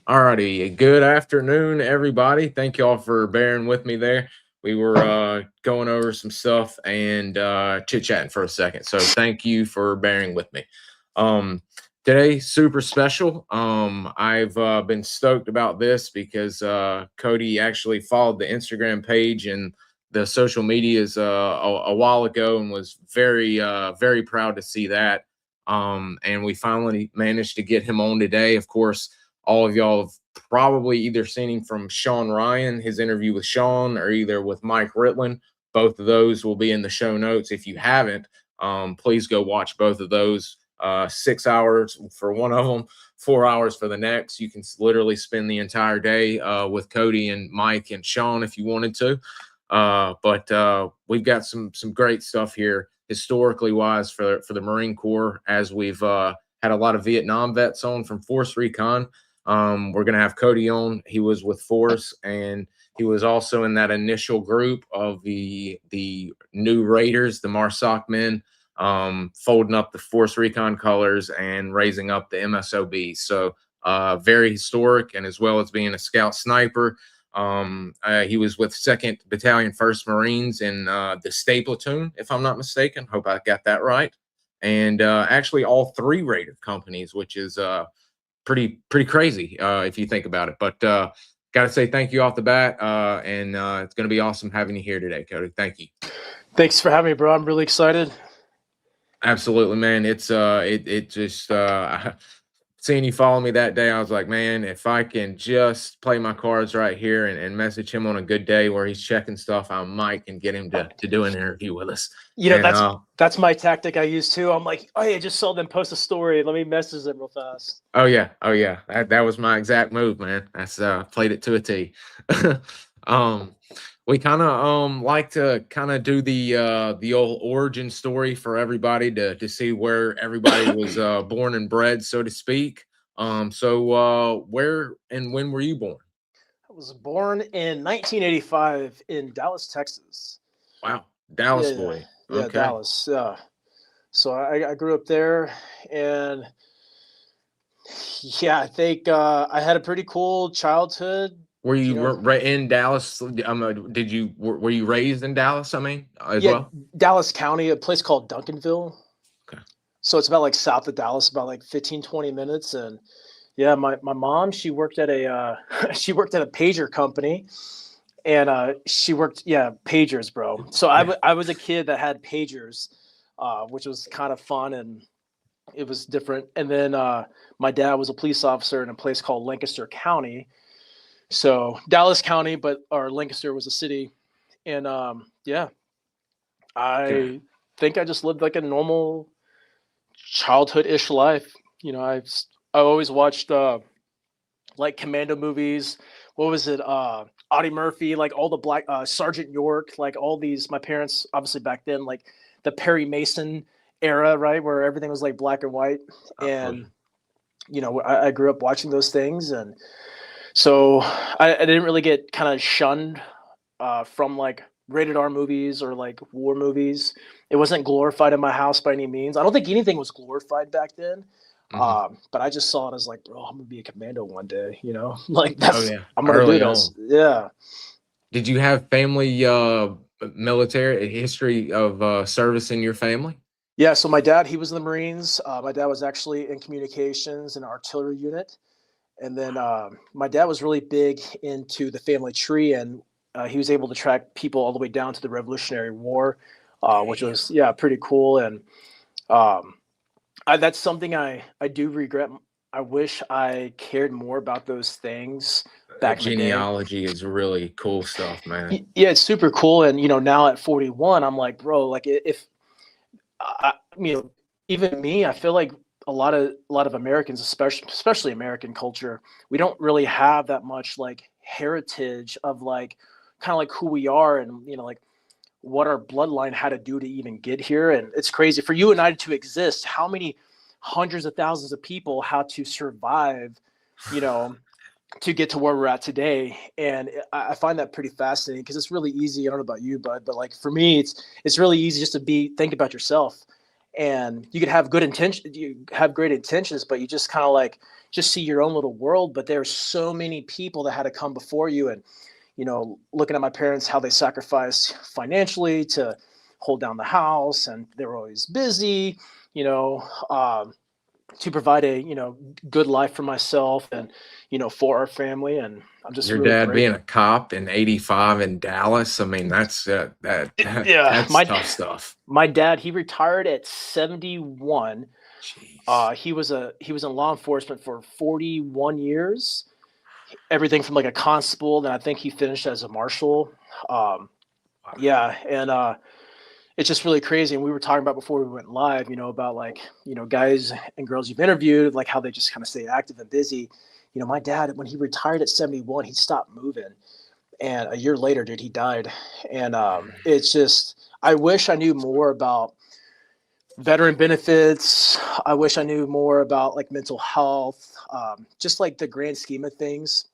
Alrighty, good afternoon, everybody. Thank you all for bearing with me there. We were going over some stuff and chit-chatting for a second. So thank you for bearing with me. Today, super special. I've been stoked about this because Cody actually followed the Instagram page and the social medias a while ago and was very proud to see that. And we finally managed to get him on today. Of course, all of y'all have probably either seen him from Sean Ryan, his interview with Sean, or either with Mike Ritland. Both of those will be in the show notes. If you haven't, please go watch both of those. 6 hours for one of them, 4 hours for the next. You can literally spend the entire day with Cody and Mike and Sean if you wanted to. But we've got some great stuff here historically wise for the Marine Corps, as we've had a lot of Vietnam vets on from Force Recon. We're going to have Cody on. He was with Force, and he was also in that initial group of the new Raiders, the MARSOC men, folding up the Force Recon colors and raising up the MSOB. So very historic, and as well as being a scout sniper. He was with 2nd Battalion 1st Marines in the Stay Platoon, if I'm not mistaken. Hope I got that right. And actually all 3 Raider companies, which is pretty crazy if you think about it. But got to say thank you off the bat, and it's going to be awesome having you here today, Cody. Thank you. Thanks for having me, bro. I'm really excited. Absolutely, man. It's it just seeing you follow me that day, I was like, man, if I can just play my cards right here and message him on a good day where he's checking stuff, I might can get him to do an interview with us. You know, and, that's my tactic I use too. I'm like, oh yeah, I just saw them post a story. Let me message them real fast. Oh yeah. That was my exact move, man. That's played it to a T. We kind of like to kind of do the old origin story for everybody to see where everybody was born and bred, so to speak. So where and when were you born? I was born in 1985 in Dallas, Texas. Wow, Dallas boy. Yeah, okay. Dallas. Yeah. So I grew up there, and yeah, I think I had a pretty cool childhood. Were you in Dallas? Were you raised in Dallas? I mean, as well? Dallas County, a place called Duncanville. Okay. So it's about like south of Dallas, about like 15-20 minutes. And yeah, my mom, she worked at a she worked at a pager company, and she worked pagers, bro. So I was a kid that had pagers, which was kind of fun, and it was different. And then my dad was a police officer in a place called Lancaster County. So Dallas County, but Lancaster was a city. And I think I just lived like a normal childhood-ish life. You know, I always watched like commando movies. What was it? Audie Murphy, like all the black Sergeant York, like all these. My parents, obviously back then, like the Perry Mason era, right, where everything was like black and white. And you know, I grew up watching those things, and so I didn't really get kind of shunned from like rated R movies or like war movies. It wasn't glorified in my house by any means. I don't think anything was glorified back then. But I just saw it as like, bro, I'm gonna be a commando one day, you know, like that's I'm gonna do this. Yeah. Did you have family military history of service in your family? Yeah. So my dad, he was in the Marines. My dad was actually in communications and artillery unit. And then my dad was really big into the family tree, and he was able to track people all the way down to the Revolutionary War, which was, pretty cool. And that's something I do regret. I wish I cared more about those things back in the day. Genealogy is really cool stuff, man. Yeah, it's super cool. And, you know, now at 41, I'm like, bro, like if, you know, even me, I feel like a lot of Americans, especially American culture, we don't really have that much like heritage of like kind of like who we are and, you know, like what our bloodline had to do to even get here. And it's crazy for you and I to exist. How many hundreds of thousands of people had to survive, you know, to get to where we're at today. And I find that pretty fascinating because it's really easy. I don't know about you, but like for me, it's really easy just to think about yourself. and you could have good intention, you have great intentions, but you just kind of like just see your own little world. But there's so many people that had to come before you, and looking at my parents, how they sacrificed financially to hold down the house, and they were always busy, to provide a good life for myself and for our family. And I'm just Your really dad being grateful. a cop in '85 in Dallas. I mean, that's Yeah, that's tough stuff. my dad, he retired at 71. Jeez. He was in law enforcement for 41 years, everything from like a constable, then I think he finished as a marshal. Yeah, and it's just really crazy. And we were talking about before we went live, about like, guys and girls you've interviewed, like how they just kind of stay active and busy. My dad, when he retired at 71, he stopped moving. And a year later, dude, he died. And it's just, I wish I knew more about veteran benefits. I wish I knew more about like mental health, just like the grand scheme of things,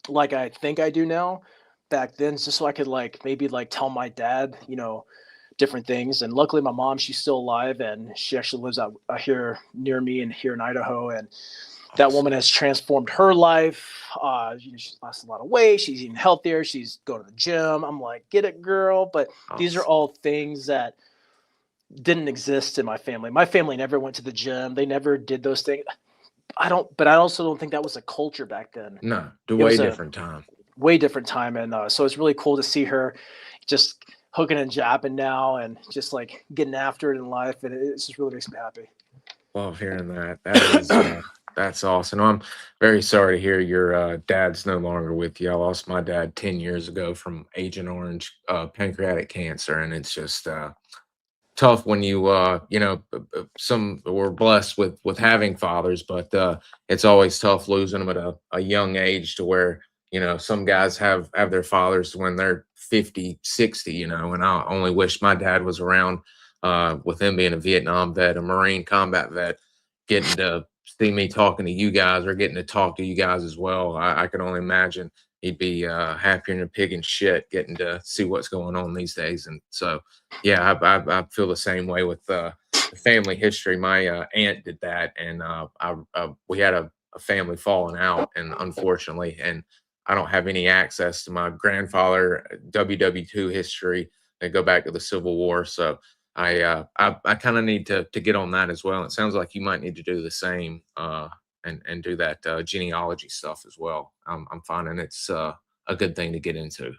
like I think I do now. Back then, just so I could like maybe like tell my dad, different things. And luckily my mom, she's still alive, and she actually lives out here near me and here in Idaho. And that woman has transformed her life. She's lost a lot of weight. She's eating healthier. She's going to the gym. I'm like, get it, girl. But these are all things that didn't exist in my family. My family never went to the gym. They never did those things. But I also don't think that was a culture back then. No, Way different time. Way different time. And so it's really cool to see her just hooking and jabbing now, and just like getting after it in life. And it just really makes me happy. Love hearing that. That is that's awesome. I'm very sorry to hear your dad's no longer with you. I lost my dad 10 years ago from Agent Orange pancreatic cancer, and it's just tough when you some were blessed with having fathers, but it's always tough losing them at a young age, to where some guys have their fathers when they're 50, 60, and I only wish my dad was around, with him being a Vietnam vet, a Marine combat vet, getting to see me talking to you guys, or getting to talk to you guys as well. I can only imagine he'd be happier than a pig in shit getting to see what's going on these days. And so, yeah, I feel the same way with the family history. My aunt did that, and we had a family falling out, and unfortunately, and I don't have any access to my grandfather WW2 history and go back to the Civil War. So I kind of need to get on that as well. It sounds like you might need to do the same, and do that genealogy stuff as well. I'm finding it's a good thing to get into.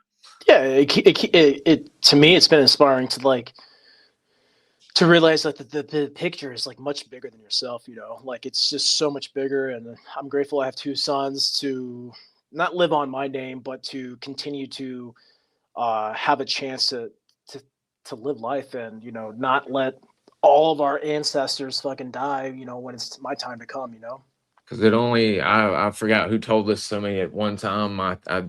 Yeah, it to me, it's been inspiring to realize that the picture is like much bigger than yourself. Like it's just so much bigger. And I'm grateful I have two sons to not live on my name, but to continue to have a chance to live life, and not let all of our ancestors fucking die, when it's my time to come. Because it only, I forgot who told this to me at one time.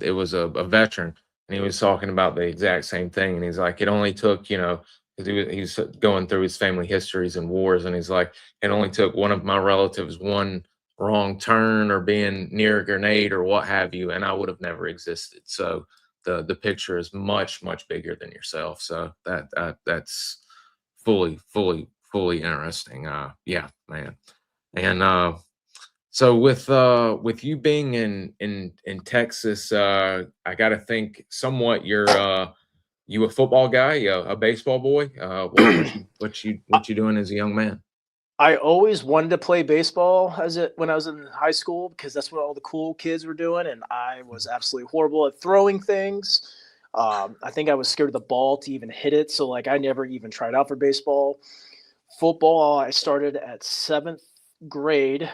It was a veteran, and he was talking about the exact same thing. And he's like, it only took, because he was going through his family histories and wars, and he's like, it only took one of my relatives one wrong turn or being near a grenade or what have you, and I would have never existed. So the picture is much, much bigger than yourself. So that's fully interesting. Yeah, man. And so with you being in Texas, I got to think somewhat you're you a football guy, a baseball boy. What you doing as a young man? I always wanted to play baseball when I was in high school, because that's what all the cool kids were doing, and I was absolutely horrible at throwing things. I think I was scared of the ball to even hit it, so like I never even tried out for baseball. Football, I started at 7th grade,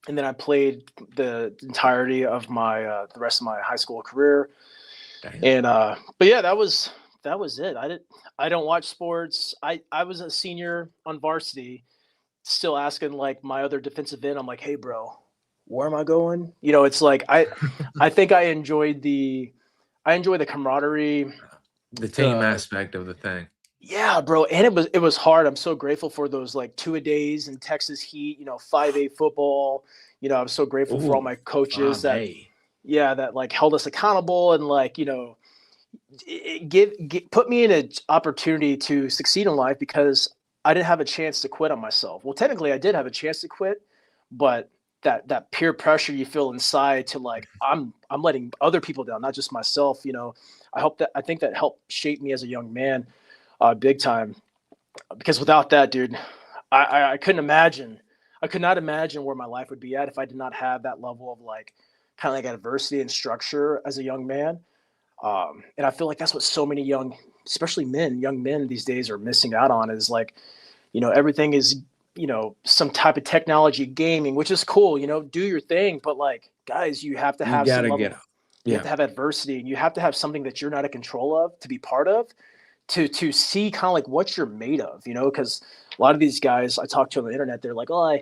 and then I played the entirety of my the rest of my high school career. Damn. And but yeah, that was it. I don't watch sports. I was a senior on varsity, still asking like my other defensive end. I'm like, hey bro, where am I going? It's like I think I enjoy the camaraderie, The team aspect of the thing. Yeah, bro. And it was hard. I'm so grateful for those like 2-a-days in Texas heat, 5A football. I'm so grateful for all my coaches that like held us accountable, and like, put me in an opportunity to succeed in life, because I didn't have a chance to quit on myself. Well, technically I did have a chance to quit, but that peer pressure you feel inside to like, I'm letting other people down, not just myself. I think that helped shape me as a young man, big time. Because without that, dude, I couldn't imagine. I could not imagine where my life would be at if I did not have that level of like kind of like adversity and structure as a young man. And I feel like that's what so many especially young men these days are missing out on is like, everything is, some type of technology gaming, which is cool, do your thing. But like, guys, you have to You have some gotta level, get up. you have Yeah. to have adversity, and you have to have something that you're not in control of to be part of, to see kind of like what you're made of, because a lot of these guys I talk to on the internet, they're like, oh,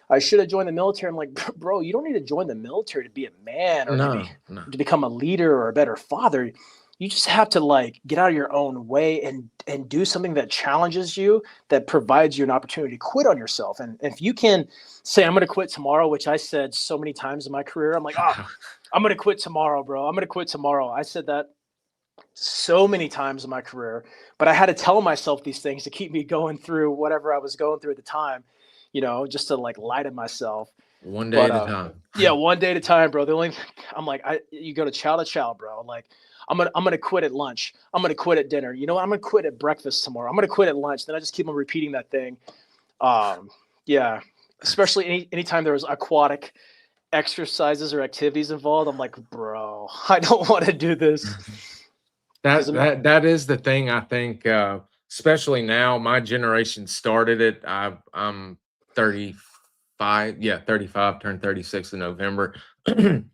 I should have joined the military. I'm like, bro, you don't need to join the military to be a man or No, no. to become a leader or a better father. You just have to like get out of your own way and do something that challenges you, that provides you an opportunity to quit on yourself. And if you can say, I'm going to quit tomorrow, which I said so many times in my career, I'm like, I'm going to quit tomorrow, bro. I'm going to quit tomorrow. I said that so many times in my career, but I had to tell myself these things to keep me going through whatever I was going through at the time, just to like lie to myself. One day But at a time. yeah, one day at a time, bro. I'm like, you go to chow, bro. Like, I'm gonna quit at lunch. I'm gonna quit at dinner. You know what? I'm gonna quit at breakfast tomorrow. I'm gonna quit at lunch. Then I just keep on repeating that thing. Yeah, especially anytime there was aquatic exercises or activities involved. I'm like, bro, I don't want to do this. That is the thing. I think, especially now, my generation started it. I'm 35. Yeah, 35. Turned 36 in November,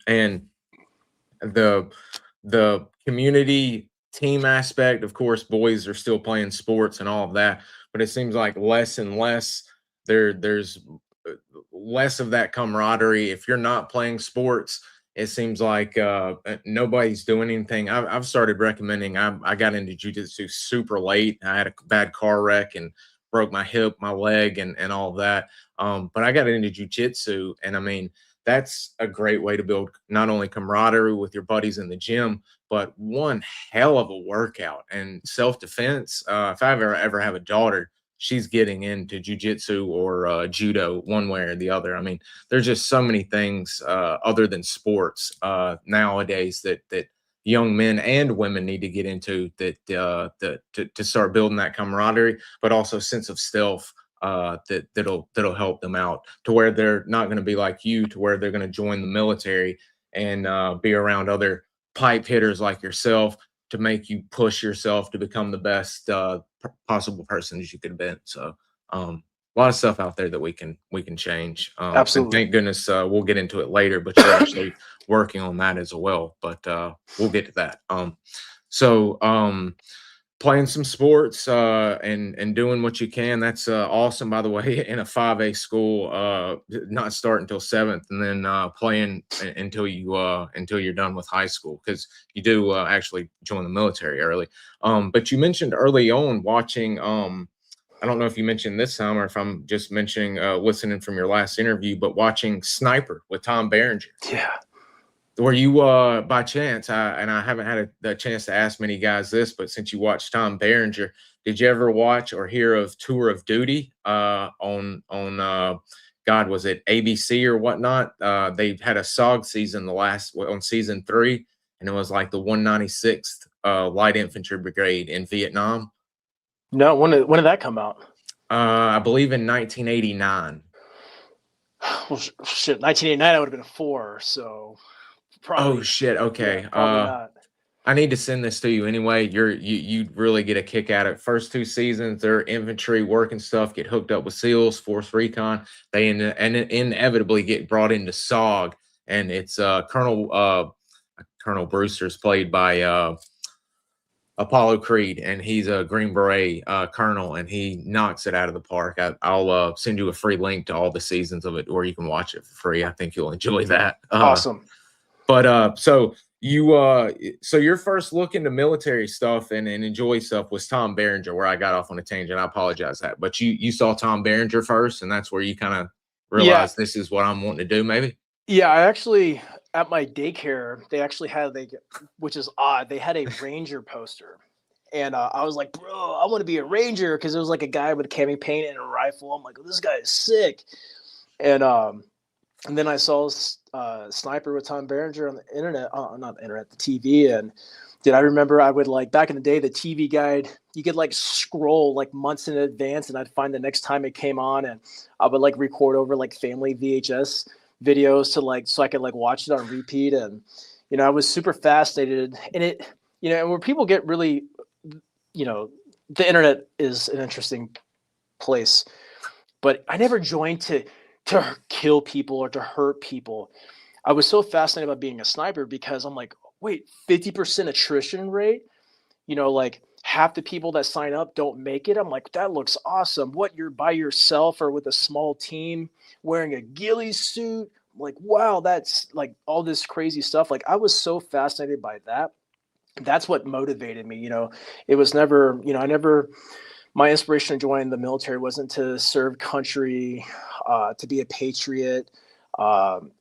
and the community team aspect. Of course, boys are still playing sports and all of that, but it seems like less and less. There's less of that camaraderie. If you're not playing sports, it seems like nobody's doing anything. I've started recommending. I got into jujitsu super late. I had a bad car wreck and broke my hip, my leg, and all of that. But I got into jujitsu, and I mean, that's a great way to build not only camaraderie with your buddies in the gym, but one hell of a workout and self defense. If I ever have a daughter, she's getting into jujitsu or judo one way or the other. I mean, there's just so many things other than sports nowadays that young men and women need to get into to start building that camaraderie, but also sense of self that'll help them out to where they're not going to be like you, to where they're going to join the military and be around other pipe hitters like yourself to make you push yourself to become the best possible person that you could have been. So a lot of stuff out there that we can change. And Absolutely. thank goodness we'll get into it later, but you're actually working on that as well. But we'll get to that. Playing some sports and doing what you can. That's awesome, by the way, in a 5A school, not start until 7th, and then playing until you're done with high school, because you do actually join the military early. But you mentioned early on watching. I don't know if you mentioned this time or if I'm just mentioning listening from your last interview, but watching Sniper with Tom Berenger. Yeah. Were you by chance, and I haven't had the chance to ask many guys this, but since you watched Tom Berenger, did you ever watch or hear of Tour of Duty on God, was it ABC or whatnot? They had a SOG season on season 3, and it was like the 196th Light Infantry Brigade in Vietnam. No, when did that come out? I believe in 1989. Well, shit, 1989 I would have been 4, so probably. Oh shit. Okay. Yeah, probably not. I need to send this to you anyway. You really get a kick at it. First 2 seasons, their infantry working stuff, get hooked up with SEALs, Force Recon. They inevitably get brought into SOG, and it's Colonel Brewster's played by Apollo Creed, and he's a Green Beret colonel, and he knocks it out of the park. I'll send you a free link to all the seasons of it, or you can watch it for free. I think you'll enjoy that. Awesome. But so your first look into military stuff and enjoy stuff was Tom Berenger, where I got off on a tangent. I apologize that, but you saw Tom Berenger first, and that's where you kind of realized this is what I'm wanting to do, maybe. Yeah, I actually at my daycare they actually had which is odd. They had a Ranger poster, And I was like, bro, I want to be a ranger, because it was like a guy with cami paint and a rifle. I'm like, oh, this guy is sick. And then I saw Sniper with Tom Berenger on the internet, not the internet, the TV. And dude, I remember I would, like, back in the day, the TV guide, you could like scroll like months in advance, and I'd find the next time it came on, and I would like record over like family VHS videos to like, so I could like watch it on repeat. And, I was super fascinated. And it, where people get really, the internet is an interesting place, but I never joined to kill people or to hurt people. I was so fascinated about being a sniper because I'm like, wait, 50% attrition rate? Like half the people that sign up don't make it. I'm like, that looks awesome. What, you're by yourself or with a small team wearing a ghillie suit? I'm like, wow, that's like all this crazy stuff. Like, I was so fascinated by that. That's what motivated me. It was never, my inspiration to join the military wasn't to serve country, to be a patriot.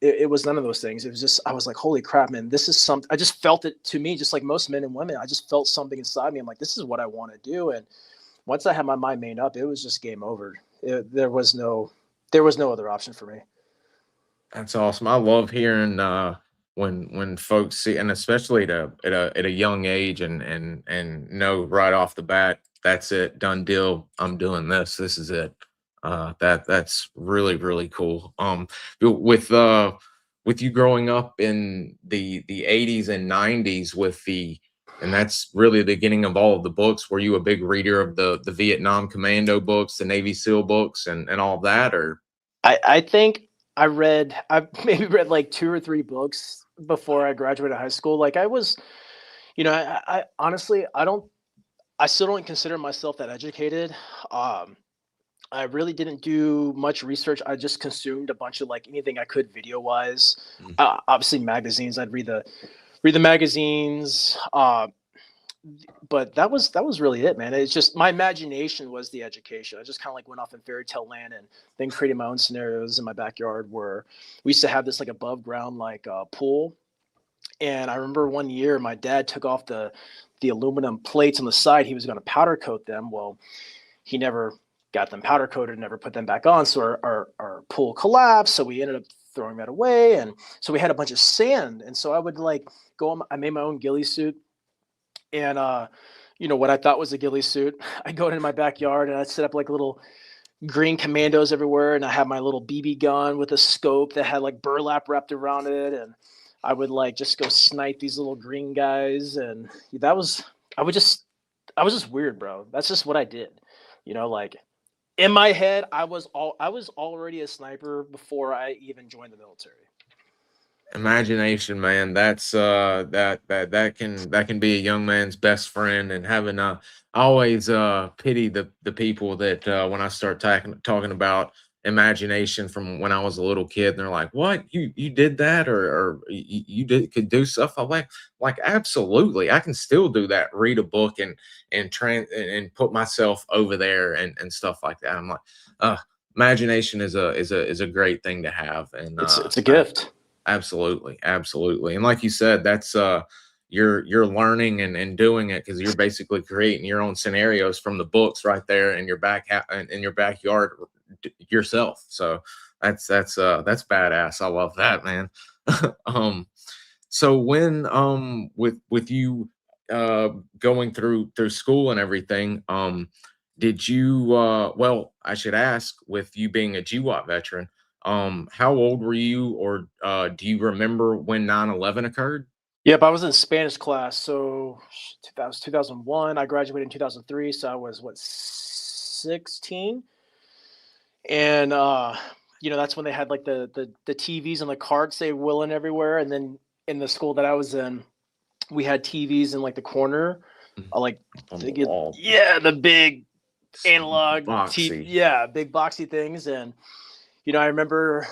It was none of those things. It was just, I was like, holy crap, man, this is something. I just felt it, to me, just like most men and women. I just felt something inside me. I'm like, this is what I want to do. And once I had my mind made up, it was just game over. There was no other option for me. That's awesome. I love hearing when folks see, and especially at a young age, and know right off the bat, that's it, done deal. I'm doing this. This is it. That's really really cool. With you growing up in the 80s and 90s and that's really the beginning of all of the books. Were you a big reader of the Vietnam Commando books, the Navy SEAL books, and all of that, or? I think I maybe read like 2 or 3 books before I graduated high school. Like, I was, I honestly, I still don't consider myself that educated. I really didn't do much research. I just consumed a bunch of like anything I could video wise. Obviously magazines. I'd read the magazines. But that was really it, man. It's just my imagination was the education. I just kind of like went off in fairy tale land and then created my own scenarios in my backyard, where we used to have this like above ground like pool. And I remember one year my dad took off the aluminum plates on the side. He was going to powder coat them. Well, he never got them powder coated, never put them back on. So our pool collapsed. So we ended up throwing that away. And so we had a bunch of sand. And so I would like go on, I made my own ghillie suit. And, what I thought was a ghillie suit, I go into my backyard and I set up like little green commandos everywhere. And I have my little BB gun with a scope that had like burlap wrapped around it. And I would like just go snipe these little green guys. And I was just weird, bro. That's just what I did. Like in my head, I was already a sniper before I even joined the military. Imagination, man. That's that can be a young man's best friend. And having I always pity the people that when I start talking about imagination from when I was a little kid, and they're like, what, you did that, or could do stuff. I'm like absolutely, I can still do that, read a book and and put myself over there and stuff like that. I'm like, imagination is a great thing to have. And It's a gift. Absolutely, absolutely. And like you said, that's you're learning and doing it because you're basically creating your own scenarios from the books right there in your in your backyard yourself. So that's badass. I love that, man. So when with you going through school and everything, did you well, I should ask, with you being a GWAT veteran, how old were you, or do you remember when 9/11 occurred? Yep, I was in Spanish class. So 2001. I graduated in 2003. So I was, what, 16? And that's when they had like the TVs and the carts they willing everywhere. And then in the school that I was in, we had TVs in like the corner, like On the wall. the big analog Boxy. big boxy things. And I remember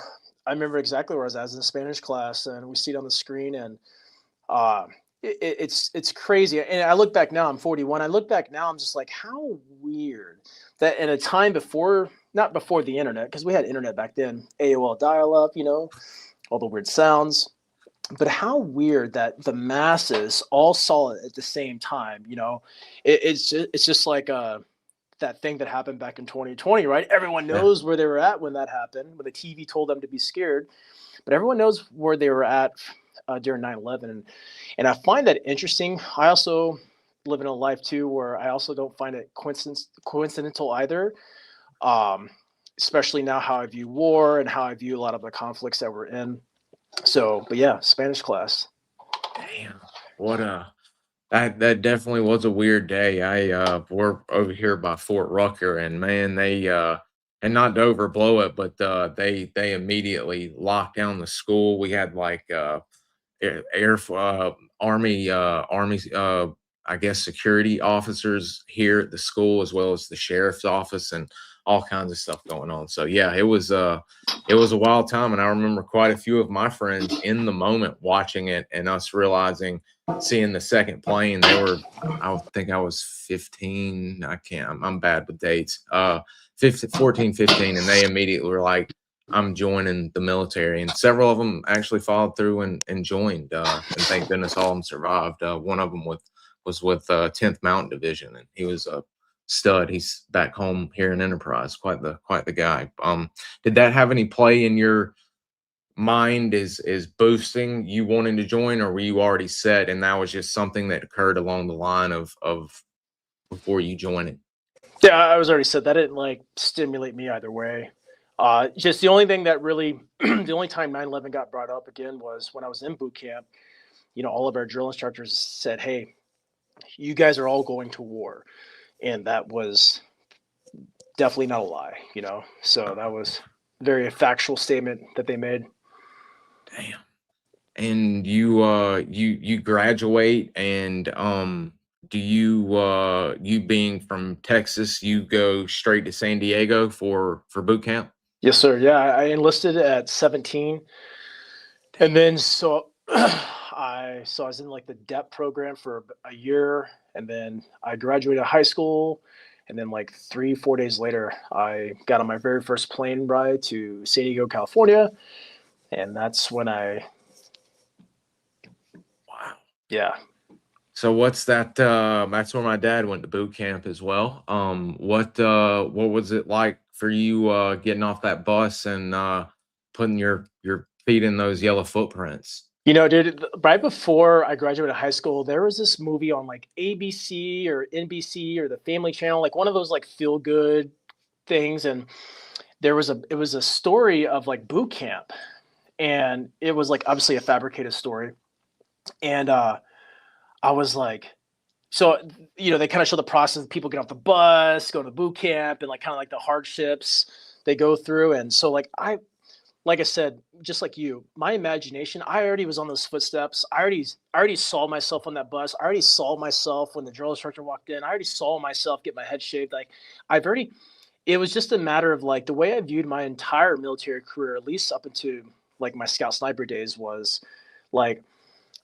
exactly where I was in Spanish class, and we see it on the screen, and it's crazy. And I look back now, I'm 41. I look back now, I'm just like, how weird that in a time not before the internet, because we had internet back then, AOL dial-up, all the weird sounds. But how weird that the masses all saw it at the same time. It's just like that thing that happened back in 2020, right? Everyone Yeah. knows where they were at when that happened, when the TV told them to be scared, but everyone knows where they were at during 9/11. And I find that interesting. I also live in a life too where I also don't find it coincidental either. Um, Especially now how I view war and how I view a lot of the conflicts that we're in. So, but yeah, Spanish class. Damn. What a that definitely was a weird day. We're over here by Fort Rucker, and man, they and not to overblow it, but they immediately locked down the school. We had like army I guess security officers here at the school, as well as the sheriff's office, and all kinds of stuff going on. So yeah, it was a wild time, and I remember quite a few of my friends in the moment watching it, and us realizing, seeing the second plane. I think I was 15. I can't, I'm bad with dates. 15, 14, 15, and they immediately were like, I'm joining the military, and several of them actually followed through and joined. And thank goodness all of them survived. One of them was with 10th Mountain Division, and he was a stud. He's back home here in Enterprise. Quite the guy. Did that have any play in your mind? Is boosting you wanting to join, or were you already set and that was just something that occurred along the line of before you joining? Yeah, I was already said that didn't like stimulate me either way. Just the only thing that really, the only time 9/11 got brought up again was when I was in boot camp. All of our drill instructors said, "Hey, you guys are all going to war," and that was definitely not a lie. So that was very a factual statement that they made. Damn. And you graduate, and do you being from Texas, you go straight to San Diego for boot camp? Yes, sir. Yeah, I enlisted at 17, and then I was in like the DEP program for a year, and then I graduated high school, and then like 3 4 days later, I got on my very first plane ride to San Diego, California, and that's when Wow. yeah. So what's that? That's where my dad went to boot camp as well. What was it like for you getting off that bus and putting your feet in those yellow footprints? Dude, right before I graduated high school, there was this movie on like ABC or NBC or the Family Channel, like one of those like feel good things, and it was a story of like boot camp, and it was like obviously a fabricated story, and I was like, so they kind of show the process of people get off the bus, go to boot camp, and like kind of like the hardships they go through, and so like I said, just like you, my imagination, I already was on those footsteps. I already saw myself on that bus. I already saw myself when the drill instructor walked in. I already saw myself get my head shaved. Like I've already, it was just a matter of like the way I viewed my entire military career, at least up into like my scout sniper days, was like,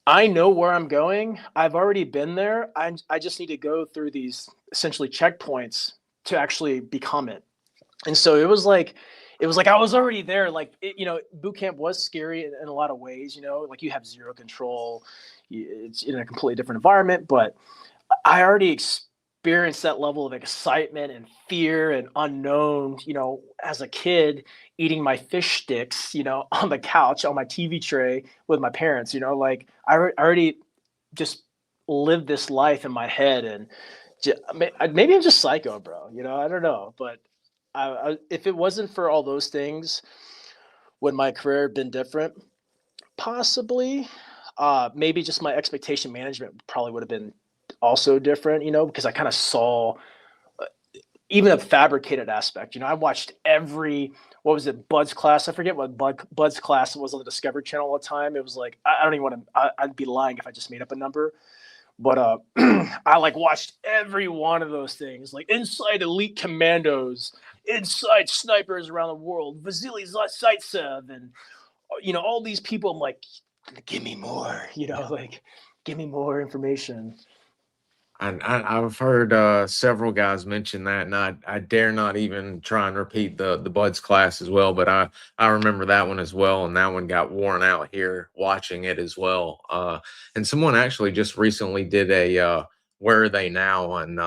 I know where I'm going. I've already been there. I just need to go through these essentially checkpoints to actually become it. And so it was like I was already there. Like boot camp was scary in a lot of ways. Like you have zero control. It's in a completely different environment, but I already experienced that level of excitement and fear and unknown. As a kid, eating my fish sticks. On the couch on my TV tray with my parents. Like I already just lived this life in my head, and maybe I'm just psycho, bro. I don't know, but if it wasn't for all those things, would my career have been different? Possibly. Maybe just my expectation management probably would have been also different, because I kind of saw even a fabricated aspect. I watched what was it, Bud's class? I forget what Bud's class was on the Discovery Channel all the time. It was like, I don't even want to, I'd be lying if I just made up a number. But I like watched every one of those things, like Inside Elite Commandos, Inside Snipers Around the World, Vasily Zaitsev, and all these people. I'm like, give me more, like give me more information. I've heard several guys mention that, and I dare not even try and repeat the Buds class as well. But I remember that one as well, and that one got worn out here watching it as well. And someone actually just recently did a Where Are They Now? And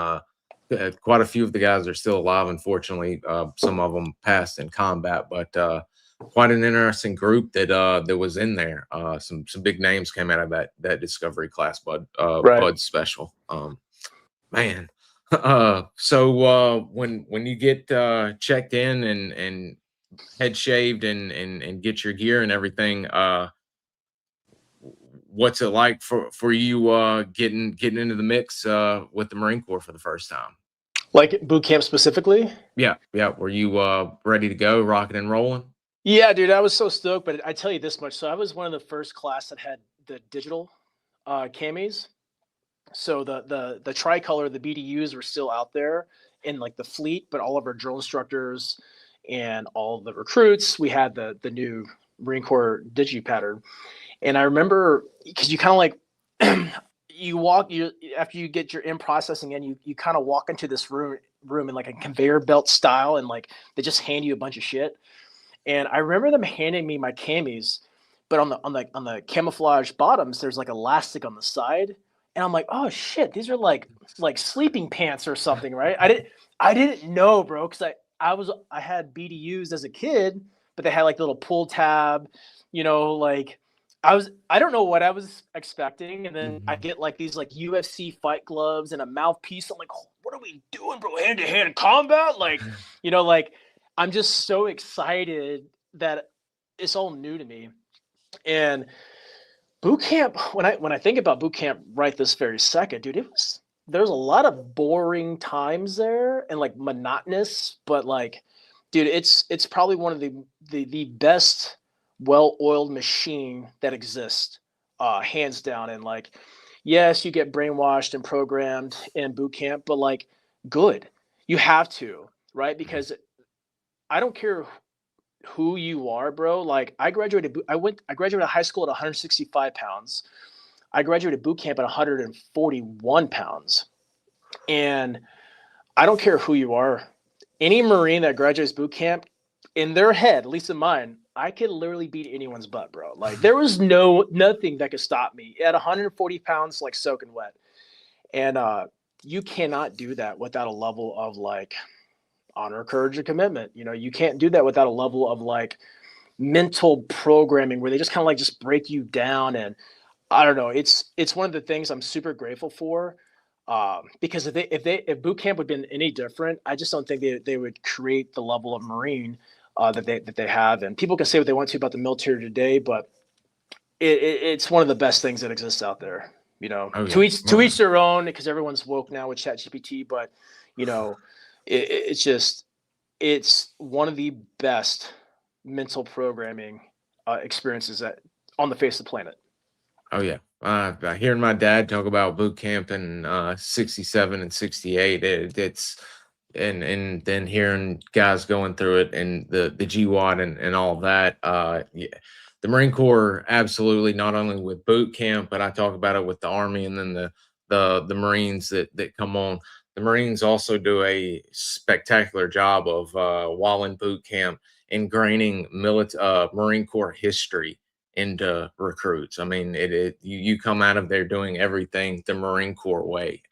quite a few of the guys are still alive. Unfortunately, some of them passed in combat, but quite an interesting group that was in there. Some big names came out of that Discovery class Right. Bud special. Man. When you get checked in and head shaved and get your gear and everything, what's it like for you getting into the mix with the Marine Corps for the first time? Like boot camp specifically? Yeah, yeah. Were you ready to go, rocking and rolling? Yeah, dude, I was so stoked. But I tell you this much: so I was one of the first class that had the digital camis. So the tricolor, the BDUs were still out there in like the fleet, but all of our drill instructors and all the recruits, we had the new Marine Corps digi pattern. And I remember because you kind of like you after you get your in processing in, you kind of walk into this room in like a conveyor belt style, and like they just hand you a bunch of shit. And I remember them handing me my camis, but on the camouflage bottoms, there's like elastic on the side. And I'm like, oh shit, these are like sleeping pants or something, right? I didn't know, bro, because I had BDUs as a kid, but they had like little pull tab, like I don't know what I was expecting. And then I get like these like UFC fight gloves and a mouthpiece. I'm like, oh, what are we doing, bro? Hand to hand combat? Like, like I'm just so excited that it's all new to me. And boot camp, when I think about boot camp right this very second, dude, there's a lot of boring times there and like monotonous, but like, dude, it's probably one of the best well-oiled machine that exists, hands down. And like, yes, you get brainwashed and programmed in boot camp, but like, good, you have to, right? Because I don't care who you are, bro. Like I graduated high school at 165 pounds. I graduated boot camp at 141 pounds. And I don't care who you are. Any Marine that graduates boot camp, in their head, at least in mine, I could literally beat anyone's butt, bro. Like there was nothing that could stop me at 140 pounds, like soaking wet. And you cannot do that without a level of like honor, courage, and commitment. You can't do that without a level of like mental programming where they just kind of like just break you down. And I don't know, it's one of the things I'm super grateful for, because if boot camp would have been any different, I just don't think they would create the level of Marine that they have. And people can say what they want to about the military today, but it's one of the best things that exists out there. To each their own, because everyone's woke now with ChatGPT, but it's one of the best mental programming experiences on the face of the planet. Oh yeah. Hearing my dad talk about boot camp in 67 and 68, it's and then hearing guys going through it and the GWAT and all of that. Yeah, the Marine Corps absolutely, not only with boot camp, but I talk about it with the Army and then the Marines that come on. The Marines also do a spectacular job of while in boot camp ingraining Marine Corps history into recruits. I mean, you come out of there doing everything the Marine Corps way.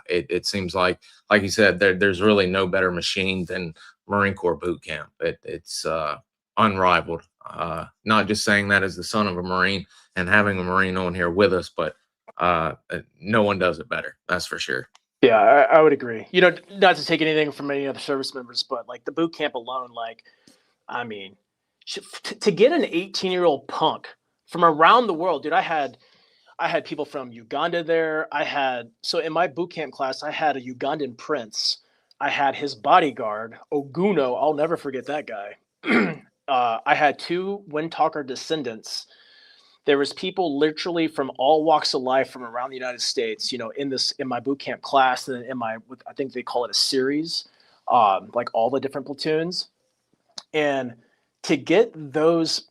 It seems like you said, there's really no better machine than Marine Corps boot camp. It's unrivaled. Not just saying that as the son of a Marine and having a Marine on here with us, but no one does it better. That's for sure. Yeah, I would agree. Not to take anything from any other service members, but like the boot camp alone, like, I mean, to get an 18-year-old punk from around the world, dude. I had people from Uganda there. So in my boot camp class, I had a Ugandan prince. I had his bodyguard, Oguno. I'll never forget that guy. I had 2 Windtalker descendants. There was people literally from all walks of life from around the United States, in my boot camp class, and I think they call it a series, like all the different platoons. And to get those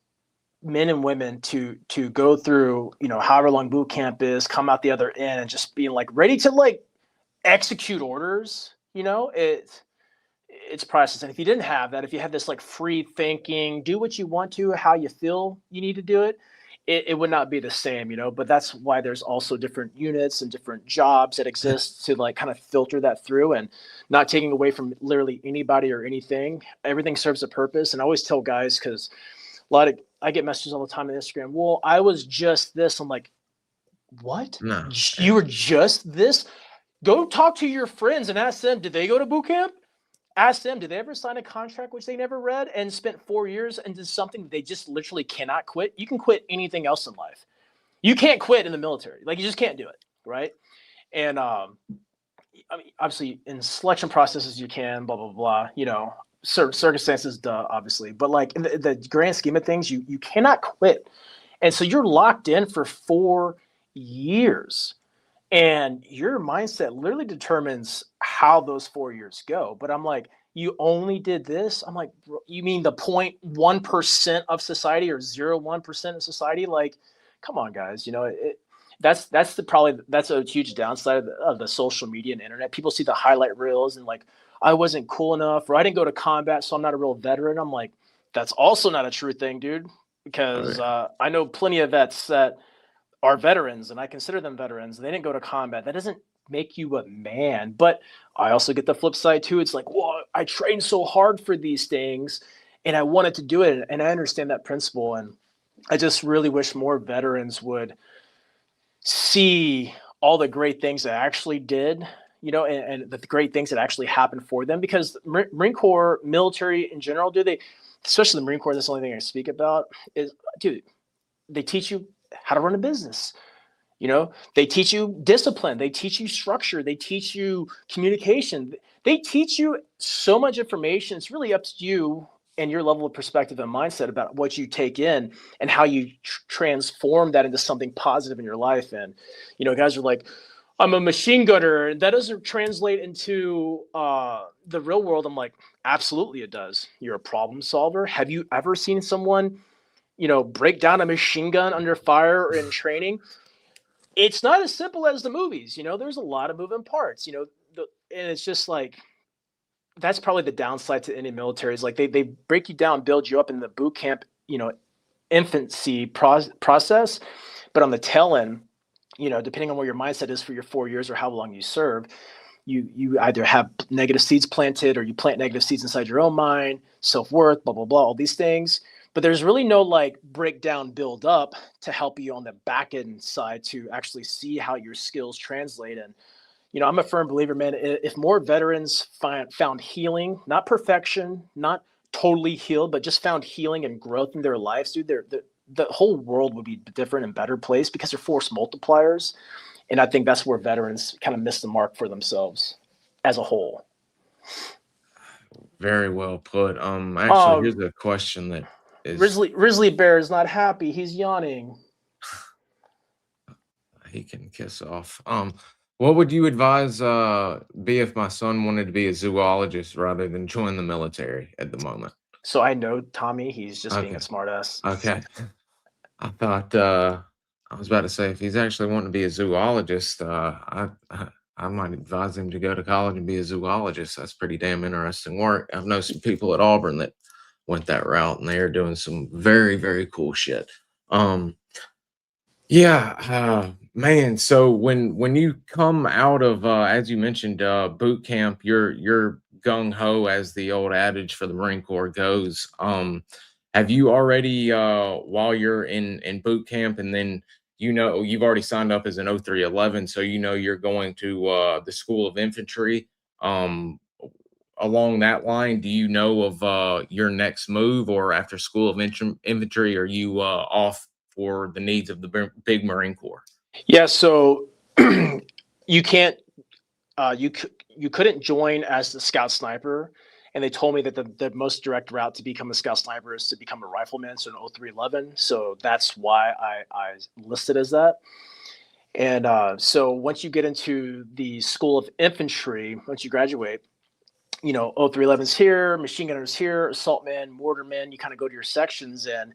men and women to go through, however long boot camp is, come out the other end and just being like ready to like execute orders, it's priceless. And if you didn't have that, if you had this like free thinking, do what you want to, how you feel you need to do it, it would not be the same, but that's why there's also different units and different jobs that exist to like kind of filter that through, and not taking away from literally anybody or anything. Everything serves a purpose. And I always tell guys, because I get messages all the time on Instagram, well, I was just this. I'm like, what? No. You were just this? Go talk to your friends and ask them, did they go to boot camp? Ask them, did they ever sign a contract which they never read and spent 4 years into something they just literally cannot quit? You can quit anything else in life. You can't quit in the military. Like, you just can't do it, right? And I mean, obviously in selection processes you can, blah, blah, blah, certain circumstances, duh, obviously. But like in the grand scheme of things, you cannot quit. And so you're locked in for 4 years. And your mindset literally determines how those 4 years go. But I'm like, you only did this? I'm like, bro, you mean the 0.1% of society or 0.1% of society? Like, come on, guys. That's a huge downside of the social media and internet. People see the highlight reels and like, I wasn't cool enough, or I didn't go to combat, so I'm not a real veteran. I'm like, that's also not a true thing, dude. Because I know plenty of vets that are veterans, and I consider them veterans. They didn't go to combat. That doesn't make you a man. But I also get the flip side too. It's like, well, I trained so hard for these things and I wanted to do it. And I understand that principle. And I just really wish more veterans would see all the great things that actually did, and the great things that actually happened for them. Because Marine Corps, military in general, especially the Marine Corps, that's the only thing I speak about, is, dude, they teach you how to run a business. They teach you discipline. They teach you structure. They teach you communication. They teach you so much information. It's really up to you and your level of perspective and mindset about what you take in and how you transform that into something positive in your life. And, guys are like, I'm a machine gunner, and that doesn't translate into the real world. I'm like, absolutely it does. You're a problem solver. Have you ever seen someone break down a machine gun under fire or in training? It's not as simple as the movies. There's a lot of moving parts, and it's just like, that's probably the downside to any military, is like they break you down, build you up in the boot camp, infancy process. But on the tail end, depending on where your mindset is for your 4 years or how long you serve, you either have negative seeds planted, or you plant negative seeds inside your own mind, self-worth, blah, blah, blah, all these things. But there's really no like breakdown, build up to help you on the back end side to actually see how your skills translate. And, I'm a firm believer, man, if more veterans found healing, not perfection, not totally healed, but just found healing and growth in their lives, dude, the whole world would be a different and better place, because they're force multipliers. And I think that's where veterans kind of miss the mark for themselves as a whole. Very well put. Actually, here's a question that is... Grizzly Bear is not happy. He's yawning. He can kiss off. What would you advise be if my son wanted to be a zoologist rather than join the military at the moment? So I know Tommy. He's just being a smartass. Okay. I thought I was about to say, if he's actually wanting to be a zoologist, I might advise him to go to college and be a zoologist. That's pretty damn interesting work. I've known some people at Auburn that went that route, and they are doing some very, very cool shit. Man. So when you come out of, as you mentioned, boot camp, you're gung ho, as the old adage for the Marine Corps goes. Have you already, while you're in boot camp, and then you've already signed up as an 0311, so you're going to the School of Infantry. Along that line, do you know of your next move, or after School of Infantry, are you off for the needs of the big Marine Corps? Yeah, so you can't, you couldn't join as the scout sniper. And they told me that the most direct route to become a scout sniper is to become a rifleman, so an 0311. So that's why I listed as that. And so once you get into the School of Infantry, once you graduate, 0311's here, machine gunners here, assault men, mortarmen. You kind of go to your sections, and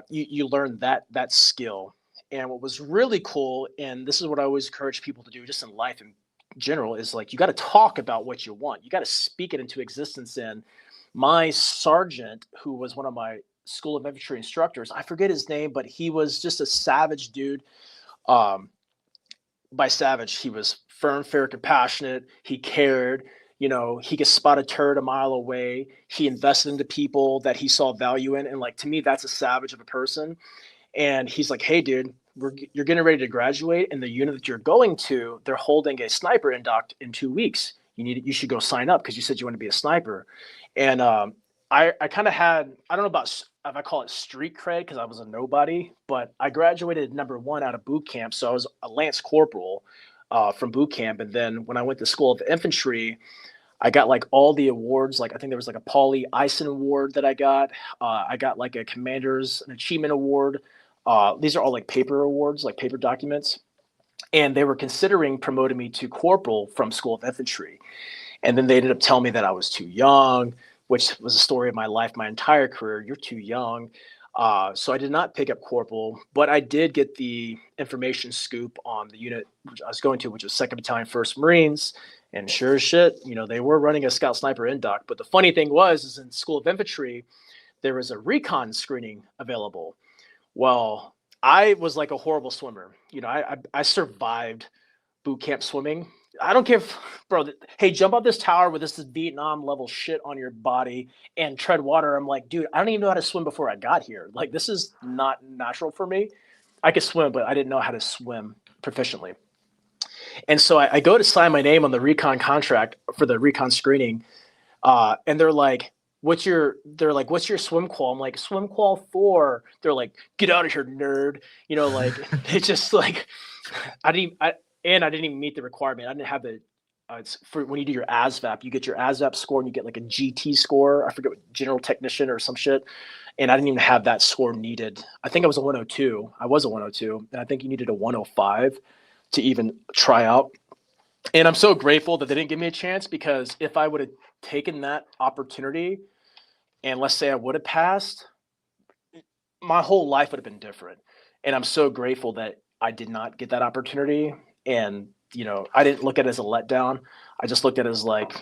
you learn that skill. And what was really cool, and this is what I always encourage people to do just in life, and general is like, you got to talk about what you want. You got to speak it into existence. And my sergeant, who was one of my School of Infantry instructors, I forget his name, but he was just a savage dude. By savage, he was firm, fair, compassionate. He cared. You know, he could spot a turret a mile away. He invested into people that he saw value in. And like, to me, that's a savage of a person. And he's like, hey, dude, you're getting ready to graduate, and the unit that you're going to, they're holding a sniper induct in 2 weeks. You should go sign up because you said you want to be a sniper. And I kind of had, I don't know about if I call it street cred because I was a nobody, but I graduated #1 out of boot camp. So I was a Lance Corporal from boot camp. And then when I went to School of Infantry, I got like all the awards. Like I think there was like a Paulie Eisen Award that I got. I got like a Commander's an Achievement Award. These are all like paper awards, like paper documents. And they were considering promoting me to corporal from School of Infantry. And then they ended up telling me that I was too young, which was a story of my life, my entire career. You're too young. So I did not pick up corporal, but I did get the information scoop on the unit which I was going to, which was 2nd Battalion, 1st Marines. And sure as shit, you know, they were running a scout sniper induct. But the funny thing is in School of Infantry, there was a recon screening available. Well, I was like a horrible swimmer. You know, I survived boot camp swimming. I don't care if, bro, hey, jump up this tower with this Vietnam level shit on your body and tread water. I'm like, dude, I don't even know how to swim before I got here. Like, this is not natural for me. I could swim, but I didn't know how to swim proficiently. And so I go to sign my name on the recon contract for the recon screening. And they're like, what's your swim qual? I'm like, swim qual 4. They're like, get out of here, nerd. You know, like, it's just like, I didn't even meet the requirement. I didn't have the, it's for when you do your ASVAB, you get your ASVAB score and you get like a GT score. I forget what, general technician or some shit. And I didn't even have that score needed. I think I was a 102. I was a 102. And I think you needed a 105 to even try out. And I'm so grateful that they didn't give me a chance, because if I would have taken that opportunity and let's say I would have passed, my whole life would have been different. And I'm so grateful that I did not get that opportunity. And, you know, I didn't look at it as a letdown. I just looked at it as like,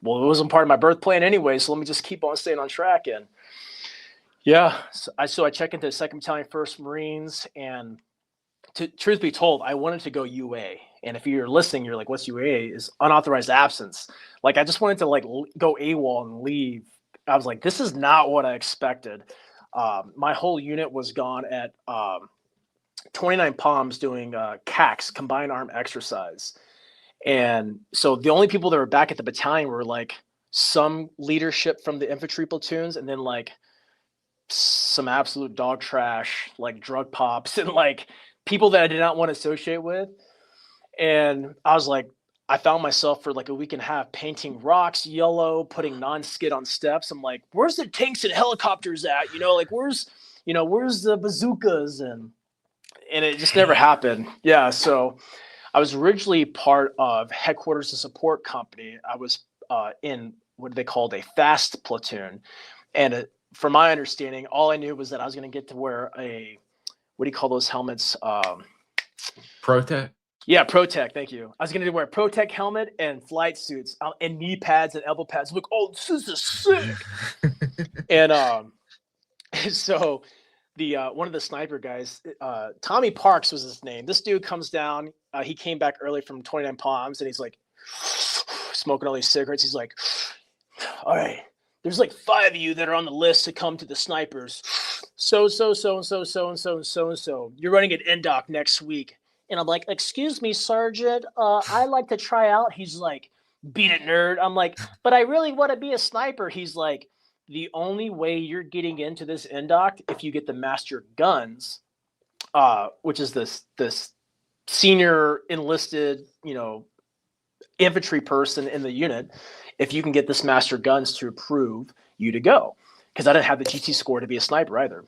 well, it wasn't part of my birth plan anyway, so let me just keep on staying on track. And yeah, so I check into 2nd Battalion, 1st Marines, and truth be told, I wanted to go UA. And if you're listening, you're like, what's UA? Is unauthorized absence. Like, I just wanted to like go AWOL and leave. I was like, this is not what I expected. My whole unit was gone at 29 Palms doing CAX, Combined Arm Exercise. And so the only people that were back at the battalion were like some leadership from the infantry platoons, and then like some absolute dog trash, like drug pops and like people that I did not want to associate with. And I was like, I found myself for like a week and a half painting rocks yellow, putting non-skid on steps. I'm like, where's the tanks and helicopters at? You know, like where's the bazookas? And it just never happened. Yeah. So I was originally part of Headquarters and Support Company. I was in what they called a fast platoon. And from my understanding, all I knew was that I was going to get to wear a, what do you call those helmets? Protect. Yeah, Protect. Thank you. I was going to wear a Protect helmet and flight suits and knee pads and elbow pads. Look, oh, this is sick. And so the one of the sniper guys, Tommy Parks was his name. This dude comes down. He came back early from 29 Palms, and he's like smoking all these cigarettes. He's like, all right, there's like 5 of you that are on the list to come to the snipers. So. You're running an NDOC next week. And I'm like, excuse me, Sergeant, I like to try out. He's like, beat it, nerd. I'm like, but I really want to be a sniper. He's like, the only way you're getting into this NDOC if you get the master guns, which is this senior enlisted, infantry person in the unit. If you can get this master guns to approve you to go, because I didn't have the GT score to be a sniper either.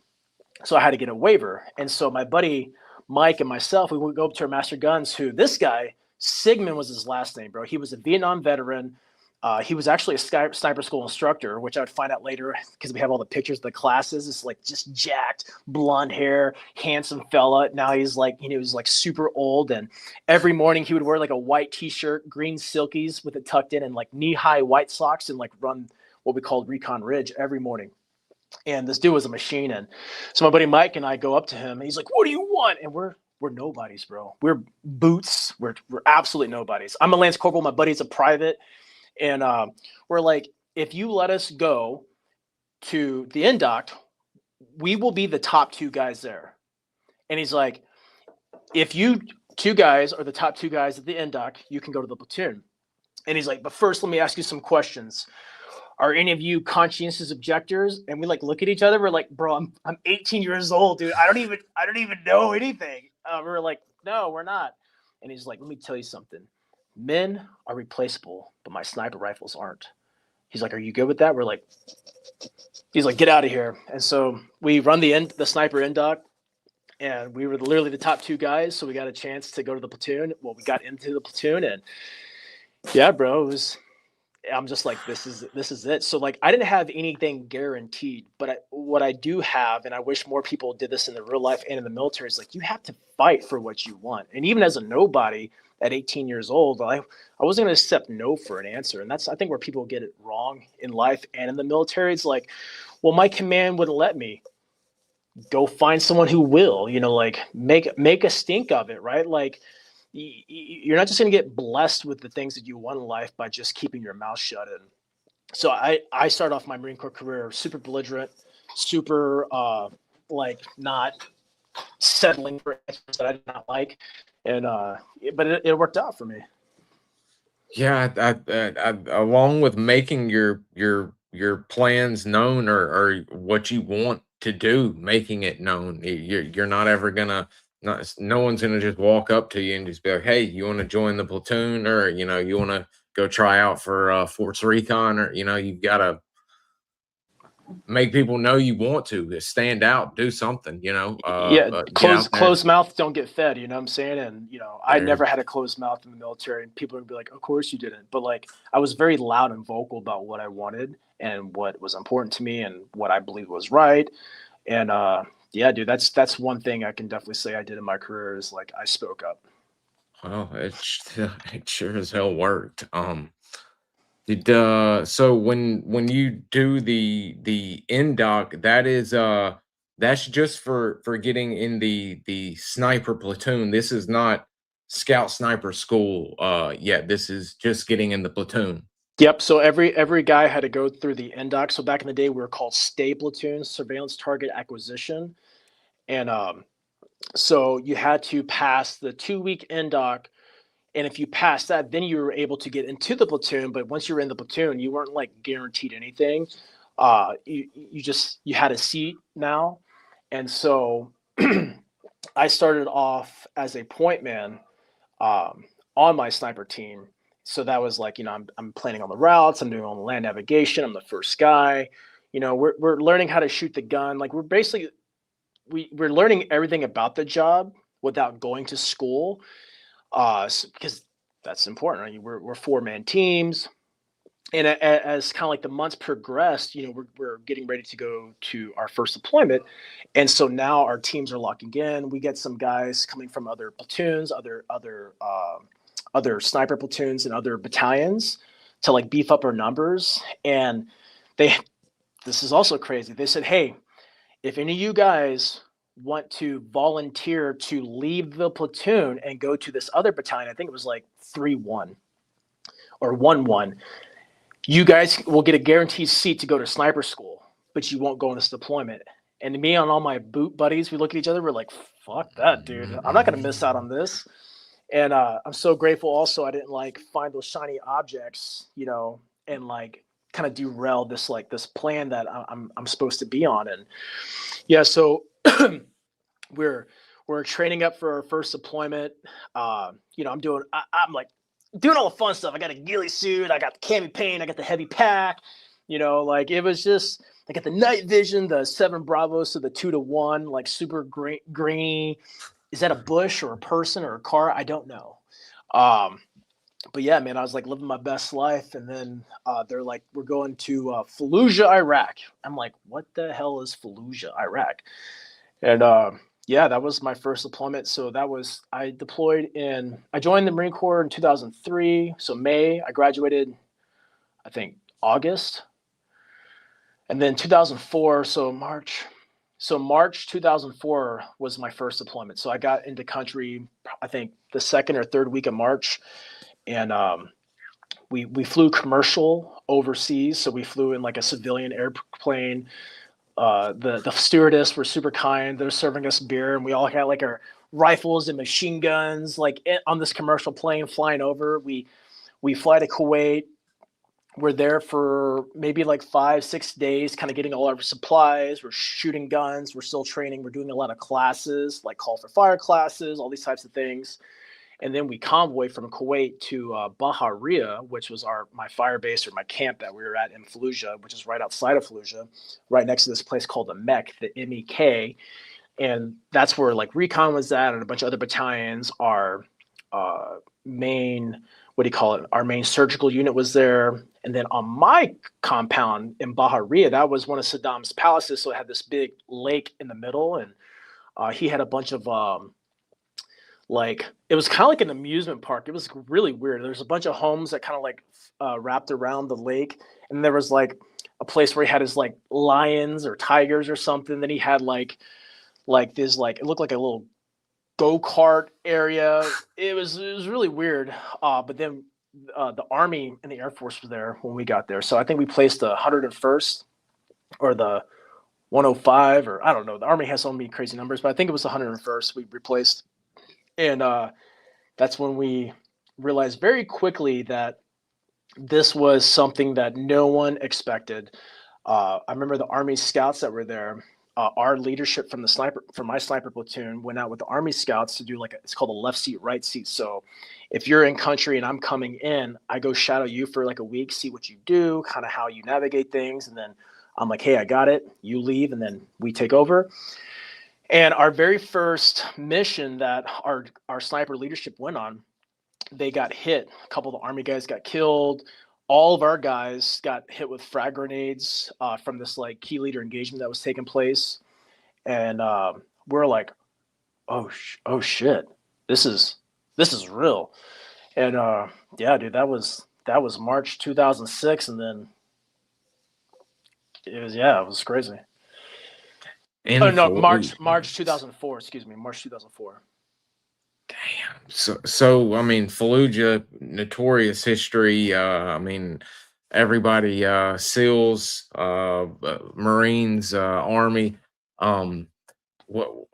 So I had to get a waiver. And so my buddy Mike and myself, we would go up to our master guns, who this guy, Sigmund was his last name, bro. He was a Vietnam veteran. He was actually a sniper school instructor, which I would find out later because we have all the pictures of the classes. It's like just jacked, blonde hair, handsome fella. Now he's like, he was like super old. And every morning he would wear like a white t-shirt, green silkies with it tucked in, and like knee-high white socks, and like run what we called Recon Ridge every morning. And this dude was a machine. And so my buddy Mike and I go up to him and he's like, "What do you want?" And we're nobodies, bro. We're boots. We're absolutely nobodies. I'm a Lance Corporal. My buddy's a private. And we're like, if you let us go to the NDOC, we will be the top 2 guys there. And he's like, if you 2 guys are the top 2 guys at the NDOC, you can go to the platoon. And he's like, but first, let me ask you some questions. Are any of you conscientious objectors? And we like look at each other. We're like, bro, I'm 18 years old, dude. I don't even know anything. We're like, no, we're not. And he's like, let me tell you something. Men are replaceable, but my sniper rifles aren't. He's like, are you good with that? We're like, he's like, get out of here. And so we run the sniper NDOC, and we were literally the top 2 guys. So we got a chance to go to the platoon. Well, we got into the platoon, and yeah, bro, I'm just like, this is it. So like, I didn't have anything guaranteed, but what I do have, and I wish more people did this in the real life and in the military, is like, you have to fight for what you want. And even as a nobody at 18 years old, I wasn't going to accept no for an answer. And that's, I think, where people get it wrong in life and in the military. It's like, well, my command wouldn't let me. Go find someone who will, like make a stink of it, right? Like, you're not just going to get blessed with the things that you want in life by just keeping your mouth shut. And so I started off my Marine Corps career super belligerent, super like not settling for answers that I did not like. And but it worked out for me. Yeah, I along with making your plans known, or what you want to do, making it known. You're not ever gonna, no one's gonna just walk up to you and just be like, "Hey, you want to join the platoon?" Or you want to go try out for Force Recon, or you've got to make people know you want to stand out, do something. Yeah, closed mouth don't get fed. You know what I'm saying? And I never had a closed mouth in the military, and people would be like, "Of course you didn't." But like, I was very loud and vocal about what I wanted and what was important to me and what I believed was right. And yeah, dude, that's one thing I can definitely say I did in my career, is like, I spoke up. Well, it sure as hell worked. So when you do the NDOC, that's just for getting in the sniper platoon. This is not scout sniper school yet. This is just getting in the platoon. Yep. So every guy had to go through the NDOC. So back in the day, we were called stay platoons, surveillance target acquisition, and so you had to pass the 2-week NDOC. And if you passed that, then you were able to get into the platoon. But once you were in the platoon, you weren't like guaranteed anything. You had a seat now. And so I started off as a point man on my sniper team. So that was like, I'm planning on the routes. I'm doing all the land navigation. I'm the first guy. We're learning how to shoot the gun. Like, we're basically, we're learning everything about the job without going to school. Because that's important, right? We're 4-man teams, and as kind of like the months progressed, we're getting ready to go to our first deployment, and so now our teams are locking in. We get some guys coming from other platoons, other sniper platoons, and other battalions to like beef up our numbers. And this is also crazy. They said, "Hey, if any of you guys want to volunteer to leave the platoon and go to this other battalion," I think it was like 3-1 or 1-1, "you guys will get a guaranteed seat to go to sniper school, but you won't go on this deployment." And me and all my boot buddies, we look at each other, we're like, fuck that, dude. I'm not going to miss out on this. And I'm so grateful also I didn't like find those shiny objects, and like kind of derail this plan that I'm supposed to be on. And yeah, so we're training up for our first deployment. I'm like doing all the fun stuff. I got a ghillie suit, I got the cami paint, I got the heavy pack. Like, it was just, I got the night vision, the 7 Bravos to the 2-1, like super green. Is that a bush or a person or a car? I don't know. but yeah, man, I was like living my best life. And then they're like, we're going to Fallujah, Iraq. I'm like, what the hell is Fallujah, Iraq? And yeah, that was my first deployment. So I joined the Marine Corps in 2003. So May, I graduated, I think August. And then 2004, March 2004 was my first deployment. So I got into country, I think the second or third week of March. And we flew commercial overseas. So we flew in like a civilian airplane. The stewardess were super kind. They're serving us beer, and we all had like our rifles and machine guns, like on this commercial plane flying over. We fly to Kuwait. We're there for maybe like 5-6 days, kind of getting all our supplies. We're shooting guns. We're still training. We're doing a lot of classes, like call for fire classes, all these types of things. And then we convoy from Kuwait to Bahariya, which was my fire base or my camp that we were at in Fallujah, which is right outside of Fallujah, right next to this place called the MEC, the MEK. And that's where like recon was at, and a bunch of other battalions. Our main, our main surgical unit was there. And then on my compound in Bahariya, that was one of Saddam's palaces. So it had this big lake in the middle, and he had a bunch of it was kind of like an amusement park. It was really weird. There's a bunch of homes that kind of like wrapped around the lake, and there was like a place where he had his like lions or tigers or something. Then he had like this, like it looked like a little go-kart area. It was really weird. But then the Army and the Air Force were there when we got there. So I think we placed the 101st or the 105, or I don't know. The Army has so many crazy numbers, but I think it was the 101st we replaced. And that's when we realized very quickly that this was something that no one expected. I remember the Army scouts that were there. Our leadership from my sniper platoon went out with the Army scouts to do it's called a left seat, right seat. So if you're in country and I'm coming in, I go shadow you for like a week, see what you do, kind of how you navigate things. And then I'm like, hey, I got it. You leave, and then we take over. And our very first mission that our sniper leadership went on, they got hit. A couple of the Army guys got killed. All of our guys got hit with frag grenades from this like key leader engagement that was taking place. And we're like, oh shit, this is real. And yeah, dude, that was March 2006, and then it was crazy. March 2004. Excuse me, March 2004. Damn. So I mean, Fallujah, notorious history. I mean, everybody, SEALs, Marines, Army. What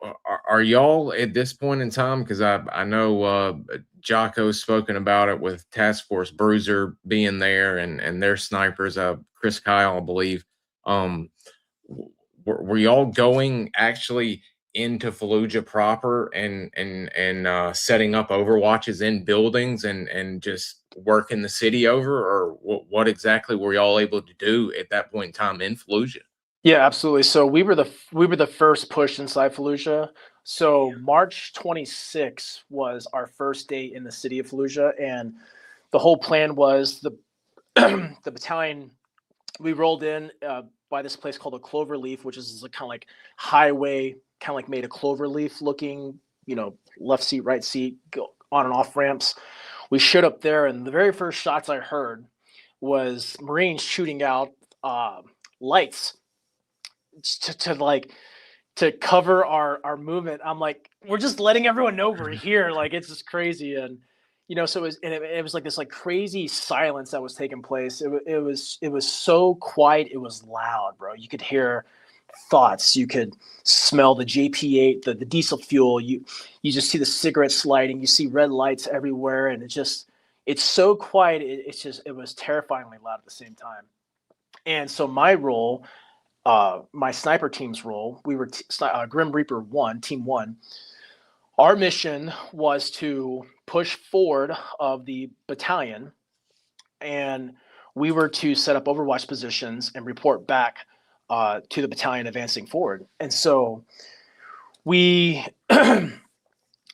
are y'all at this point in time? Because I know Jocko's spoken about it with Task Force Bruiser being there and their snipers. Chris Kyle, I believe. Were y'all going actually into Fallujah proper and setting up overwatches in buildings and just working the city over, or what exactly were y'all able to do at that point in time in Fallujah? Yeah, absolutely. So we were the first push inside Fallujah. So March 26 was our first day in the city of Fallujah, and the whole plan was the battalion. We rolled in by this place called a Cloverleaf, which is a kind of like highway, kind of like made a cloverleaf looking, left seat, right seat, go on and off ramps. We showed up there, and the very first shots I heard was Marines shooting out lights to cover our movement. I'm like, we're just letting everyone know we're here. Like, it's just crazy. And so it was like this like crazy silence that was taking place. It was so quiet. It was loud, bro. You could hear thoughts. You could smell the JP8, the diesel fuel. You just see the cigarettes lighting. You see red lights everywhere, and it's so quiet. It was terrifyingly loud at the same time. And so my role, my sniper team's role, we were Grim Reaper 1, Team 1. Our mission was to push forward of the battalion, and we were to set up overwatch positions and report back to the battalion advancing forward. And so we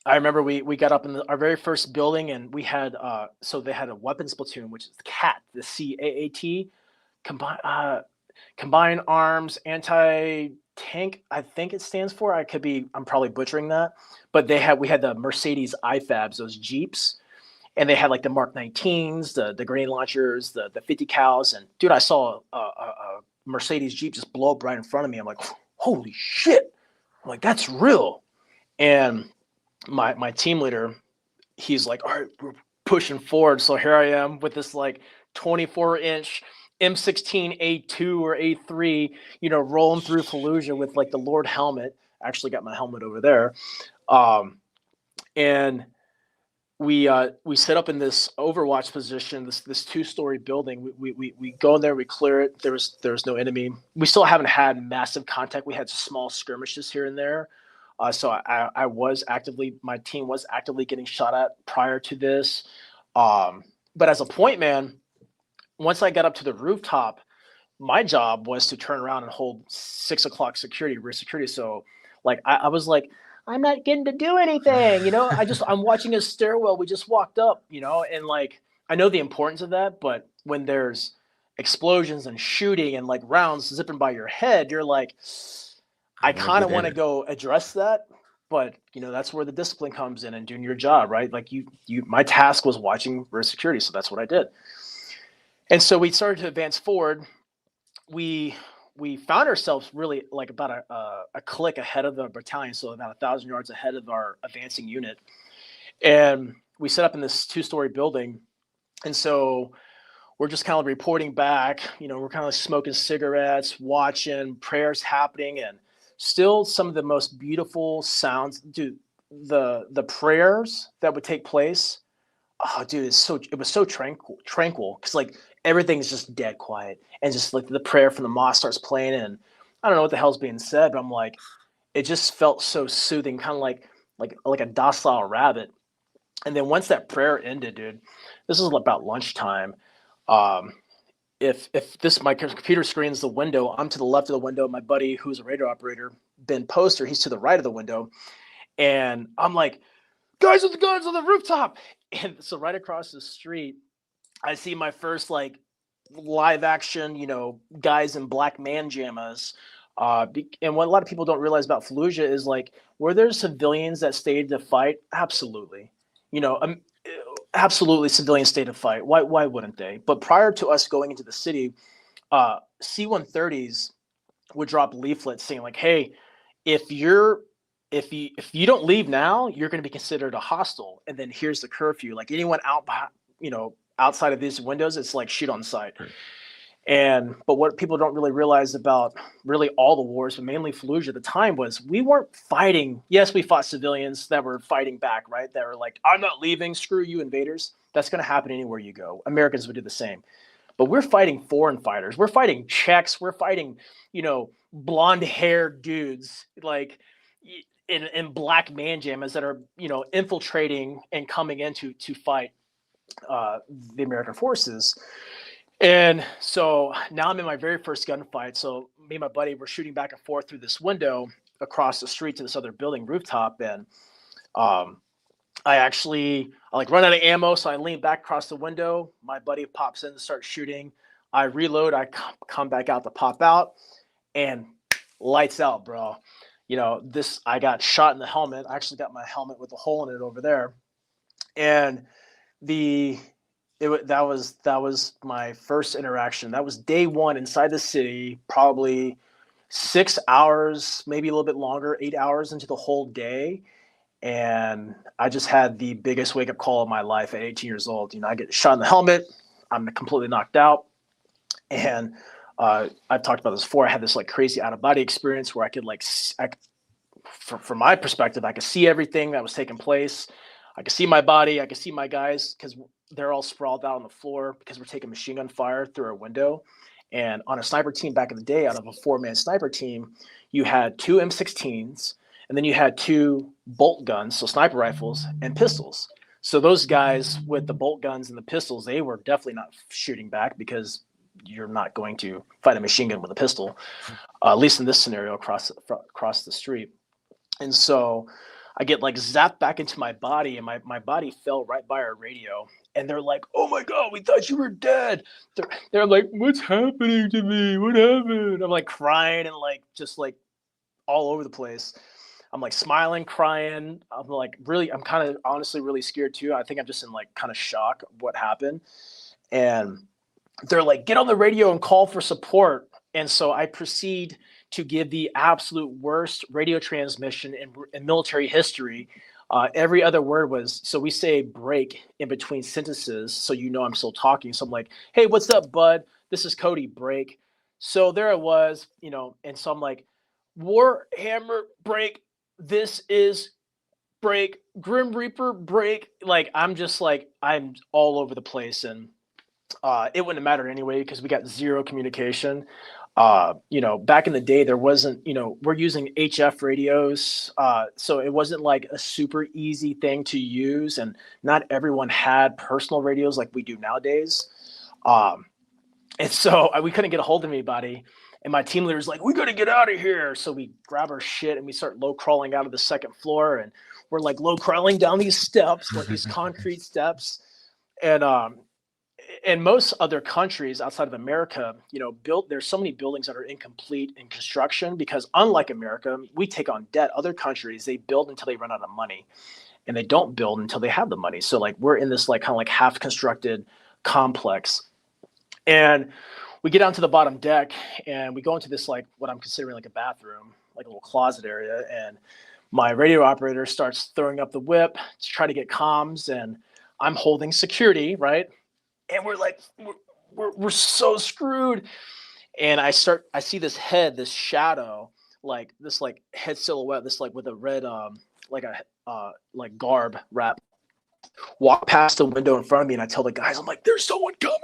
I remember we got up in our very first building, and we had so they had a weapons platoon, which is the CAT, the CAAT, combined arms anti tank. I think it stands for. I'm probably butchering that, but we had the Mercedes IFABs, those Jeeps, and they had like the Mark 19s, the grenade launchers, the 50 cows, and dude, I saw a Mercedes Jeep just blow up right in front of me. I'm like, holy shit! I'm like, that's real. And my team leader, he's like, all right, we're pushing forward. So here I am with this like 24-inch M16A2 or A3, rolling through Fallujah with like the Lord helmet. I actually got my helmet over there. And we set up in this overwatch position, this 2-story building. We go in there, we clear it. There was no enemy. We still haven't had massive contact. We had small skirmishes here and there. So my team was actively getting shot at prior to this. But as a point man, once I got up to the rooftop, my job was to turn around and hold 6 o'clock security, rear security. So like, I was like, I'm not getting to do anything, I'm watching a stairwell. We just walked up, and like, I know the importance of that, but when there's explosions and shooting and like rounds zipping by your head, you're like, I kind of want to go address that, but that's where the discipline comes in and doing your job, right? Like my task was watching rear security, so that's what I did. And so we started to advance forward. We found ourselves really like about a click ahead of the battalion, so about 1,000 yards ahead of our advancing unit. And we set up in this 2-story building, and so we're just kind of reporting back. We're kind of like smoking cigarettes, watching prayers happening, and still some of the most beautiful sounds, dude. The prayers that would take place, oh dude, it was so tranquil, because like everything's just dead quiet, and just like the prayer from the mosque starts playing, and I don't know what the hell's being said, but I'm like, it just felt so soothing, kind of like a docile rabbit. And then once that prayer ended, dude, this is about lunchtime. If my computer screen's the window, I'm to the left of the window. My buddy, who's a radar operator, Ben Poster, he's to the right of the window. And I'm like, guys with the guns on the rooftop. And so right across the street, I see my first like live action, guys in black man jammas. And what a lot of people don't realize about Fallujah is like, were there civilians that stayed to fight? Absolutely. Absolutely, civilians stayed to fight. Why wouldn't they? But prior to us going into the city, C-130s would drop leaflets saying like, "Hey, if you don't leave now, you're going to be considered a hostile. And then here's the curfew. Like anyone outside of these windows, it's like shoot on sight." Right. But what people don't really realize about really all the wars, but mainly Fallujah at the time, was we weren't fighting. Yes, we fought civilians that were fighting back, right? That were like, I'm not leaving, screw you invaders. That's going to happen anywhere you go. Americans would do the same. But we're fighting foreign fighters. We're fighting Czechs. We're fighting, blonde-haired dudes like in black man jammas that are, infiltrating and coming in to fight the American forces. And so now I'm in my very first gunfight. So me and my buddy were shooting back and forth through this window across the street to this other building rooftop. And I like run out of ammo. So I lean back across the window. My buddy pops in to start shooting. I reload. I come back out to pop out, and lights out, bro. I got shot in the helmet. I actually got my helmet with a hole in it over there. And that was my first interaction. That was day one inside the city, probably 6 hours, maybe a little bit longer, 8 hours into the whole day. And I just had the biggest wake-up call of my life at 18 years old. I get shot in the helmet. I'm completely knocked out. And I've talked about this before. I had this like crazy out-of-body experience where I could from my perspective, I could see everything that was taking place. I could see my body. I could see my guys because they're all sprawled out on the floor because we're taking machine gun fire through our window. And on a sniper team back in the day, out of a 4-man sniper team, you had 2 M16s, and then you had 2 bolt guns, so sniper rifles, and pistols. So those guys with the bolt guns and the pistols, they were definitely not shooting back because you're not going to fight a machine gun with a pistol, at least in this scenario across the street. And so I get like zapped back into my body, and my body fell right by our radio. And they're like, "Oh my God, we thought you were dead." They're like, "What's happening to me? What happened?" I'm like crying and like just like all over the place. I'm like smiling, crying. I'm like really, I'm kind of honestly really scared too. I think I'm just in like kind of shock of what happened. And they're like, "Get on the radio and call for support." And so I proceed to give the absolute worst radio transmission in military history. Every other word was, so we say break in between sentences, so you know I'm still talking. So I'm like, "Hey, what's up, bud? This is Cody, break." So there I was, and so I'm like, "Warhammer, break. This is break. Grim Reaper, break." Like, I'm just like, I'm all over the place. And it wouldn't have mattered anyway because we got zero communication. Back in the day, there wasn't, we're using HF radios. So it wasn't like a super easy thing to use. And not everyone had personal radios like we do nowadays. And so we couldn't get a hold of anybody. And my team leader's like, "We got to get out of here." So we grab our shit and we start low crawling out of the second floor. And we're like low crawling down these steps, like these concrete steps. And in most other countries outside of America, there's so many buildings that are incomplete in construction because unlike America, we take on debt. Other countries, they build until they run out of money, and they don't build until they have the money. So like we're in this like kind of like half constructed complex. And we get down to the bottom deck and we go into this like what I'm considering like a bathroom, like a little closet area. And my radio operator starts throwing up the whip to try to get comms, and I'm holding security, right? And we're like, we're so screwed. And I see this head, this shadow, like this like head silhouette, this like with a red like a like garb wrap, walk past the window in front of me, and I tell the guys, I'm like, "There's someone coming."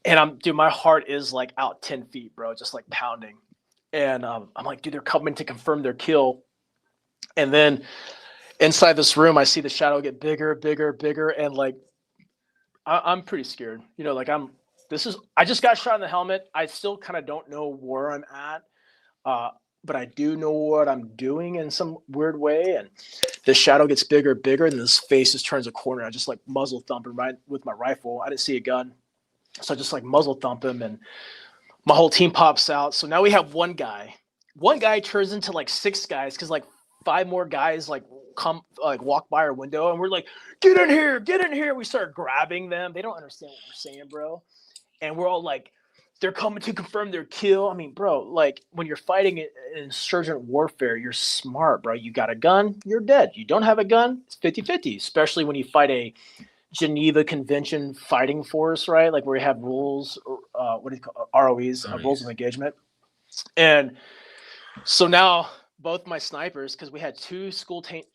And dude, my heart is like out 10 feet, bro, just like pounding. And I'm like, dude, they're coming to confirm their kill. And then inside this room, I see the shadow get bigger, bigger, bigger, and like I'm pretty scared. I just got shot in the helmet. I still kind of don't know where I'm at, but I do know what I'm doing in some weird way. And the shadow gets bigger, bigger, and this face just turns a corner. I just like muzzle thump him right with my rifle. I didn't see a gun, so I just like muzzle thump him, and my whole team pops out. So now we have one guy. One guy turns into like six guys because like five more guys like come like walk by our window, and we're like, "Get in here, get in here." We start grabbing them. They don't understand what we're saying, bro. And we're all like, they're coming to confirm their kill. I mean, bro, like when you're fighting in insurgent warfare, you're smart, bro. You got a gun, you're dead. You don't have a gun, it's 50-50, especially when you fight a Geneva Convention fighting force, right? Like where you have rules, what do you call ROEs, rules of engagement. And so now both my snipers, because we had two school trained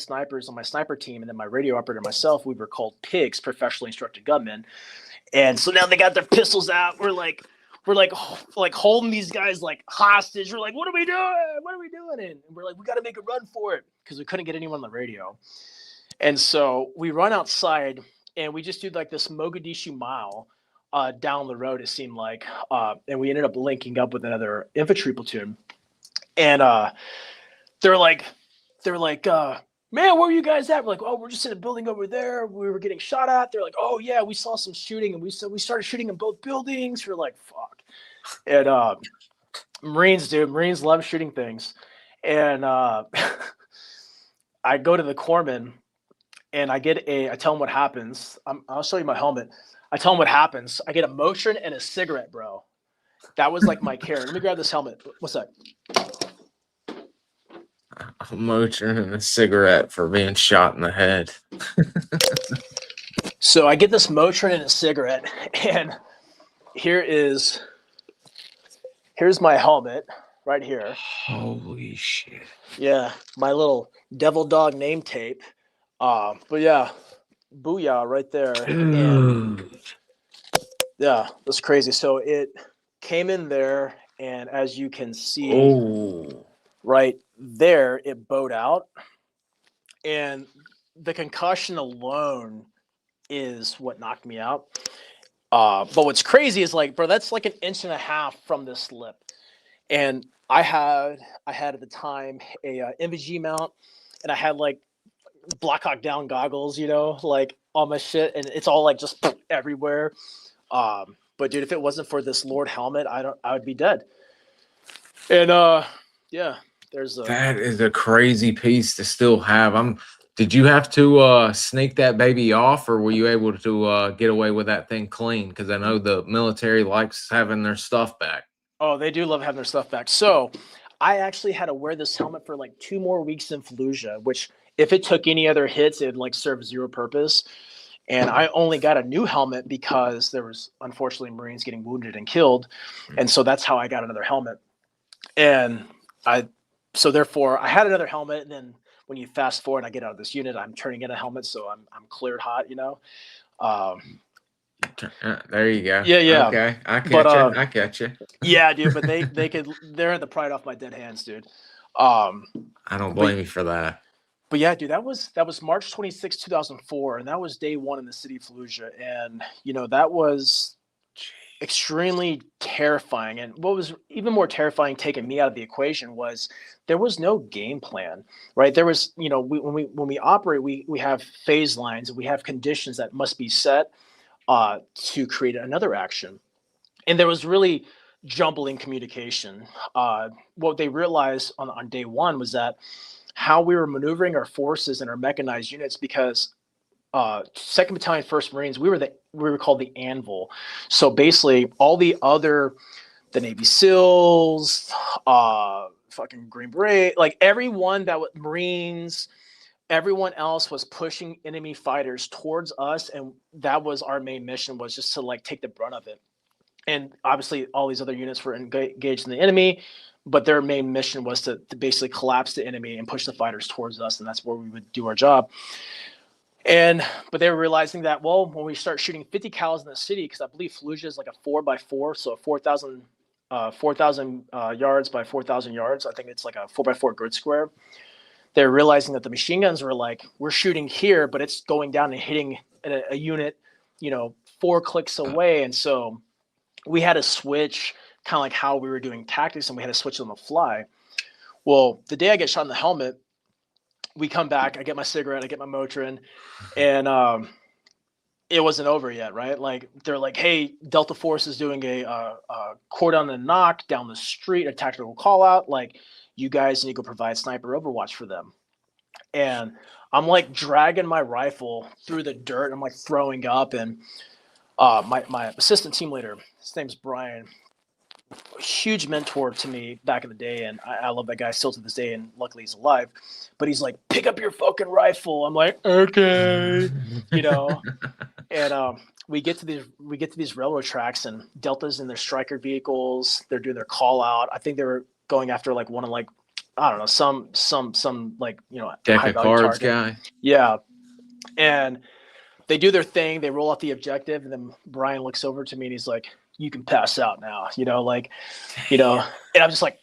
snipers on my sniper team, and then my radio operator and myself, we were called pigs, professionally instructed gunmen. And so now they got their pistols out. We're like holding these guys like hostage. We're like, "What are we doing? What are we doing?" And we're like, "We got to make a run for it," because we couldn't get anyone on the radio. And so we run outside and we just do like this Mogadishu mile down the road, it seemed like. And we ended up linking up with another infantry platoon. And they're like, "Man, where are you guys at?" We're like, "Oh, we're just in a building over there. We were getting shot at." They're like, "Oh yeah, we saw some shooting, and we started shooting in both buildings." We're like, "Fuck." And Marines love shooting things. And I go to the corpsman and I tell him what happens. I'll show you my helmet. I tell him what happens. I get a Motrin and a cigarette, bro. That was like my care. Let me grab this helmet. What's that? A Motrin and a cigarette for being shot in the head. So I get this Motrin and a cigarette, and here's my helmet right here. Holy shit. Yeah, my little devil dog name tape. But yeah, booyah right there. And yeah, that's crazy. So it came in there, and as you can see, right there, it bowed out. And the concussion alone is what knocked me out. But what's crazy is like, bro, that's like 1.5 inches from this lip. And I had at the time a MSG mount, and I had like Black Hawk Down goggles, you know, like all my shit, and it's all like just everywhere. But dude, if it wasn't for this Lord helmet, I would be dead. And yeah, there's a That is a crazy piece to still have. Did you have to sneak that baby off, or were you able to get away with that thing clean? Because I know the military likes having their stuff back. Oh, they do love having their stuff back. So I actually had to wear this helmet for like 2 more weeks in Fallujah, which if it took any other hits, it'd like serve zero purpose. And I only got a new helmet because there was unfortunately Marines getting wounded and killed. And so that's how I got another helmet. And so therefore I had another helmet. And then when you fast forward and I get out of this unit, I'm turning in a helmet. So I'm cleared hot, you know? There you go. Yeah. Okay, I catch you. Yeah, dude, but they're the pride off my dead hands, dude. I don't blame you for that. But yeah, dude, that was March 26, 2004, and that was day 1 in the city of Fallujah. And you know, that was extremely terrifying. And what was even more terrifying, taking me out of the equation, was there was no game plan, right? There was, you know, when we operate, we have phase lines, we have conditions that must be set to create another action. And there was really jumbling communication. What they realized on day 1 was that how we were maneuvering our forces and our mechanized units, because 2nd Battalion, 1st Marines, we were called the Anvil. So basically, all the Navy SEALs, fucking Green Beret, like everyone that was Marines, everyone else was pushing enemy fighters towards us, and that was our main mission, was just to like take the brunt of it. And obviously all these other units were engaged in the enemy, but their main mission was to basically collapse the enemy and push the fighters towards us, and that's where we would do our job. But they were realizing that, well, when we start shooting 50 cals in the city, because I believe Fallujah is like a 4x4, so 4,000 yards by 4,000 yards. I think it's like a 4x4 grid square. They're realizing that the machine guns were like, we're shooting here, but it's going down and hitting a unit, you know, 4 clicks away. And so we had to switch kind of like how we were doing tactics, and we had to switch on the fly. Well, the day I get shot in the helmet, we come back, I get my cigarette, I get my Motrin, and it wasn't over yet, right? Like they're like, hey, Delta Force is doing a cordon and knock down the street, a tactical call out. Like, you guys need to go provide sniper overwatch for them. And I'm like dragging my rifle through the dirt. I'm like throwing up, and my assistant team leader, his name's Brian, huge mentor to me back in the day, and I love that guy still to this day, and luckily he's alive. But he's like, pick up your fucking rifle. I'm like, okay, you know. And we get to these railroad tracks, and Delta's in their striker vehicles. They're doing their call out. I think they were going after like one of like, I don't know, some like, you know, deck of cards target guy. Yeah, and they do their thing. They roll out the objective, and then Brian looks over to me and he's like, you can pass out now, you know, like, you know. And I'm just like,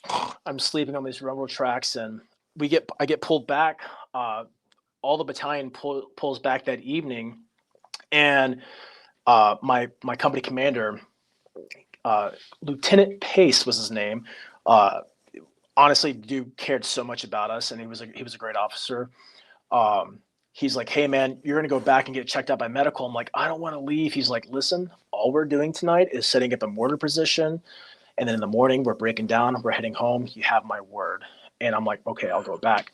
I'm sleeping on these railroad tracks, and I get pulled back. All the battalion pulls back that evening, and my company commander, Lieutenant Pace was his name. Honestly, dude cared so much about us, and he was a great officer. He's like, hey man, you're gonna go back and get checked out by medical. I'm like, I don't want to leave. He's like, listen, all we're doing tonight is setting up a mortar position, and then in the morning we're breaking down, we're heading home. You have my word. And I'm like, okay, I'll go back.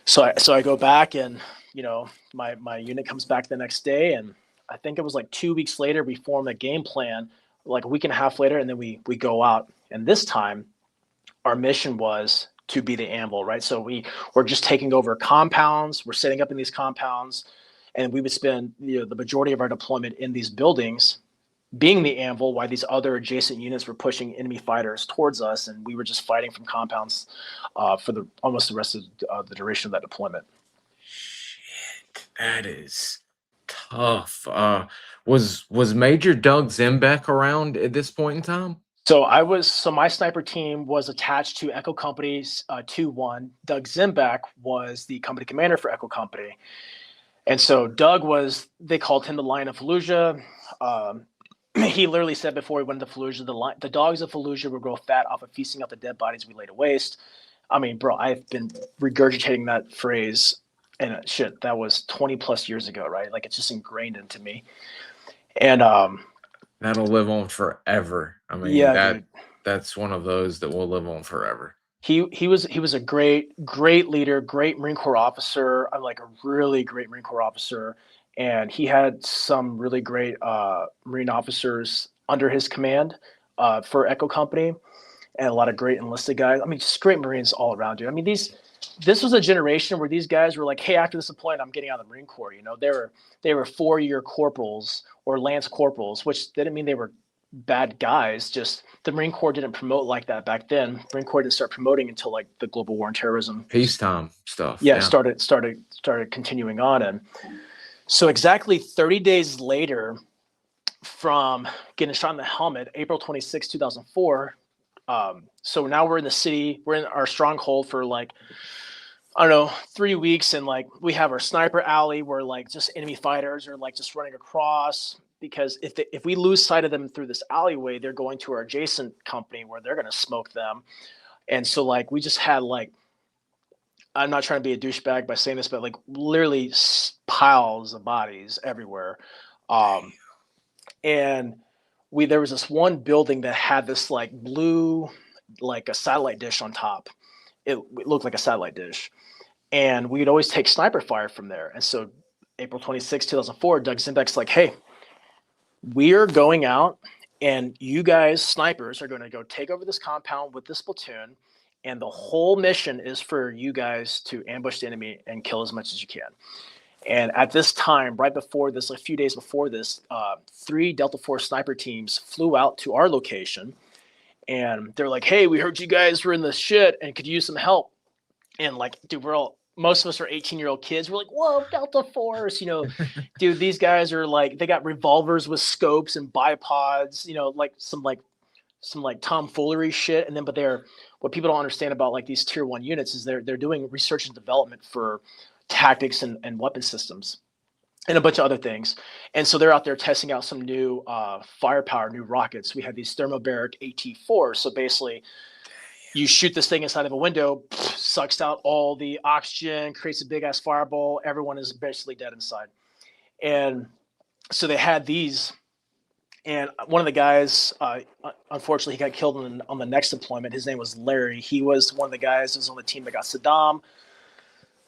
So I go back, and you know, my unit comes back the next day, and I think it was like 2 weeks later we formed a game plan, like a week and a half later, and then we go out. And this time our mission was to be the Anvil, right? So we're just taking over compounds, we're setting up in these compounds, and we would spend, you know, the majority of our deployment in these buildings being the Anvil, while these other adjacent units were pushing enemy fighters towards us, and we were just fighting from compounds for almost the rest of the duration of that deployment. Shit, that is tough. Was Major Doug Zembeck around at this point in time? So my sniper team was attached to Echo Company's 2-1. Doug Zembeck was the company commander for Echo Company. And so Doug they called him the Lion of Fallujah. he literally said before he went to Fallujah, the dogs of Fallujah will grow fat off of feasting off the dead bodies we lay to waste. I mean, bro, I've been regurgitating that phrase, and shit, that was 20 plus years ago, right? Like, it's just ingrained into me. And That'll live on forever. I mean, yeah, dude, that's one of those that will live on forever. he was a great leader, great Marine Corps officer. I'm like a really great Marine Corps officer, and he had some really great Marine officers under his command for Echo Company, and a lot of great enlisted guys. I mean, just great Marines all around, dude. I mean, this was a generation where these guys were like, hey, after this deployment, I'm getting out of the Marine Corps. You know, they were 4-year corporals or lance corporals, which didn't mean they were bad guys. Just the Marine Corps didn't promote like that back then. Marine Corps didn't start promoting until like the global war on terrorism, peacetime stuff. Yeah, started continuing on. And so exactly 30 days later from getting shot in the helmet, April 26, 2004. So now we're in the city, we're in our stronghold for like, I don't know, 3 weeks. And like, we have our sniper alley where like just enemy fighters are like just running across, because if we lose sight of them through this alleyway, they're going to our adjacent company where they're going to smoke them. And so like, we just had like, I'm not trying to be a douchebag by saying this, but like literally piles of bodies everywhere. And there was this one building that had this like blue, like a satellite dish on top. It looked like a satellite dish. And we'd always take sniper fire from there. And so April 26, 2004, Doug Zimbeck's like, hey, we are going out and you guys, snipers, are going to go take over this compound with this platoon. And the whole mission is for you guys to ambush the enemy and kill as much as you can. And at this time, right before this, a few days before this, 3 Delta Force sniper teams flew out to our location. And they're like, hey, we heard you guys were in the shit and could use some help. And like, dude, most of us are 18-year-old kids. We're like, whoa, Delta Force, you know, dude, these guys are like, they got revolvers with scopes and bipods, you know, like some tomfoolery shit. And then, but what people don't understand about like these tier 1 units is they're doing research and development for tactics and weapon systems and a bunch of other things. And so they're out there testing out some new firepower, new rockets. We have these thermobaric AT4. So basically you shoot this thing inside of a window, sucks out all the oxygen, creates a big ass fireball. Everyone is basically dead inside. And so they had these. And one of the guys, unfortunately, he got killed on the next deployment. His name was Larry. He was one of the guys who was on the team that got Saddam.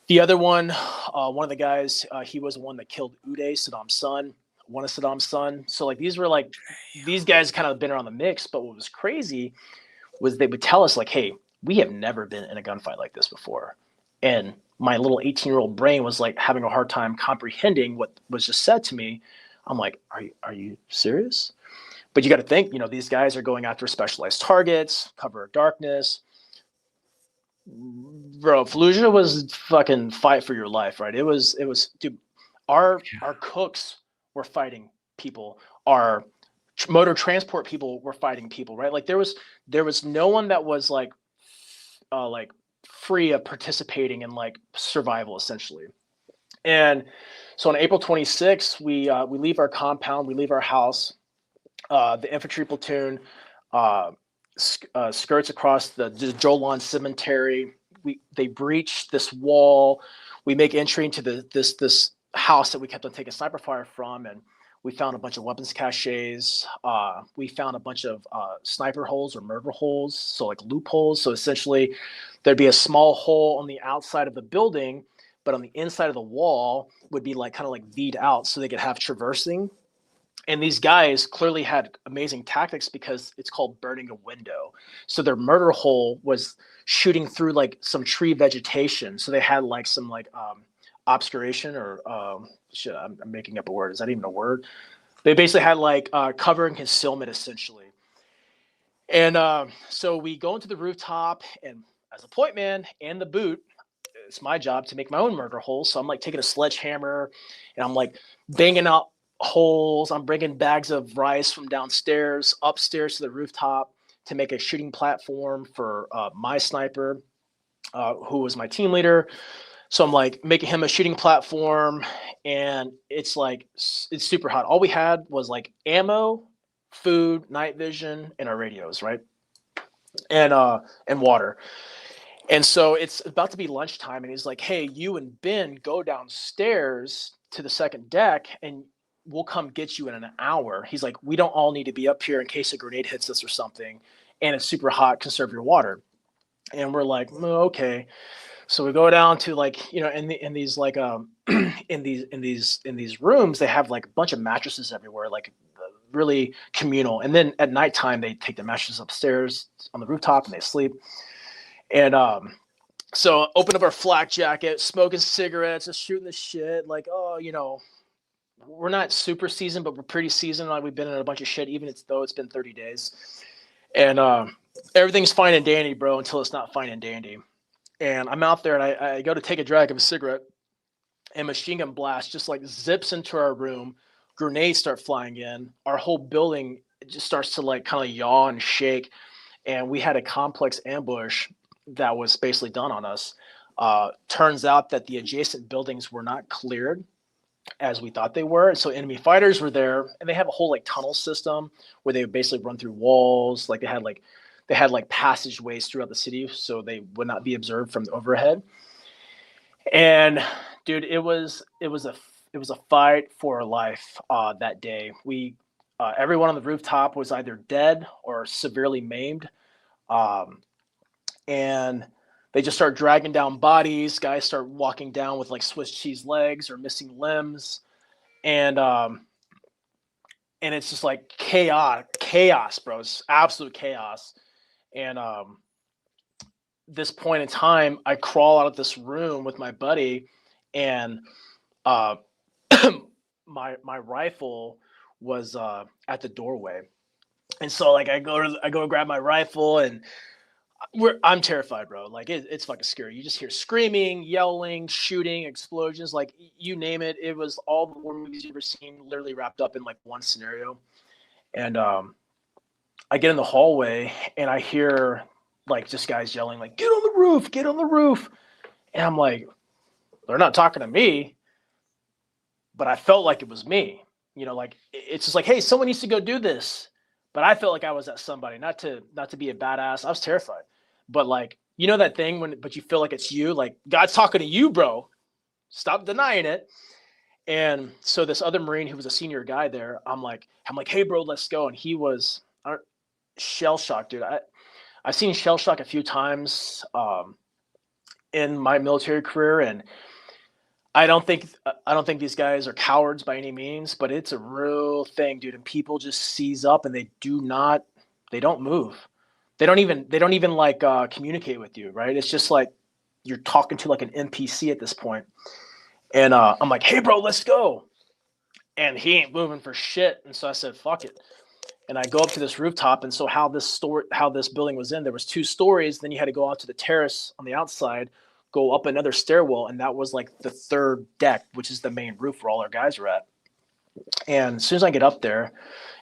The other one of the guys, he was the one that killed Uday, Saddam's son, one of Saddam's son. So like these guys kind of been around the mix. But what was crazy was they would tell us like, hey, we have never been in a gunfight like this before. And my little 18-year-old brain was like having a hard time comprehending what was just said to me. I'm like, are you serious? But you got to think, you know, these guys are going after specialized targets, cover of darkness. Bro, Fallujah was fucking fight for your life, right? It was, dude, our cooks were fighting people. Our motor transport people were fighting people, right? Like there was no one that was like free of participating in like survival essentially. And so on April 26th, we leave our compound, we leave our house. The infantry platoon skirts across the Jolan Cemetery. They breach this wall. We make entry into this house that we kept on taking sniper fire from, and we found a bunch of weapons caches. We found a bunch of sniper holes or murder holes, so like loopholes. So essentially, there'd be a small hole on the outside of the building, but on the inside of the wall would be like kind of like V'd out so they could have traversing. And these guys clearly had amazing tactics because it's called burning a window. So their murder hole was shooting through like some tree vegetation. So they had like some like obscuration or shit, I'm making up a word. Is that even a word? They basically had like cover and concealment essentially. And so we go into the rooftop, and as a point man and the boot, it's my job to make my own murder hole. So I'm like taking a sledgehammer and I'm like banging out holes. I'm bringing bags of rice from downstairs upstairs to the rooftop to make a shooting platform for my sniper, who was my team leader. So I'm like making him a shooting platform, and it's super hot. All we had was like ammo food, night vision, and our radios, right? And water. And so it's about to be lunchtime, and he's like, "Hey, you and Ben go downstairs to the second deck, and we'll come get you in an hour." He's like, "We don't all need to be up here in case a grenade hits us or something, and it's super hot. Conserve your water." And we're like, okay. So we go down to like, in these like in these rooms, they have like a bunch of mattresses everywhere, like really communal. And then at nighttime, they take the mattresses upstairs on the rooftop and they sleep. And so open up our flak jacket, smoking cigarettes, just shooting the shit. Like, we're not super seasoned, but we're pretty seasoned. Like we've been in a bunch of shit, even though it's been 30 days. And everything's fine and dandy, bro, until it's not fine and dandy. And I'm out there, and I go to take a drag of a cigarette, and machine gun blast just like zips into our room. Grenades start flying in. Our whole building just starts to like kind of yaw and shake. And we had a complex ambush that was basically done on us. Turns out that the adjacent buildings were not cleared as we thought they were. And so enemy fighters were there, and they have a whole like tunnel system where they would basically run through walls. Like they had like passageways throughout the city so they would not be observed from the overhead. And dude, it was a fight for life that day. We everyone on the rooftop was either dead or severely maimed. And they just start dragging down bodies. Guys start walking down with like Swiss cheese legs or missing limbs. And it's just like chaos, bro. It's absolute chaos. And this point in time, I crawl out of this room with my buddy, and my rifle was at the doorway. And so like I go grab my rifle, and I'm terrified, bro. Like it's fucking scary. You just hear screaming, yelling, shooting, explosions, like you name it. It was all the war movies you've ever seen, literally wrapped up in like one scenario. And I get in the hallway, and I hear like just guys yelling like, "Get on the roof, get on the roof." And I'm like, they're not talking to me, but I felt like it was me. Like it's just like, hey, someone needs to go do this. But I felt like I was that somebody, not to be a badass. I was terrified. But like, that thing but you feel like it's you, like God's talking to you, bro. Stop denying it. And so this other Marine who was a senior guy there, I'm like, hey bro, let's go. And he was shell shocked, dude. I've seen shell shock a few times in my military career, and I don't think these guys are cowards by any means, but it's a real thing, dude. And people just seize up, and they don't move. They don't even like communicate with you, right? It's just like you're talking to like an NPC at this point. And I'm like, hey bro, let's go. And he ain't moving for shit. And so I said, fuck it. And I go up to this rooftop. And so how this building was in, there was 2 stories. Then you had to go out to the terrace on the outside, go up another stairwell. And that was like the 3rd deck, which is the main roof where all our guys are at. And as soon as I get up there,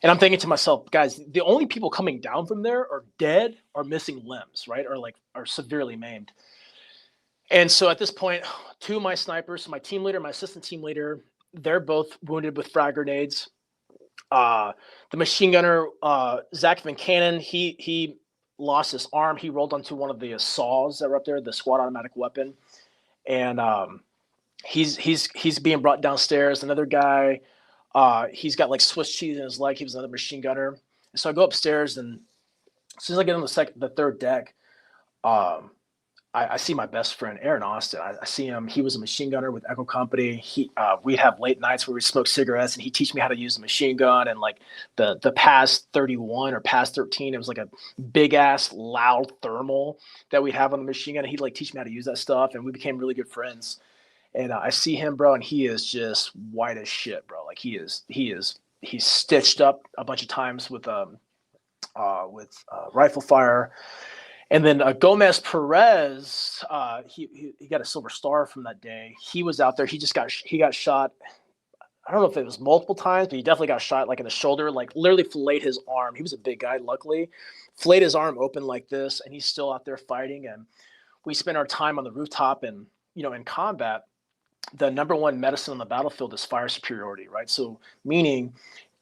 and I'm thinking to myself, guys, the only people coming down from there are dead or missing limbs, right? Or are severely maimed. And so at this point, 2 of my snipers, so my team leader, my assistant team leader, they're both wounded with frag grenades. The machine gunner, Zach Van Cannon, he lost his arm. He rolled onto one of the saws that were up there, the squad automatic weapon. And he's being brought downstairs. Another guy, he's got like Swiss cheese in his leg. He was another machine gunner. And so I go upstairs, and as soon as I get on the 3rd deck, I see my best friend, Aaron Austin. I see him. He was a machine gunner with Echo Company. We'd have late nights where we'd smoke cigarettes, and he'd teach me how to use the machine gun. And like the PAS 31 or PAS 13, it was like a big ass loud thermal that we'd have on the machine gun. And he'd like teach me how to use that stuff, and we became really good friends. And I see him, bro, and he is just white as shit, bro. Like he's stitched up a bunch of times with rifle fire. And then Gomez Perez, he got a silver star from that day. He was out there. He got shot. I don't know if it was multiple times, but he definitely got shot like in the shoulder, like literally filleted his arm. He was a big guy, luckily. Filleted his arm open like this, and he's still out there fighting. And we spent our time on the rooftop, and in combat, the number 1 medicine on the battlefield is fire superiority, right? So meaning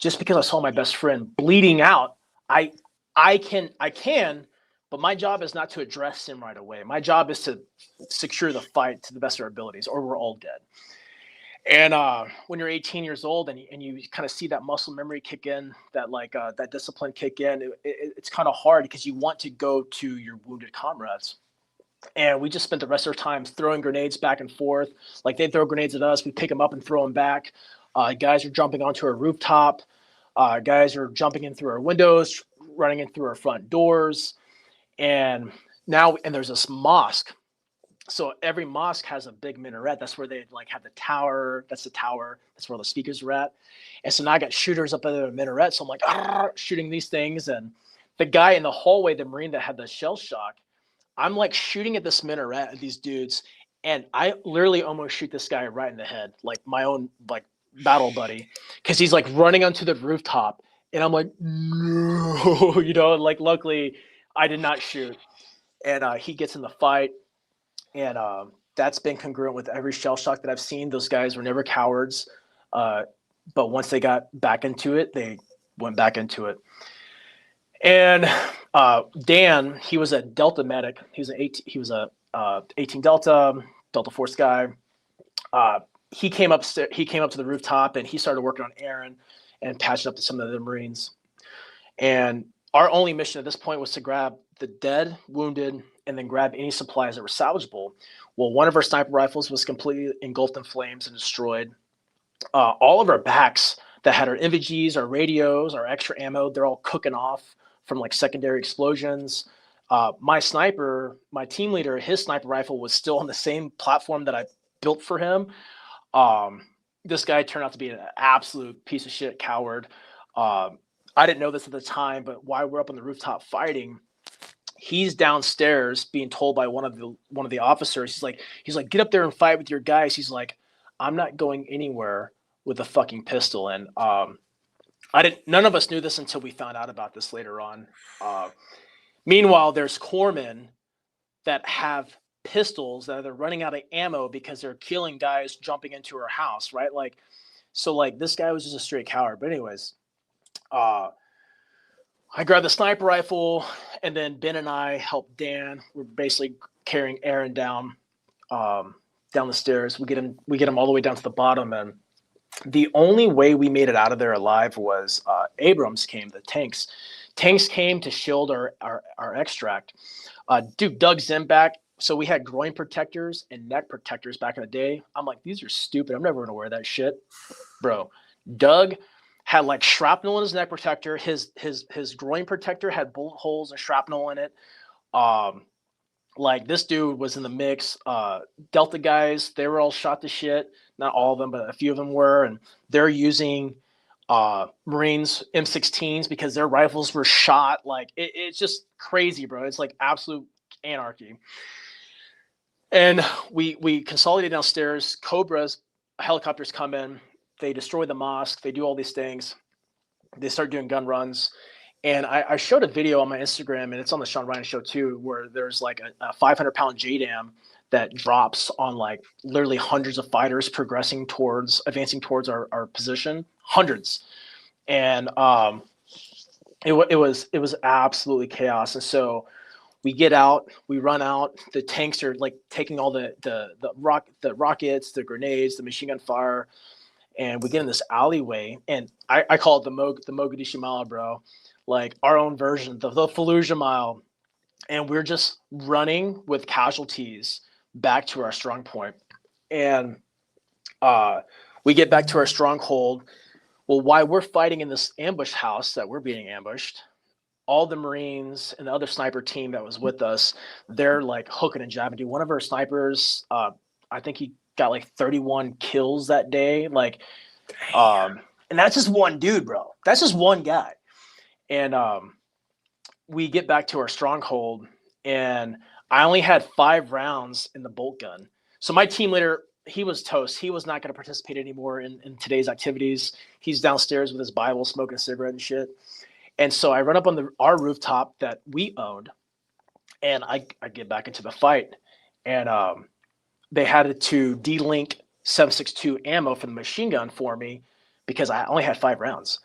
just because I saw my best friend bleeding out, I can, but my job is not to address him right away. My job is to secure the fight to the best of our abilities, or we're all dead. And when you're 18 years old and you kind of see that muscle memory kick in, that that discipline kick in, it's kind of hard because you want to go to your wounded comrades. And we just spent the rest of our time throwing grenades back and forth. Like, they throw grenades at us, we pick them up and throw them back. Guys are jumping onto our rooftop. Guys are jumping in through our windows, running in through our front doors. And there's this mosque. So every mosque has a big minaret. That's where they like have the tower. That's the tower. That's where the speakers are at. And so now I got shooters up at the minaret. So I'm like, shooting these things. And the guy in the hallway, the Marine that had the shell shock, I'm like shooting at this minaret at these dudes. And I literally almost shoot this guy right in the head, like my own like battle buddy, because he's like running onto the rooftop. And I'm like, no, like luckily I did not shoot. And he gets in the fight. And that's been congruent with every shell shock that I've seen. Those guys were never cowards. But once they got back into it, they went back into it. And Dan, he was a Delta medic. He was a 18 Delta Force guy. He came up to the rooftop and he started working on Aaron and patching up to some of the Marines. And our only mission at this point was to grab the dead, wounded, and then grab any supplies that were salvageable. Well, one of our sniper rifles was completely engulfed in flames and destroyed. All of our backs that had our MVGs, our radios, our extra ammo, they're all cooking off from like secondary explosions. My sniper, my team leader, his sniper rifle was still on the same platform that I built for him. This guy turned out to be an absolute piece of shit coward. I didn't know this at the time, but while we're up on the rooftop fighting, he's downstairs being told by one of the officers. He's like, get up there and fight with your guys. He's like, I'm not going anywhere with a fucking pistol. And none of us knew this until we found out about this later on. Meanwhile, there's corpsmen that have pistols that are running out of ammo because they're killing guys jumping into her house, right? Like, so like this guy was just a straight coward. But anyways, I grabbed the sniper rifle, and then Ben and I helped Dan. We're basically carrying Aaron down the stairs. We get him all the way down to the bottom, and the only way we made it out of there alive was Abrams came. The tanks came to shield our extract. Dude, Doug Zim back. So we had groin protectors and neck protectors back in the day. I'm like, these are stupid. I'm never gonna wear that shit, bro. Doug had like shrapnel in his neck protector. His groin protector had bullet holes and shrapnel in it. Like this dude was in the mix. Delta guys, they were all shot to shit. Not all of them, but a few of them were, and they're using Marines M16s because their rifles were shot. Like it's just crazy, bro. It's like absolute anarchy. And we consolidate downstairs. Cobras, helicopters come in. They destroy the mosque. They do all these things. They start doing gun runs. And I showed a video on my Instagram, and it's on the Sean Ryan show too, where there's like a 500-pound JDAM that drops on like literally hundreds of fighters advancing towards our position, hundreds. And it was absolutely chaos. And so we get out, we run out. The tanks are like taking all the rockets, the grenades, the machine gun fire. And we get in this alleyway, and I call it the Mogadishu Mile, bro. Like our own version, the Fallujah Mile. And we're just running with casualties back to our strong point. And we get back to our stronghold. Well, while we're fighting in this ambush house that we're being ambushed, all the Marines and the other sniper team that was with us, they're like hooking and jabbing. Dude, one of our snipers, I think he got like 31 kills that day. Like, and that's just one dude, bro. That's just one guy. And we get back to our stronghold, and I only had 5 rounds in the bolt gun. So my team leader, he was toast. He was not going to participate anymore in today's activities. He's downstairs with his Bible, smoking a cigarette and shit. And so I run up on our rooftop that we owned, and I get back into the fight. And they had to de-link 7.62 ammo for the machine gun for me because I only had 5 rounds.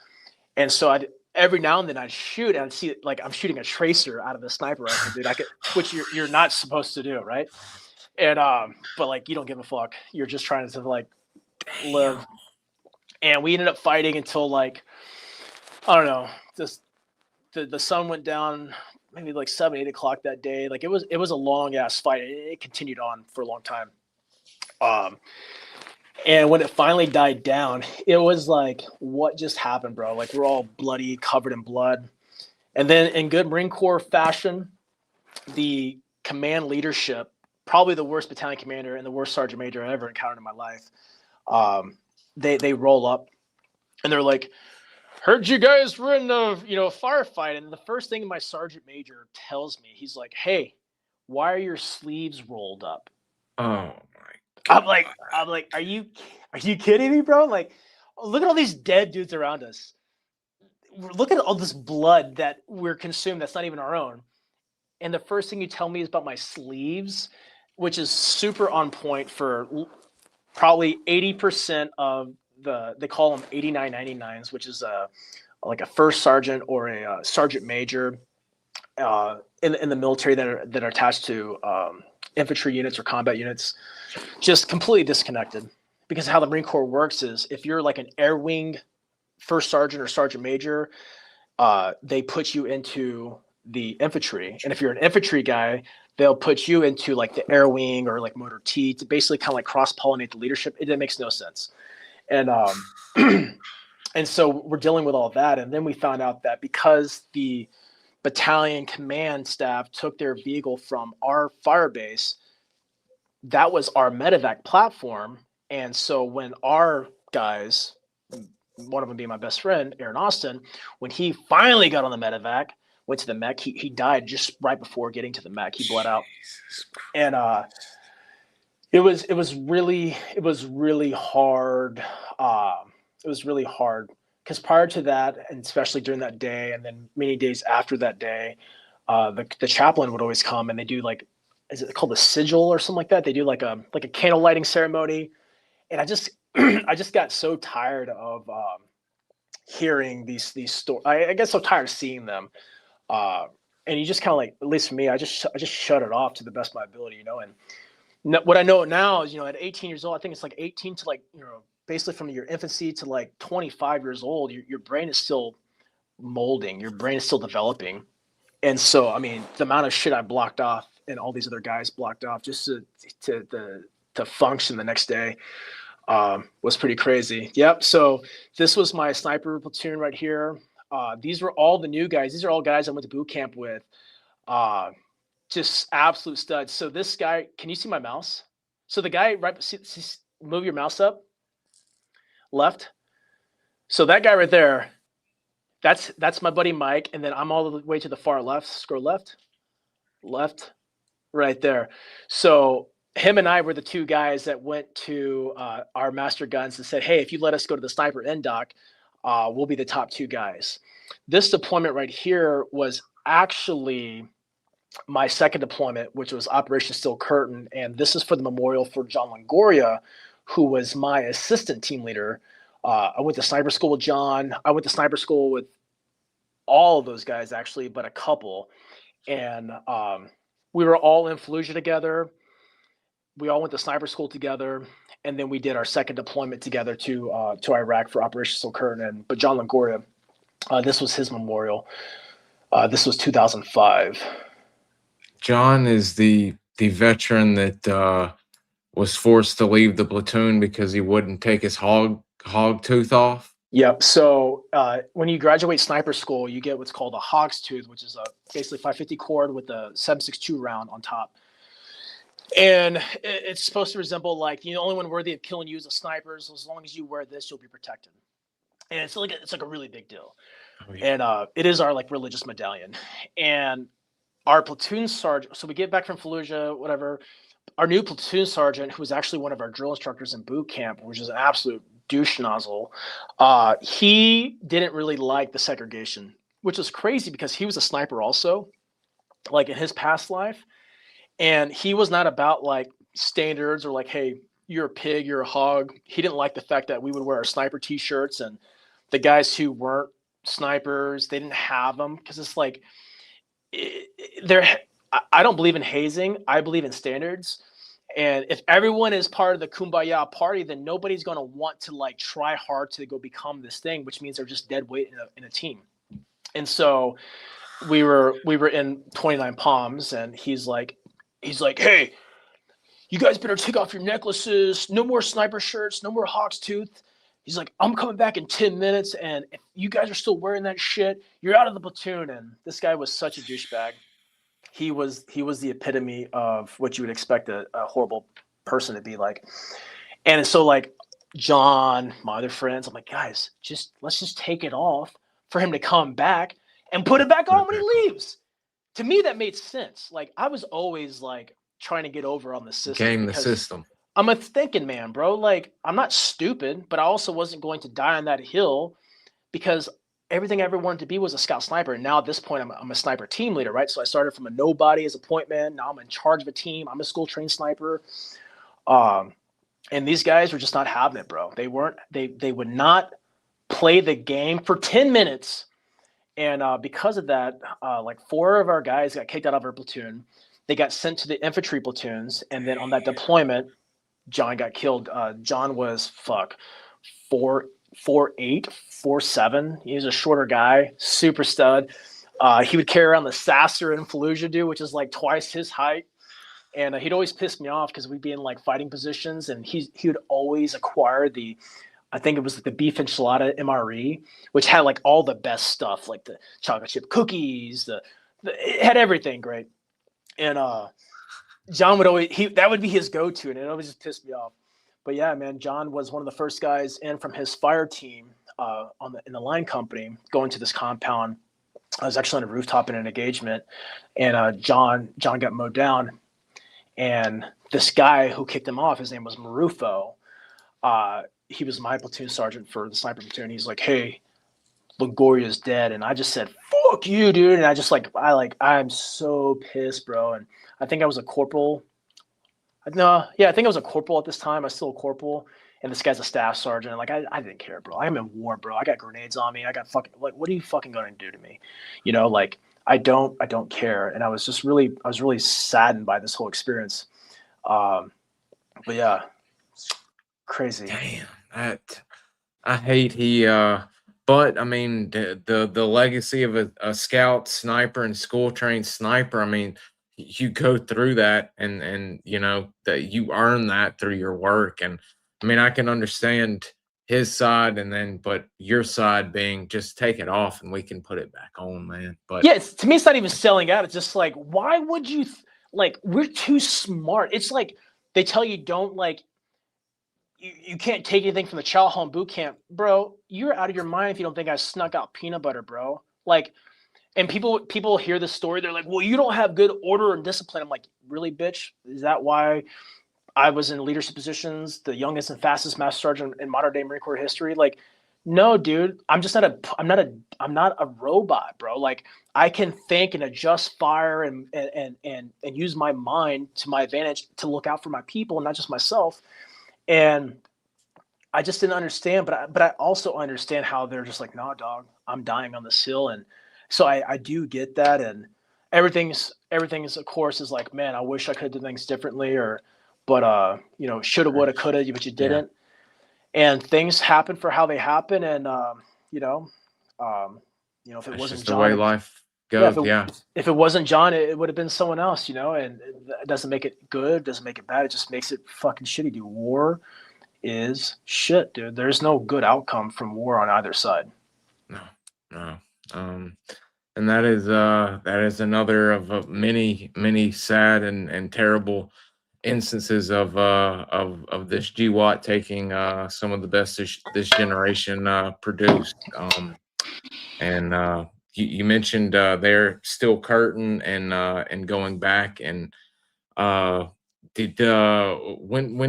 And so every now and then I'd shoot and I'd see it like I'm shooting a tracer out of the sniper rifle, dude. Which you're not supposed to do, right? And but like you don't give a fuck. You're just trying to like live. And we ended up fighting until like I don't know, just the sun went down maybe like 7-8 o'clock that day. Like it was a long ass fight. It continued on for a long time. And when it finally died down, it was like, what just happened, bro? Like we're all bloody, covered in blood. And then in good Marine Corps fashion, the command leadership, probably the worst battalion commander and the worst sergeant major I ever encountered in my life, they roll up and they're like, heard you guys were in a firefight. And the first thing my sergeant major tells me, he's like, hey, why are your sleeves rolled up? Oh my God. I'm like, are you kidding me, bro? Like, look at all these dead dudes around us. Look at all this blood that we're consumed that's not even our own. And the first thing you tell me is about my sleeves, which is super on point for probably 80% of they call them 8999s, which is like a first sergeant or a sergeant major in the military that are attached to infantry units or combat units, just completely disconnected. Because how the Marine Corps works is if you're like an air wing first sergeant or sergeant major, they put you into the infantry. And if you're an infantry guy, they'll put you into like the air wing or like motor T to basically kind of like cross-pollinate the leadership. It makes no sense. And and so we're dealing with all that. And then we found out that because the battalion command staff took their vehicle from our fire base, that was our medevac platform. And so when our guys, one of them being my best friend, Aaron Austin, when he finally got on the medevac, went to the mech, he died just right before getting to the mech. He bled out. And it was really hard. It was really hard because prior to that, and especially during that day, and then many days after that day, the chaplain would always come and they do like, is it called the sigil or something like that? They do like a candle lighting ceremony, and I just got so tired of hearing these stories. I get so tired of seeing them, and you just kind of like, at least for me, I just shut it off to the best of my ability, And what I know now is, at 18 years old, I think it's like 18 to like, basically from your infancy to like 25 years old, your brain is still molding, your brain is still developing. And so, I mean, the amount of shit I blocked off and all these other guys blocked off just to function the next day was pretty crazy. Yep. So this was my sniper platoon right here. These were all the new guys. These are all guys I went to boot camp with. Just absolute studs. So this guy, can you see my mouse? So the guy move your mouse up, left. So that guy right there, that's my buddy Mike, and then I'm all the way to the far left. Scroll left, right there. So him and I were the two guys that went to our master guns and said, "Hey, if you let us go to the sniper end dock, we'll be the top two guys." This deployment right here was actually my second deployment, which was Operation Steel Curtain, and this is for the memorial for John Longoria, who was my assistant team leader. I went to sniper school with John. I went to sniper school with all of those guys, actually, but a couple. And we were all in Fallujah together. We all went to sniper school together, and then we did our second deployment together to Iraq for Operation Steel Curtain. But John Longoria, this was his memorial. This was 2005. John is the veteran that was forced to leave the platoon because he wouldn't take his hog tooth off. Yep. So when you graduate sniper school, you get what's called a hog's tooth, which is basically 550 cord with a 7.62 round on top. And it's supposed to resemble like the only one worthy of killing you is a sniper. So as long as you wear this, you'll be protected. And it's like a really big deal. Oh, yeah. And it is our like religious medallion. And our platoon sergeant, so we get back from Fallujah, whatever. Our new platoon sergeant, who was actually one of our drill instructors in boot camp, which is an absolute douche nozzle, he didn't really like the segregation, which was crazy because he was a sniper also, like in his past life. And he was not about like standards or like, hey, you're a pig, you're a hog. He didn't like the fact that we would wear our sniper t-shirts, and the guys who weren't snipers. They didn't have them because it's like I don't believe in hazing. I believe in standards. And if everyone is part of the kumbaya party, then nobody's going to want to like try hard to go become this thing, which means they're just dead weight in a team. And so we were in 29 Palms, and he's like, hey, you guys better take off your necklaces. No more sniper shirts. No more Hawk's Tooth. He's like, I'm coming back in 10 minutes, and if you guys are still wearing that shit, you're out of the platoon. And this guy was such a douchebag. He was the epitome of what you would expect a horrible person to be like. And so like John, my other friends, I'm like, guys, let's just take it off for him to come back and put it back on when he leaves. To me, that made sense. Like I was always like trying to get over on the system. Game the system. I'm a thinking man, bro. Like I'm not stupid, but I also wasn't going to die on that hill because everything I ever wanted to be was a scout sniper. And now at this point, I'm a sniper team leader, right? So I started from a nobody as a point man. Now I'm in charge of a team. I'm a school trained sniper. And these guys were just not having it, bro. They would not play the game for 10 minutes. And because of that, like 4 of our guys got kicked out of our platoon. They got sent to the infantry platoons. And then on that deployment, John got killed. John was 4'8", 4'7". He was a shorter guy, super stud. He would carry around the Sasser and Fallujah dude, which is like twice his height. And he'd always piss me off because we'd be in like fighting positions, and he would always acquire I think it was the beef enchilada MRE, which had like all the best stuff, like the chocolate chip cookies, it had everything great. And John would always that would be his go-to, and it always just pissed me off. But yeah, man, John was one of the first guys in from his fire team in the line company going to this compound. I was actually on a rooftop in an engagement, and John got mowed down, and this guy who kicked him off, his name was Marufo. He was my platoon sergeant for the sniper platoon. He's like, "Hey, Lagoria's dead," and I just said, "Fuck you, dude!" And I just I'm so pissed, bro. And I think I was a corporal. No, yeah, I think I was a corporal at this time. I was still a corporal, and this guy's a staff sergeant. Like, I didn't care, bro. I'm in war, bro. I got grenades on me. I got like, what are you fucking going to do to me? You know, like, I don't care. And I was really saddened by this whole experience. But yeah, it's crazy. Damn, I hate but I mean, the legacy of a scout sniper and school trained sniper. I mean, you go through that, and you know that you earn that through your work. And I mean, I can understand his side, but your side being just take it off and we can put it back on, man. But yeah, to me, it's not even selling out. It's just like, why would you like? We're too smart. It's like they tell you don't like. You can't take anything from the Chow Home boot camp, bro. You're out of your mind if you don't think I snuck out peanut butter, bro. Like. And people hear this story, they're like, well, you don't have good order and discipline. I'm like, really, bitch? Is that why I was in leadership positions, the youngest and fastest master sergeant in modern day Marine Corps history? Like, no, dude, I'm not a robot, bro. Like, I can think and adjust fire and use my mind to my advantage to look out for my people and not just myself. And I just didn't understand, but I also understand how they're just like, nah, dog, I'm dying on this hill. And so I do get that, and everything's of course is like, man, I wish I could have done things differently, but you know, shoulda, woulda, coulda, but you didn't. Yeah. And things happen for how they happen, and you know, if it wasn't just John, the way life goes. If it wasn't John, it would have been someone else, you know, and it doesn't make it good, doesn't make it bad, it just makes it fucking shitty, dude. War is shit, dude. There's no good outcome from war on either side. No. And that is another of many sad and terrible instances of this GWAT taking some of the best this generation produced. And you mentioned they're still curtain and going back, and when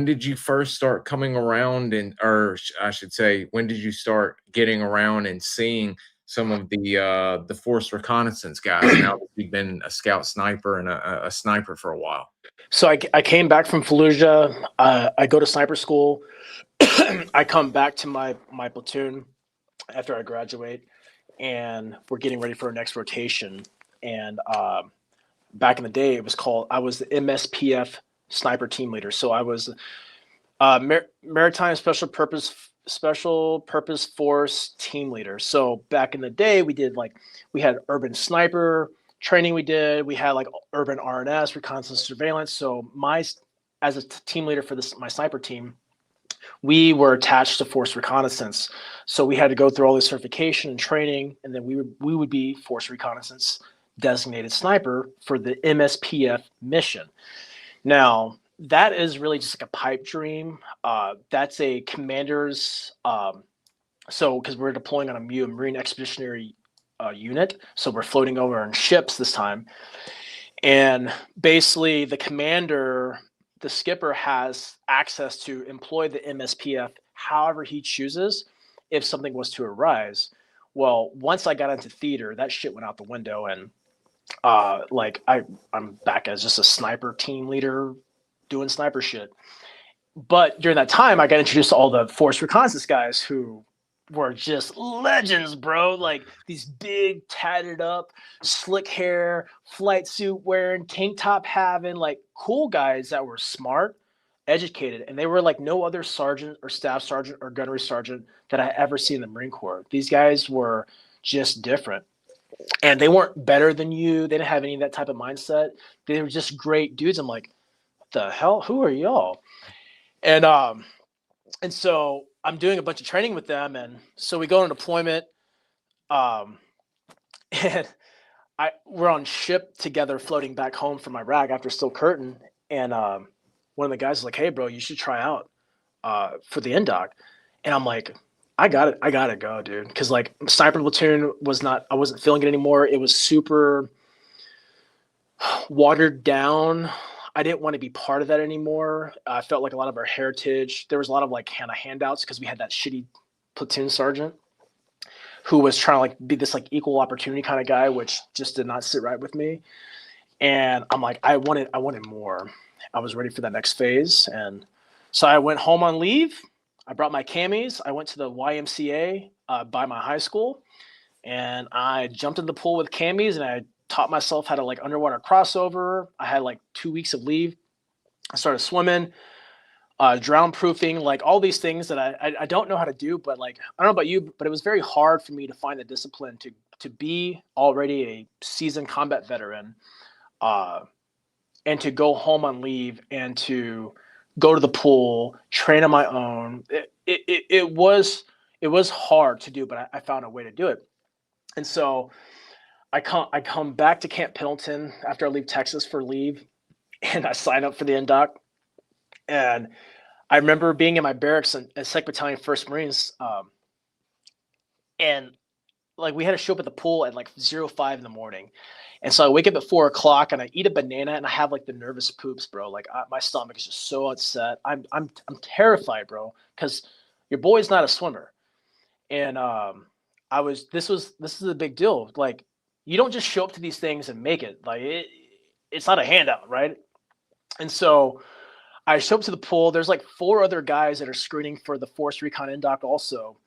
did you first start coming around, or I should say, when did you start getting around and seeing some of the Force Reconnaissance guys now that you've been a scout sniper and a sniper for a while? So I came back from Fallujah. I go to sniper school. I come back to my platoon after I graduate, and we're getting ready for our next rotation. And back in the day, I was the MSPF sniper team leader. So I was Maritime Special Purpose Force team leader. So back in the day, we had urban sniper training. We had like urban RNS, reconnaissance surveillance. So as a team leader for my sniper team, we were attached to Force Reconnaissance. So we had to go through all this certification and training, and then we would be Force Reconnaissance designated sniper for the MSPF mission. Now, that is really just like a pipe dream. That's a commander's, because we're deploying on a Marine Expeditionary unit. So we're floating over in ships this time. And basically the commander, the skipper, has access to employ the MSPF however he chooses if something was to arise. Well, once I got into theater, that shit went out the window, and I'm back as just a sniper team leader doing sniper shit. But during that time, I got introduced to all the Force Reconnaissance guys who were just legends, bro. Like these big, tatted up, slick hair, flight suit wearing, tank top having, like cool guys that were smart, educated, and they were like no other sergeant or staff sergeant or gunnery sergeant that I ever seen in the Marine Corps. These guys were just different. And they weren't better than you. They didn't have any of that type of mindset. They were just great dudes. I'm like, what the hell? Who are y'all? And so I'm doing a bunch of training with them, and so we go on deployment. And we're on ship together, floating back home from Iraq after Steel Curtain. And one of the guys is like, "Hey, bro, you should try out for the NDOC." And I'm like, I gotta go, dude. Because like sniper platoon I wasn't feeling it anymore. It was super watered down. I didn't want to be part of that anymore. I felt like a lot of our heritage, there was a lot of like kind of handouts because we had that shitty platoon sergeant who was trying to like be this like equal opportunity kind of guy, which just did not sit right with me. And I'm like, I wanted more. I was ready for that next phase. And so I went home on leave. I brought my camis. I went to the YMCA by my high school, and I jumped in the pool with camis, and I taught myself how to like underwater crossover. I had like 2 weeks of leave. I started swimming, drown proofing, like all these things that I don't know how to do, but like, I don't know about you, but it was very hard for me to find the discipline to be already a seasoned combat veteran, and to go home on leave and to go to the pool, train on my own. It was hard to do, but I found a way to do it. And so I come back to Camp Pendleton after I leave Texas for leave, and I sign up for the NDOC. And I remember being in my barracks at 2nd Battalion, 1st Marines, and like we had to show up at the pool at like 05 in the morning. And so I wake up at 4 o'clock and I eat a banana and I have like the nervous poops, bro. Like my stomach is just so upset. I'm terrified, bro, because your boy's not a swimmer. And this is a big deal. Like you don't just show up to these things and make it. Like it's not a handout, right? And so I show up to the pool. There's like 4 other guys that are screening for the Force Recon NDOC also.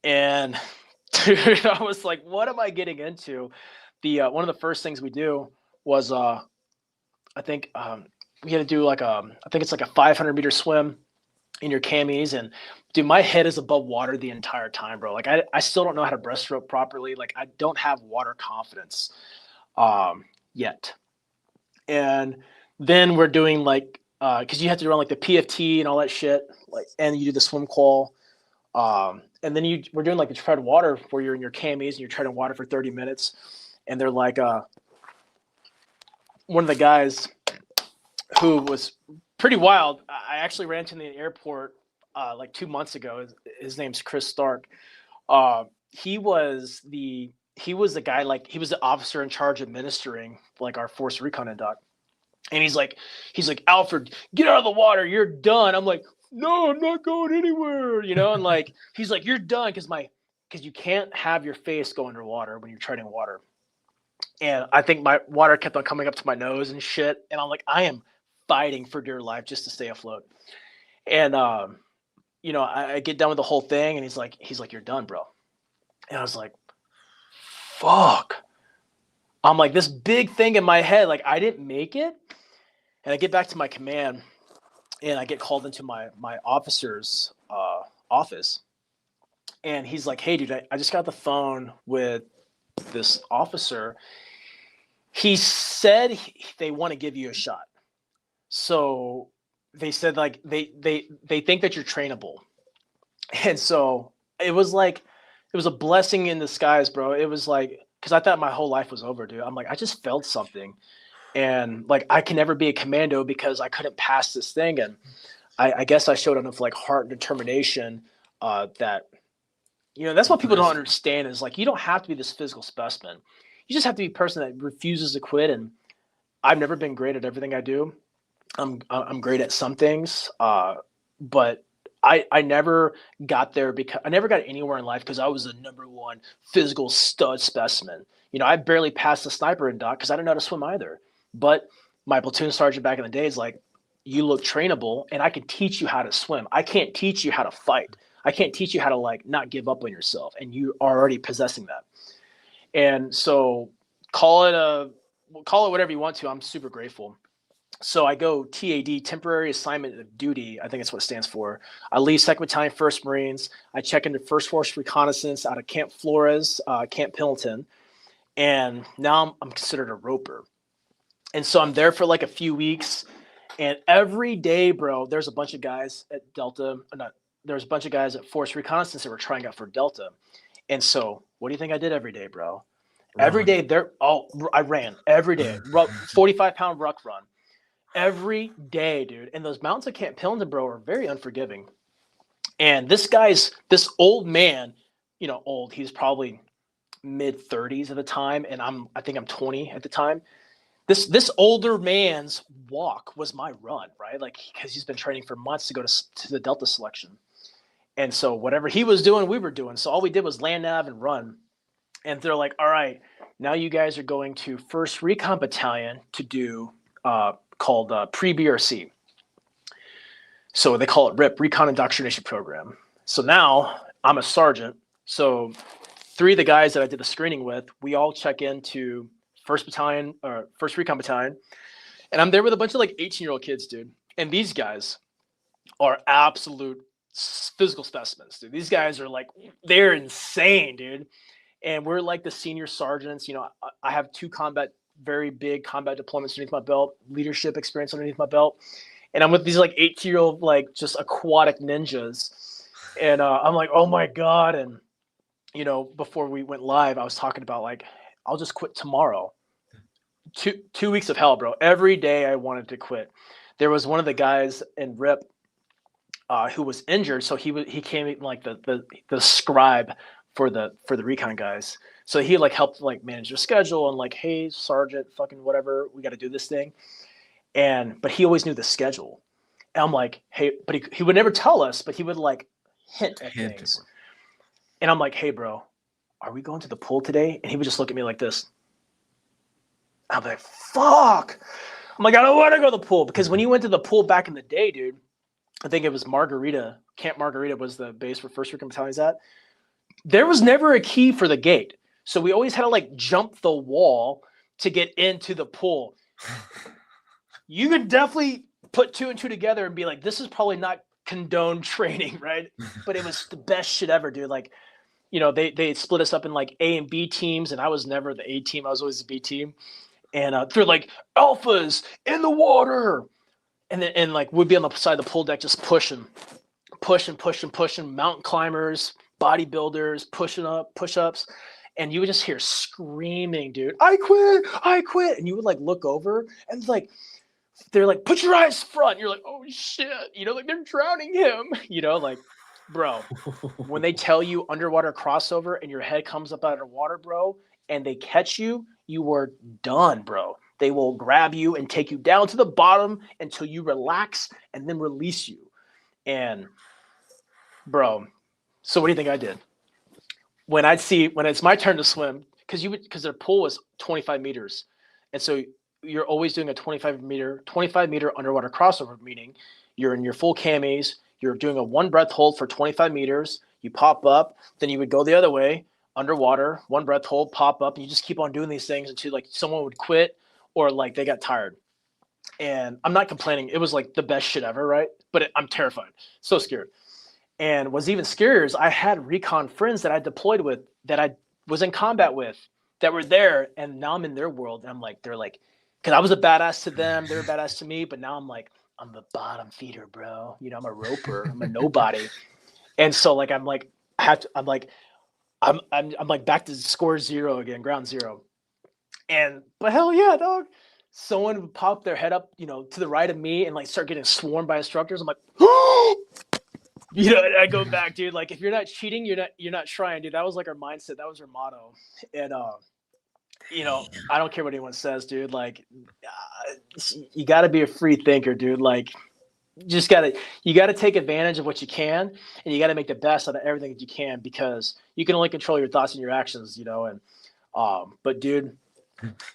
And dude, I was like, what am I getting into? One of the first things we do was I think we had to do like I think it's like a 500-meter swim in your camis, and dude, my head is above water the entire time, bro. Like I still don't know how to breaststroke properly. Like I don't have water confidence yet. And then we're doing like because you have to run like the PFT and all that shit, like, and you do the swim qual. And then we're doing like the tread water where you're in your camis and you're treading water for 30 minutes. And they're like, one of the guys who was pretty wild, I actually ran into him in the airport like 2 months ago. His name's Chris Stark. He was the guy, like he was the officer in charge of administering like our Force Recon NDOC. And he's like, Alford, get out of the water. You're done. I'm like, no, I'm not going anywhere. You know? And like, he's like, you're done. Cause you can't have your face go underwater when you're treading water. And I think my water kept on coming up to my nose and shit. And I'm like, I am fighting for dear life just to stay afloat. And, I get done with the whole thing and he's like, you're done, bro. And I was like, fuck. I'm like, this big thing in my head, like I didn't make it. And I get back to my command and I get called into my officer's office. And he's like, hey, dude, I just got the phone with this officer. He said they want to give you a shot. So they said like they think that you're trainable. And so it was a blessing in disguise, bro. It was like, because I thought my whole life was over, dude. I'm like, I just felt something. And like, I can never be a commando because I couldn't pass this thing. And I guess I showed enough like heart and determination that, you know, that's what people don't understand is like, you don't have to be this physical specimen. You just have to be a person that refuses to quit. And I've never been great at everything I do. I'm great at some things, but I never got there because I never got anywhere in life because I was the #1 physical stud specimen. You know, I barely passed the sniper in doc because I didn't know how to swim either. But my platoon sergeant back in the day is like, you look trainable and I can teach you how to swim. I can't teach you how to fight. I can't teach you how to like not give up on yourself. And you are already possessing that. And so call it whatever you want to. I'm super grateful. So I go TAD, temporary assignment of duty. I think that's what it stands for. I leave 2nd Battalion, 1st Marines. I check into 1st Force Reconnaissance out of Camp Flores, Camp Pendleton. And now I'm considered a roper. And so I'm there for like a few weeks. And every day, bro, there's a bunch of guys at there's a bunch of guys at Force Reconnaissance that were trying out for Delta. And so what do you think I did every day, bro? Every day I ran every day, 45-pound ruck run. Every day, dude. And those mountains at Camp Pendleton, bro, are very unforgiving. And this old man, you know, old, he's probably mid-30s at the time. And I think I'm 20 at the time. This older man's walk was my run, right? Like, because he's been training for months to go to the Delta selection. And so whatever he was doing, we were doing. So all we did was land nav and run. And they're like, all right, now you guys are going to 1st Recon Battalion to do called pre-BRC. So they call it RIP, Recon Indoctrination Program. So now I'm a sergeant. So 3 of the guys that I did the screening with, we all check into 1st Battalion or 1st Recon Battalion. And I'm there with a bunch of like 18-year-old kids, dude. And these guys are absolute physical specimens, dude. These guys are like, they're insane, dude. And we're like the senior sergeants. You know, I have 2 very big combat deployments underneath my belt, leadership experience underneath my belt. And I'm with these like 18-year-old, like just aquatic ninjas. And I'm like, oh my God. And, you know, before we went live, I was talking about like, I'll just quit tomorrow. 2 weeks of hell, bro. Every day I wanted to quit. There was one of the guys in RIP who was injured. So he came in like the scribe for the recon guys. So he like helped like manage their schedule and like, hey, sergeant, fucking whatever, we got to do this thing. But he always knew the schedule. And I'm like, hey, but he would never tell us, but he would like hint at things. And I'm like, hey, bro, are we going to the pool today? And he would just look at me like this. I'm like, fuck. I'm like, I don't want to go to the pool. Because when you went to the pool back in the day, dude, I think it was Margarita. Camp Margarita was the base where 1st Recon Battalion's at. There was never a key for the gate. So we always had to like jump the wall to get into the pool. You could definitely put 2 and 2 together and be like, this is probably not condoned training, right? But it was the best shit ever, dude. Like, you know, they split us up in like A and B teams, and I was never the A team. I was always the B team. And they're like, alphas in the water. And like we'd be on the side of the pool deck just pushing, mountain climbers, bodybuilders, push-ups. And you would just hear screaming, dude, I quit. And you would like look over and like, they're like, put your eyes front. You're like, oh shit. You know, like they're drowning him, you know, like, bro, when they tell you underwater crossover and your head comes up out of water, bro, and they catch you, you are done, bro. They will grab you and take you down to the bottom until you relax and then release you. And bro, so what do you think I did? When it's my turn to swim, because their pool was 25 meters. And so you're always doing a 25 meter underwater crossover, meaning you're in your full camis, you're doing a 1 breath hold for 25 meters, you pop up, then you would go the other way, underwater, one breath hold, pop up, and you just keep on doing these things until like someone would quit or like they got tired. And I'm not complaining. It was like the best shit ever, right? But I'm terrified, so scared. And what's even scarier is I had recon friends that I deployed with, that I was in combat with, that were there, and now I'm in their world, and I'm like, they're like, because I was a badass to them, they're a badass to me, but now I'm like, I'm the bottom feeder, bro. You know, I'm a roper, I'm a nobody, and so like I'm like, I'm like back to score zero again, ground zero, but hell yeah, dog. Someone would pop their head up, you know, to the right of me and like start getting swarmed by instructors. I'm like, you know, I go back, dude. Like, if you're not cheating, you're not trying, dude. That was like our mindset. That was our motto. And you know, I don't care what anyone says, dude. Like, you got to be a free thinker, dude. Like, you gotta take advantage of what you can, and you got to make the best out of everything that you can, because you can only control your thoughts and your actions, you know. And but dude,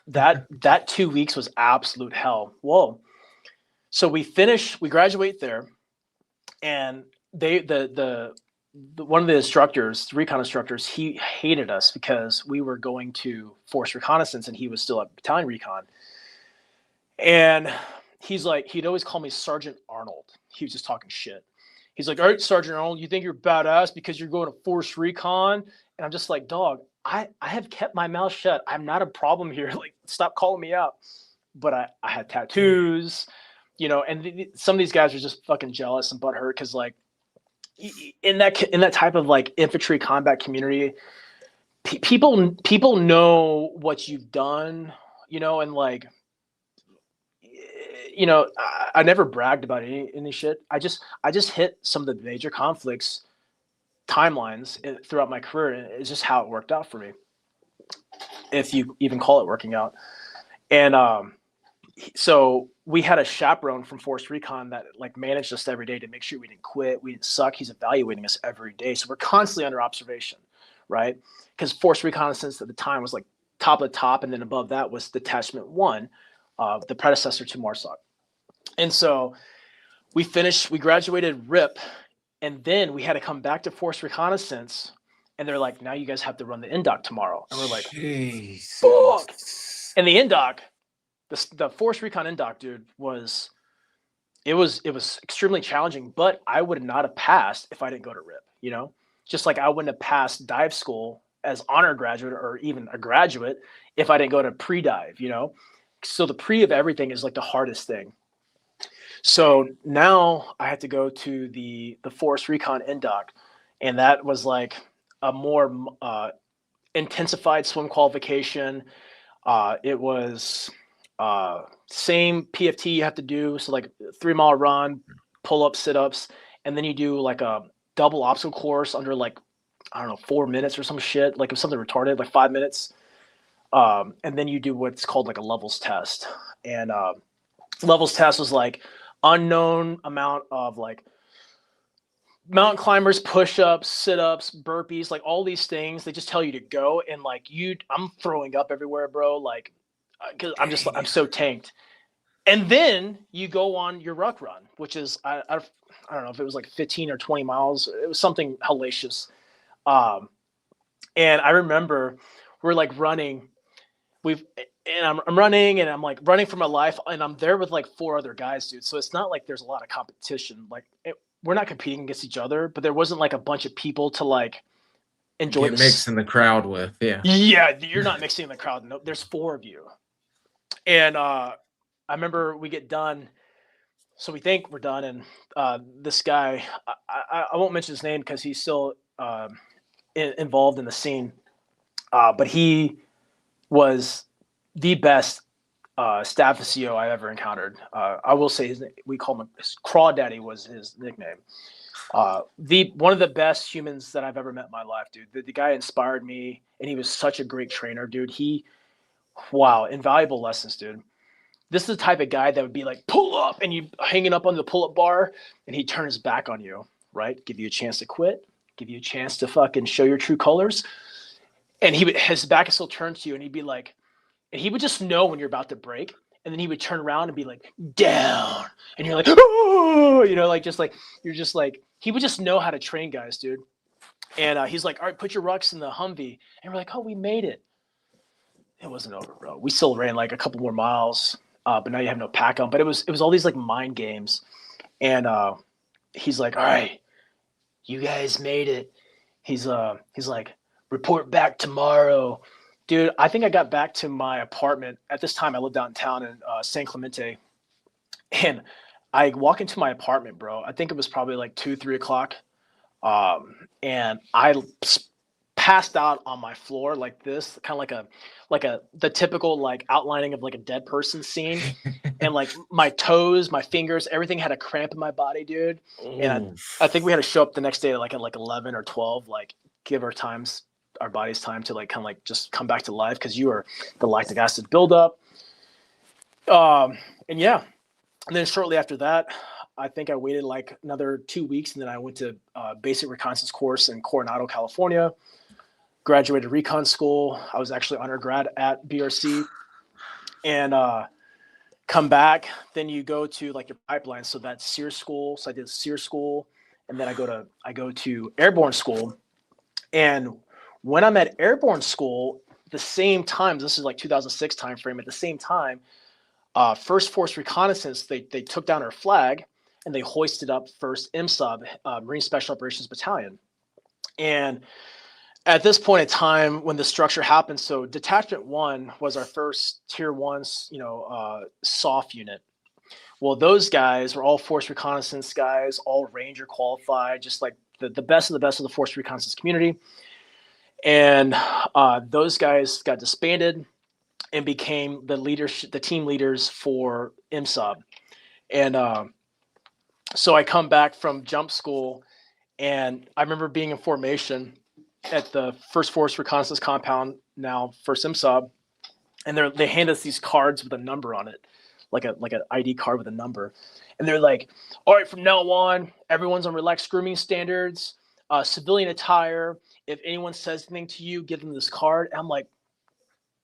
that 2 weeks was absolute hell. Whoa. So we graduate there, and the one of the instructors, the recon instructors, he hated us because we were going to Force Reconnaissance and he was still at Battalion Recon. And he's like, he'd always call me Sergeant Arnold. He was just talking shit. He's like, all right, Sergeant Arnold, you think you're badass because you're going to Force Recon? And I'm just like, dog, I have kept my mouth shut. I'm not a problem here. Like, stop calling me out. But I had tattoos, you know, and some of these guys are just fucking jealous and butthurt because, like, in that type of like infantry combat community, people know what you've done, you know, and like, you know, I never bragged about any shit. I just hit some of the major conflicts timelines throughout my career, and it's just how it worked out for me, if you even call it working out. And so we had a chaperone from Force Recon that like managed us every day to make sure we didn't quit, we didn't suck. He's evaluating us every day, so we're constantly under observation, right? Because Force Reconnaissance at the time was like top of the top, and then above that was Detachment 1, the predecessor to MARSOC. And so we graduated RIP, and then we had to come back to Force Reconnaissance, and they're like, now you guys have to run the indoc tomorrow. And we're like, fuck. And the indoc, the Force Recon indoc, dude, was extremely challenging, but I would not have passed if I didn't go to RIP, you know? Just like I wouldn't have passed dive school as honor graduate or even a graduate if I didn't go to pre-dive, you know? So the pre of everything is like the hardest thing. So now I had to go to the Force Recon indoc, and that was like a more intensified swim qualification. It was same PFT you have to do, so like 3-mile run, pull-ups, sit-ups, and then you do like a double obstacle course under like, I don't know, 4 minutes or some shit, like it was something retarded, like 5 minutes. And then you do what's called like a levels test. And levels test was like unknown amount of like mountain climbers, push-ups, sit-ups, burpees, like all these things. They just tell you to go, and like I'm throwing up everywhere, bro. Like, because I'm so tanked. And then you go on your ruck run, which is I don't know if it was like 15 or 20 miles. It was something hellacious. And I remember we're like running. I'm running, and I'm like running for my life, and I'm there with like 4 other guys, dude. So it's not like there's a lot of competition. Like we're not competing against each other, but there wasn't like a bunch of people to like enjoy mixing the crowd with. Yeah, you're not mixing in the crowd. No, there's 4 of you. And I remember we get done, so we think we're done, and this guy, I won't mention his name because he's still involved in the scene, but he was the best staff CEO I ever encountered. I will say his name, we call him Crawdaddy was his nickname. One of the best humans that I've ever met in my life, dude. The guy inspired me, and he was such a great trainer, dude. Wow, invaluable lessons, dude. This is the type of guy that would be like, pull up, and you hanging up on the pull-up bar, and he turns his back on you, right? Give you a chance to quit, give you a chance to fucking show your true colors. And his back is still turned to you, and he'd be like, and he would just know when you're about to break, and then he would turn around and be like, down, and you're like, oh, you know, like just like you're just like, he would just know how to train guys, dude. And he's like, all right, put your rucks in the Humvee. And we're like, oh, we made it. It wasn't over, bro. We still ran like a couple more miles, but now you have no pack on. But it was all these like mind games. And he's like, all right, you guys made it. He's like, report back tomorrow. Dude, I think I got back to my apartment. At this time, I lived downtown in San Clemente. And I walk into my apartment, bro. I think it was probably like 2, 3 o'clock. And I passed out on my floor like this, kind of like the typical like outlining of like a dead person scene. And like my toes, my fingers, everything had a cramp in my body, dude. And I think we had to show up the next day at like 11 or 12, like give our bodies time to like kind of like just come back to life, because you are the lactic acid buildup. And yeah. And then shortly after that, I think I waited like another 2 weeks, and then I went to basic reconnaissance course in Coronado, California, graduated recon school. I was actually undergrad at BRC, and come back. Then you go to like your pipeline. So that's SEER school. So I did SEER school, and then I go to airborne school. And when I'm at airborne school, the same time, this is like 2006 timeframe, at the same time, First Force Reconnaissance, they took down our flag and they hoisted up first MSOB, Marine Special Operations Battalion. And at this point in time, when the structure happened, so Detachment 1 was our first Tier 1, soft unit. Well, those guys were all Force Reconnaissance guys, all Ranger qualified, just like the best of the best of the Force Reconnaissance community. And those guys got disbanded and became the team leaders for MSOB. And so I come back from jump school, and I remember being in formation at the First Force Reconnaissance Compound, now First MSOB, and they hand us these cards with a number on it, like an ID card with a number. And they're like, all right, from now on, everyone's on relaxed grooming standards, civilian attire. If anyone says anything to you, give them this card. And I'm like,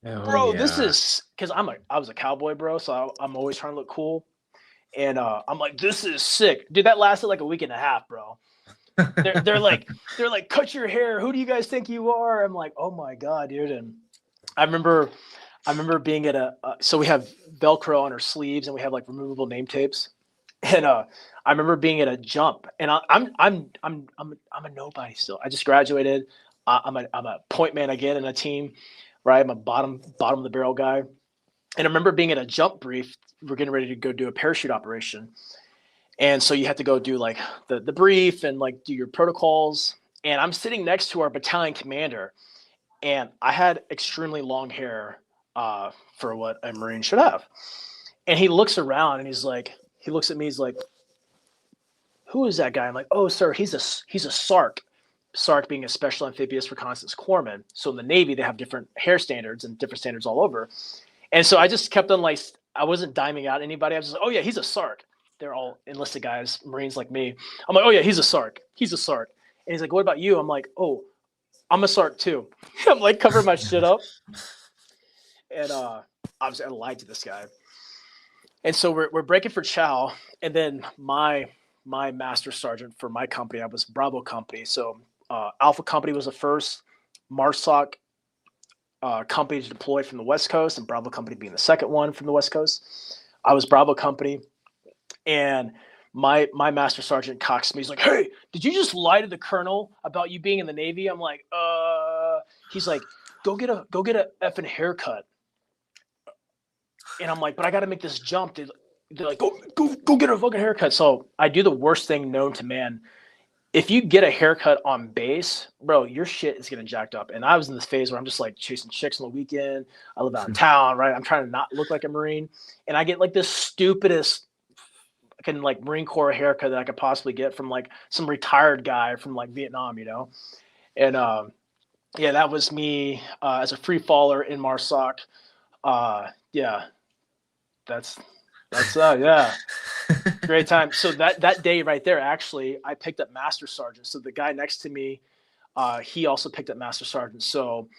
bro, this is, because I was a cowboy, bro, so I'm always trying to look cool. And I'm like, this is sick, dude. That lasted like a week and a half, bro. They're like, cut your hair. Who do you guys think you are? I'm like, oh my god, dude. And I remember being at so we have Velcro on our sleeves, and we have like removable name tapes. And I remember being at a jump, and I'm a nobody still. I just graduated. I'm a point man again in a team, right? I'm a bottom of the barrel guy. And I remember being at a jump brief. We're getting ready to go do a parachute operation. And so you have to go do like the brief and like do your protocols. And I'm sitting next to our battalion commander, and I had extremely long hair for what a Marine should have. And he looks around and he looks at me. He's like, who is that guy? I'm like, oh, sir, he's a SARC. SARC being a Special Amphibious Reconnaissance Corpsman. So in the Navy, they have different hair standards and different standards all over. And so I just kept on like, I wasn't diming out anybody. I was just like, oh yeah, he's a SARC. They're all enlisted guys, Marines like me. I'm like, oh yeah, he's a SARC. He's a SARC. And he's like, what about you? I'm like, oh, I'm a SARC too. I'm like covering my shit up. And obviously I lied to this guy. And so we're breaking for chow. And then my master sergeant for my company, I was Bravo company. So Alpha company was the first MARSOC company to deploy from the West Coast, and Bravo company being the second one from the West Coast. I was Bravo company. And my master sergeant cocks me. He's like, hey, did you just lie to the colonel about you being in the Navy? I'm like, he's like, go get a effing haircut. And I'm like, but I got to make this jump. They're like, go get a fucking haircut. So I do the worst thing known to man. If you get a haircut on base, bro, your shit is getting jacked up. And I was in this phase where I'm just like chasing chicks on the weekend. I live out of town, right? I'm trying to not look like a Marine. And I get like this stupidest like Marine Corps haircut that I could possibly get from like some retired guy from like Vietnam, you know? And yeah, that was me as a free faller in MARSOC. Yeah, that's yeah, great time. So that day right there, actually, I picked up Master Sergeant. So the guy next to me, he also picked up Master Sergeant. So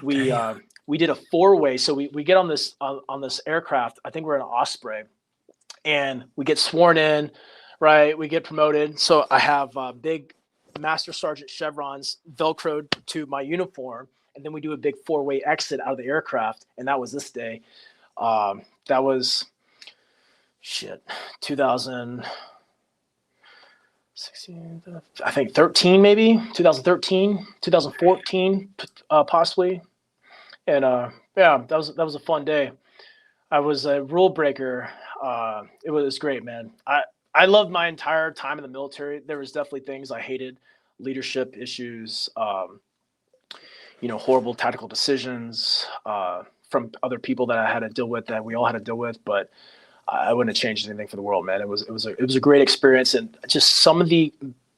we did a 4-way. So we get on this aircraft. I think we're in an Osprey. And we get sworn in, right? We get promoted. So I have big master sergeant chevrons velcroed to my uniform, and then we do a big 4-way exit out of the aircraft, and that was this day. That was 2016, I think 13, maybe 2013, 2014, possibly. And yeah, that was a fun day. I was a rule breaker. It was great, man. I loved my entire time in the military. There was definitely things I hated, leadership issues, horrible tactical decisions from other people that I had to deal with, that we all had to deal with. But I wouldn't have changed anything for the world, man. It was a great experience, and just some of the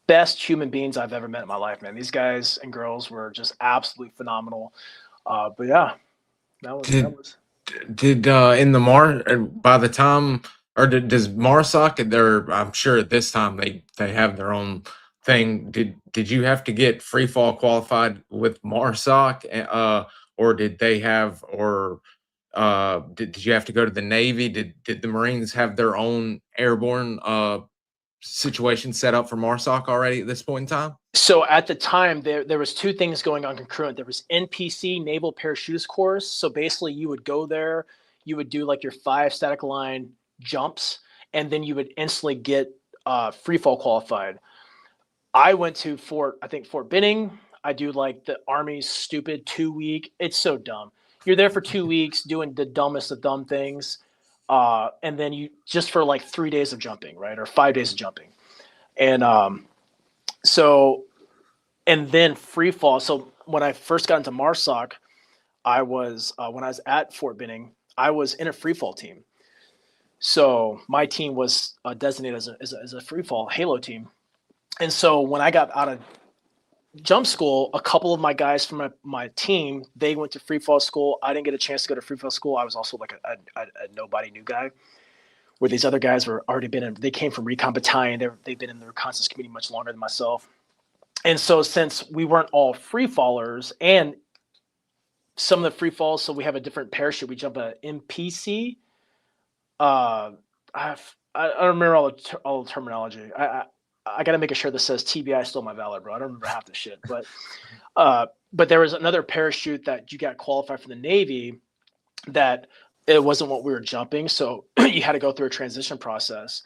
best human beings I've ever met in my life, man. These guys and girls were just absolutely phenomenal. But yeah, that was. Did in the by the time, or does MARSOC, I'm sure at this time they have their own thing. Did you have to get free fall qualified with MARSOC, or did they have, or did you have to go to the Navy? Did the Marines have their own airborne situation set up for MARSOC already at this point in time? So at the time, there was two things going on concurrent. There was NPC, Naval Parachutist Course. So basically, you would go there, you would do like your 5 static line jumps, and then you would instantly get free fall qualified. I went to Fort Benning. I do like the Army's stupid 2-week. It's so dumb. You're there for 2 weeks doing the dumbest of dumb things. And then you just for like 3 days of jumping, right? Or 5 days of jumping. And and then free fall. So when I first got into MARSOC, I was when I was at Fort Benning, I was in a free fall team. So my team was designated as a free fall Halo team. And so when I got out of jump school, a couple of my guys from my team, they went to free fall school. I didn't get a chance to go to free fall school. I was also like a nobody new guy, where these other guys were already they came from Recon Battalion. They've been in the reconnaissance community much longer than myself. And so since we weren't all free fallers, and some of the free falls, so we have a different parachute. We jump a MPC. I don't remember all the terminology. I got to make sure that says TBI stole my valor, bro. I don't remember half the shit. But there was another parachute that you got qualified for the Navy that it wasn't what we were jumping. So you had to go through a transition process.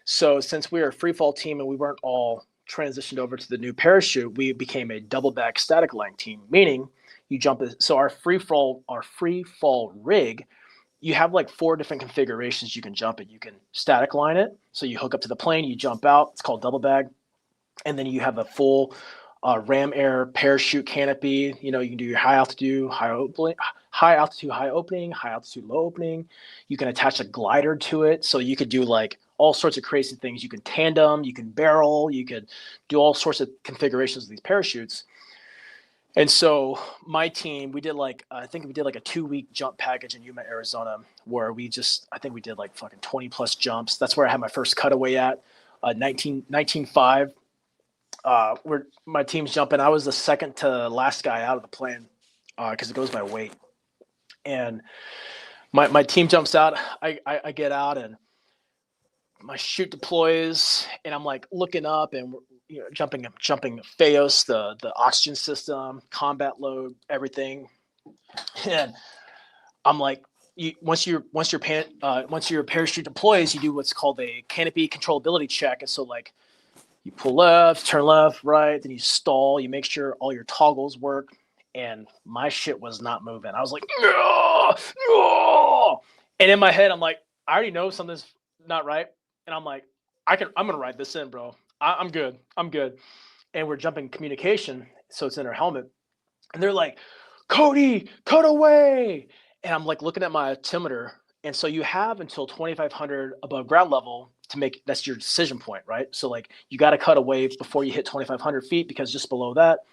So since we were a free fall team and we weren't all transitioned over to the new parachute, we became a double back static line team, meaning you jump. So our free fall rig, you have like 4 different configurations you can jump it. You can static line it. So you hook up to the plane, you jump out. It's called double bag. And then you have a full ram air parachute canopy. You can do your high altitude, high opening, high altitude, low opening. You can attach a glider to it. So you could do like all sorts of crazy things. You can tandem, you can barrel, you could do all sorts of configurations of these parachutes. And so my team, we did I think we did like a 2-week jump package in Yuma, Arizona, where we did like fucking 20 plus jumps. That's where I had my first cutaway at 19.5. Where my team's jumping. I was the second to last guy out of the plane because it goes by weight. And my team jumps out. I get out and my chute deploys, and I'm like looking up and jumping FAOS, the oxygen system, combat load, everything. And I'm like, once your parachute deploys, you do what's called a canopy controllability check. And so like you pull left, turn left, right, then you stall, you make sure all your toggles work. And my shit was not moving. I was like, no, no. And in my head, I'm like, I already know something's not right. And I'm like, I'm gonna ride this in, bro. I'm good. And we're jumping communication, so it's in our helmet. And they're like, Cody, cut away. And I'm like looking at my altimeter. And so you have until 2,500 above ground level to make, that's your decision point, right? So like you got to cut away before you hit 2,500 feet, because just below that,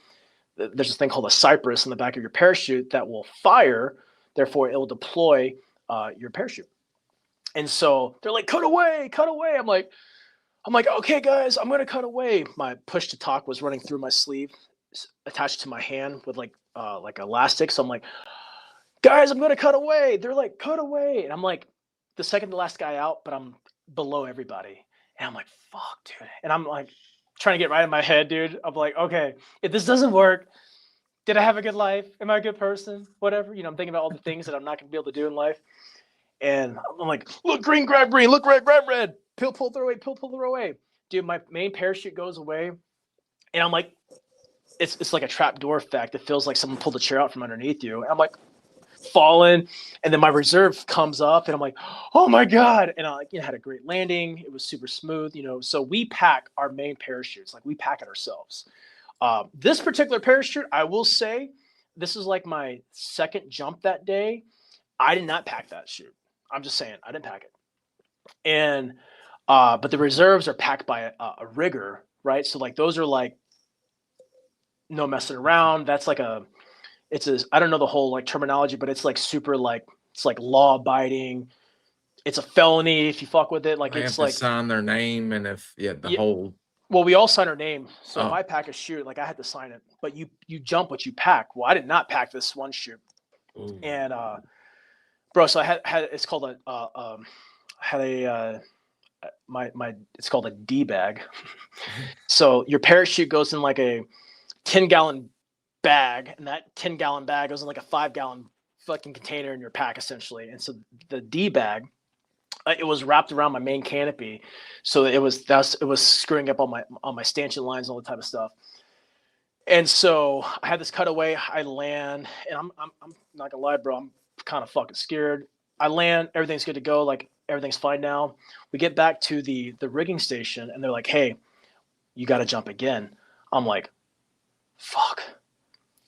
there's this thing called a cypress in the back of your parachute that will fire. Therefore, it will deploy your parachute. And so they're like, cut away. I'm like, okay, guys, I'm going to cut away. My push to talk was running through my sleeve, attached to my hand with like elastic. So I'm like, guys, I'm going to cut away. They're like, cut away. And I'm like the second to last guy out, but I'm below everybody. And I'm like, fuck, dude. And I'm like, trying to get right in my head, dude. I'm like, okay, if this doesn't work, did I have a good life? Am I a good person? Whatever. I'm thinking about all the things that I'm not going to be able to do in life. And I'm like, look green, grab green, look red, grab red. Pill, pull, throw away, pill, pull, throw away. Dude, my main parachute goes away. And I'm like, it's like a trap door effect. It feels like someone pulled a chair out from underneath you. And I'm like, falling. And then my reserve comes up and I'm like, oh my God. And I had a great landing. It was super smooth, So we pack our main parachutes. Like we pack it ourselves. This particular parachute, I will say, this is like my second jump that day. I did not pack that chute. I'm just saying, I didn't pack it. And, but the reserves are packed by a rigger, right? So like, those are like, no messing around. That's like I don't know the whole like terminology, but it's like super like, it's like law abiding. It's a felony if you fuck with it. Like They it's have to like sign their name, and if whole. Well, we all sign our name. So Oh. if I pack a chute, like I had to sign it. But you jump what you pack. Well, I did not pack this one chute. Ooh. And bro, so I had it's called it's called a D bag. So your parachute goes in like a 10-gallon bag, and that 10-gallon bag goes in like a 5-gallon fucking container in your pack essentially. And so the D bag, it was wrapped around my main canopy, so it was screwing up on my stanchion lines and all that type of stuff. And so I had this cutaway. I land, and I'm not gonna lie, bro. I'm kind of fucking scared. I land, everything's good to go, like everything's fine now. We get back to the rigging station, and they're like, "Hey, you got to jump again." I'm like, "Fuck."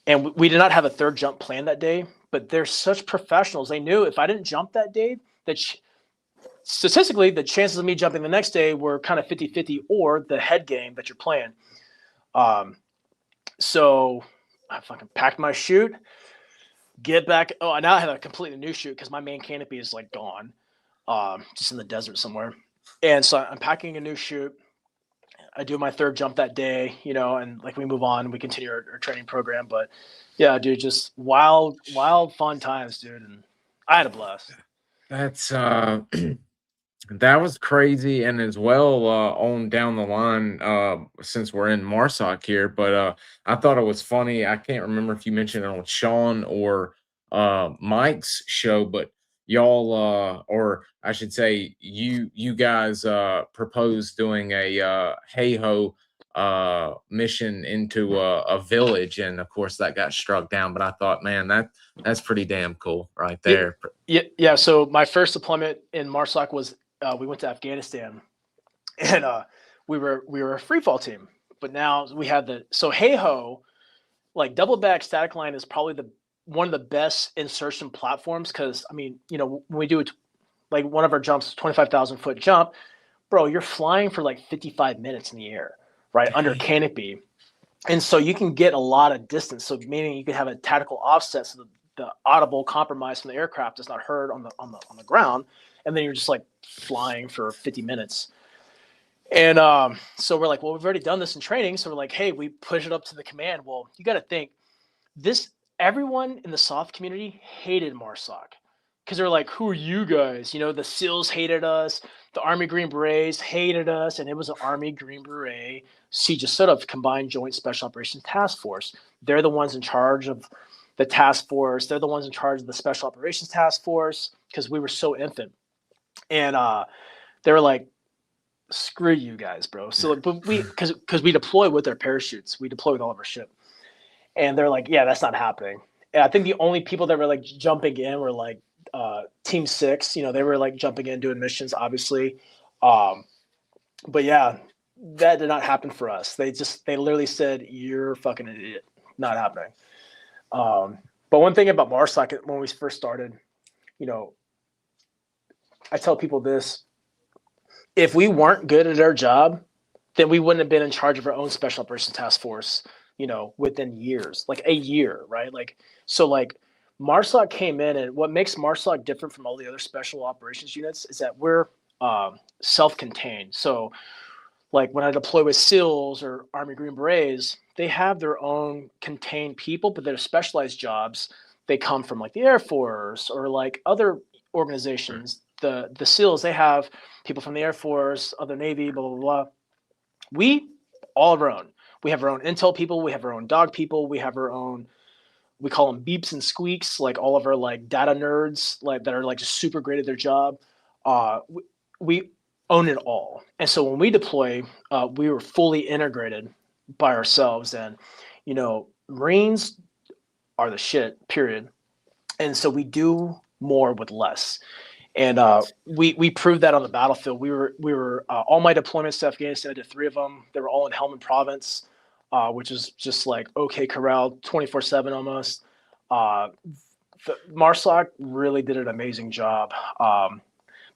And we did not have a third jump planned that day, but they're such professionals. They knew if I didn't jump that day, that statistically, the chances of me jumping the next day were kind of 50-50, or the head game that you're playing. So I fucking packed my chute, get back. Oh, now I have a completely new chute because my main canopy is like gone, just in the desert somewhere. And so I'm packing a new chute. I do my third jump that day, and like we move on, we continue our training program. But yeah, dude, just wild fun times, dude. And I had a blast. That's that was crazy, and as well, on down the line, since we're in MARSOC here, but I thought it was funny. I can't remember if you mentioned it on Sean or Mike's show, but y'all, or I should say, you guys proposed doing a hey ho mission into a village, and of course that got struck down. But I thought, man, that's pretty damn cool right there. Yeah. So my first deployment in MARSOC was we went to Afghanistan, and we were a free fall team. But now we have hey ho, like double back static line is probably one of the best insertion platforms, because I mean, when we do it, like one of our jumps, 25,000 foot jump, bro, you're flying for like 55 minutes in the air, right, under canopy, and so you can get a lot of distance. So meaning you can have a tactical offset, so the audible compromise from the aircraft is not heard on the ground, and then you're just like flying for 50 minutes. And so we're like, well, we've already done this in training, so we're like, hey, we push it up to the command. Well, you got to think this. Everyone in the soft community hated MARSOC because they're like, who are you guys? The SEALs hated us. The Army Green Berets hated us. And it was an Army Green Beret siege sort of Combined Joint Special Operations Task Force. They're the ones in charge of the task force. They're the ones in charge of the Special Operations Task Force, because we were so infant. And they were like, screw you guys, bro. So but because we deploy with our parachutes. We deploy with all of our shit. And they're like, yeah, that's not happening. And I think the only people that were like jumping in were like Team 6. They were like jumping in doing missions, obviously. But yeah, that did not happen for us. They literally said, you're a fucking idiot. Not happening. But one thing about MARSOC, when we first started, I tell people this: if we weren't good at our job, then we wouldn't have been in charge of our own Special Operations Task Force, within years, like a year, right? Like, so like MARSOC came in, and what makes MARSOC different from all the other special operations units is that we're self-contained. So like when I deploy with SEALs or Army Green Berets, they have their own contained people, but they're specialized jobs. They come from like the Air Force or like other organizations. The SEALs, they have people from the Air Force, other Navy, blah, blah, blah. We all of our own. We have our own intel people. We have our own dog people. We have our own, we call them beeps and squeaks, like all of our like data nerds, like that are like just super great at their job. We own it all. And so when we deploy, we were fully integrated by ourselves. And, you know, Marines are the shit, period. And so we do more with less. And we proved that on the battlefield. We were all my deployments to Afghanistan, I did 3 of them. They were all in Helmand Province, which is just like OK Corral, 24/7 almost. The MARSOC really did an amazing job.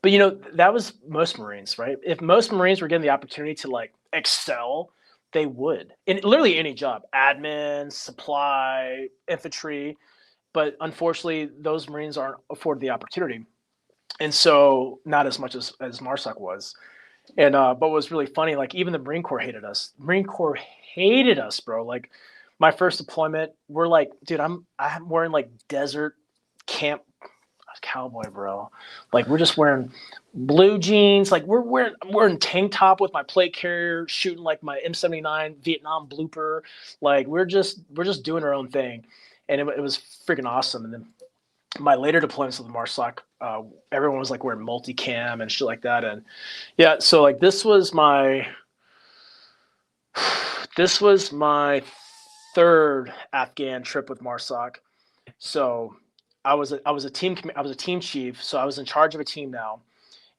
But, you know, that was most Marines, right? If most Marines were given the opportunity to like excel, they would in literally any job, admin, supply, infantry. But unfortunately, those Marines aren't afforded the opportunity. And so not as much as MARSOC was. And but what was really funny, like even the Marine Corps hated us. Marine Corps hated us, bro. Like my first deployment, we're like, dude, I'm wearing like desert camp cowboy, bro. Like we're just wearing blue jeans. Like I'm wearing tank top with my plate carrier, shooting like my M79 Vietnam blooper. Like we're just doing our own thing, and it was freaking awesome. And then my later deployments with the MARSOC, everyone was like wearing multicam and shit like that. And yeah, so like this was my 3rd Afghan trip with MARSOC. So I was a team chief, so I was in charge of a team now.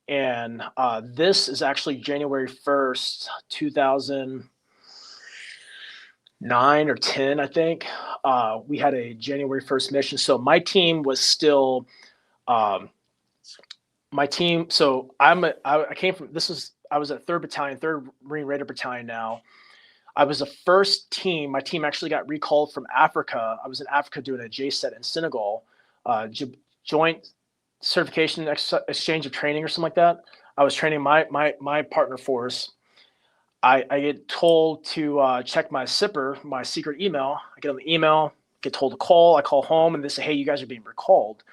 And this is actually January 1st, 2009 or 10, I think. We had a January 1st mission. So my team was still my team. So I came from, I was at 3rd Battalion, 3rd Marine Raider Battalion now. I was the first team. My team actually got recalled from Africa. I was in Africa doing a JSET in Senegal, joint certification exchange of training or something like that. I was training my partner force. I get told to check my SIPR, my secret email. I get on the email, get told to call. I call home and they say, hey, you guys are being recalled.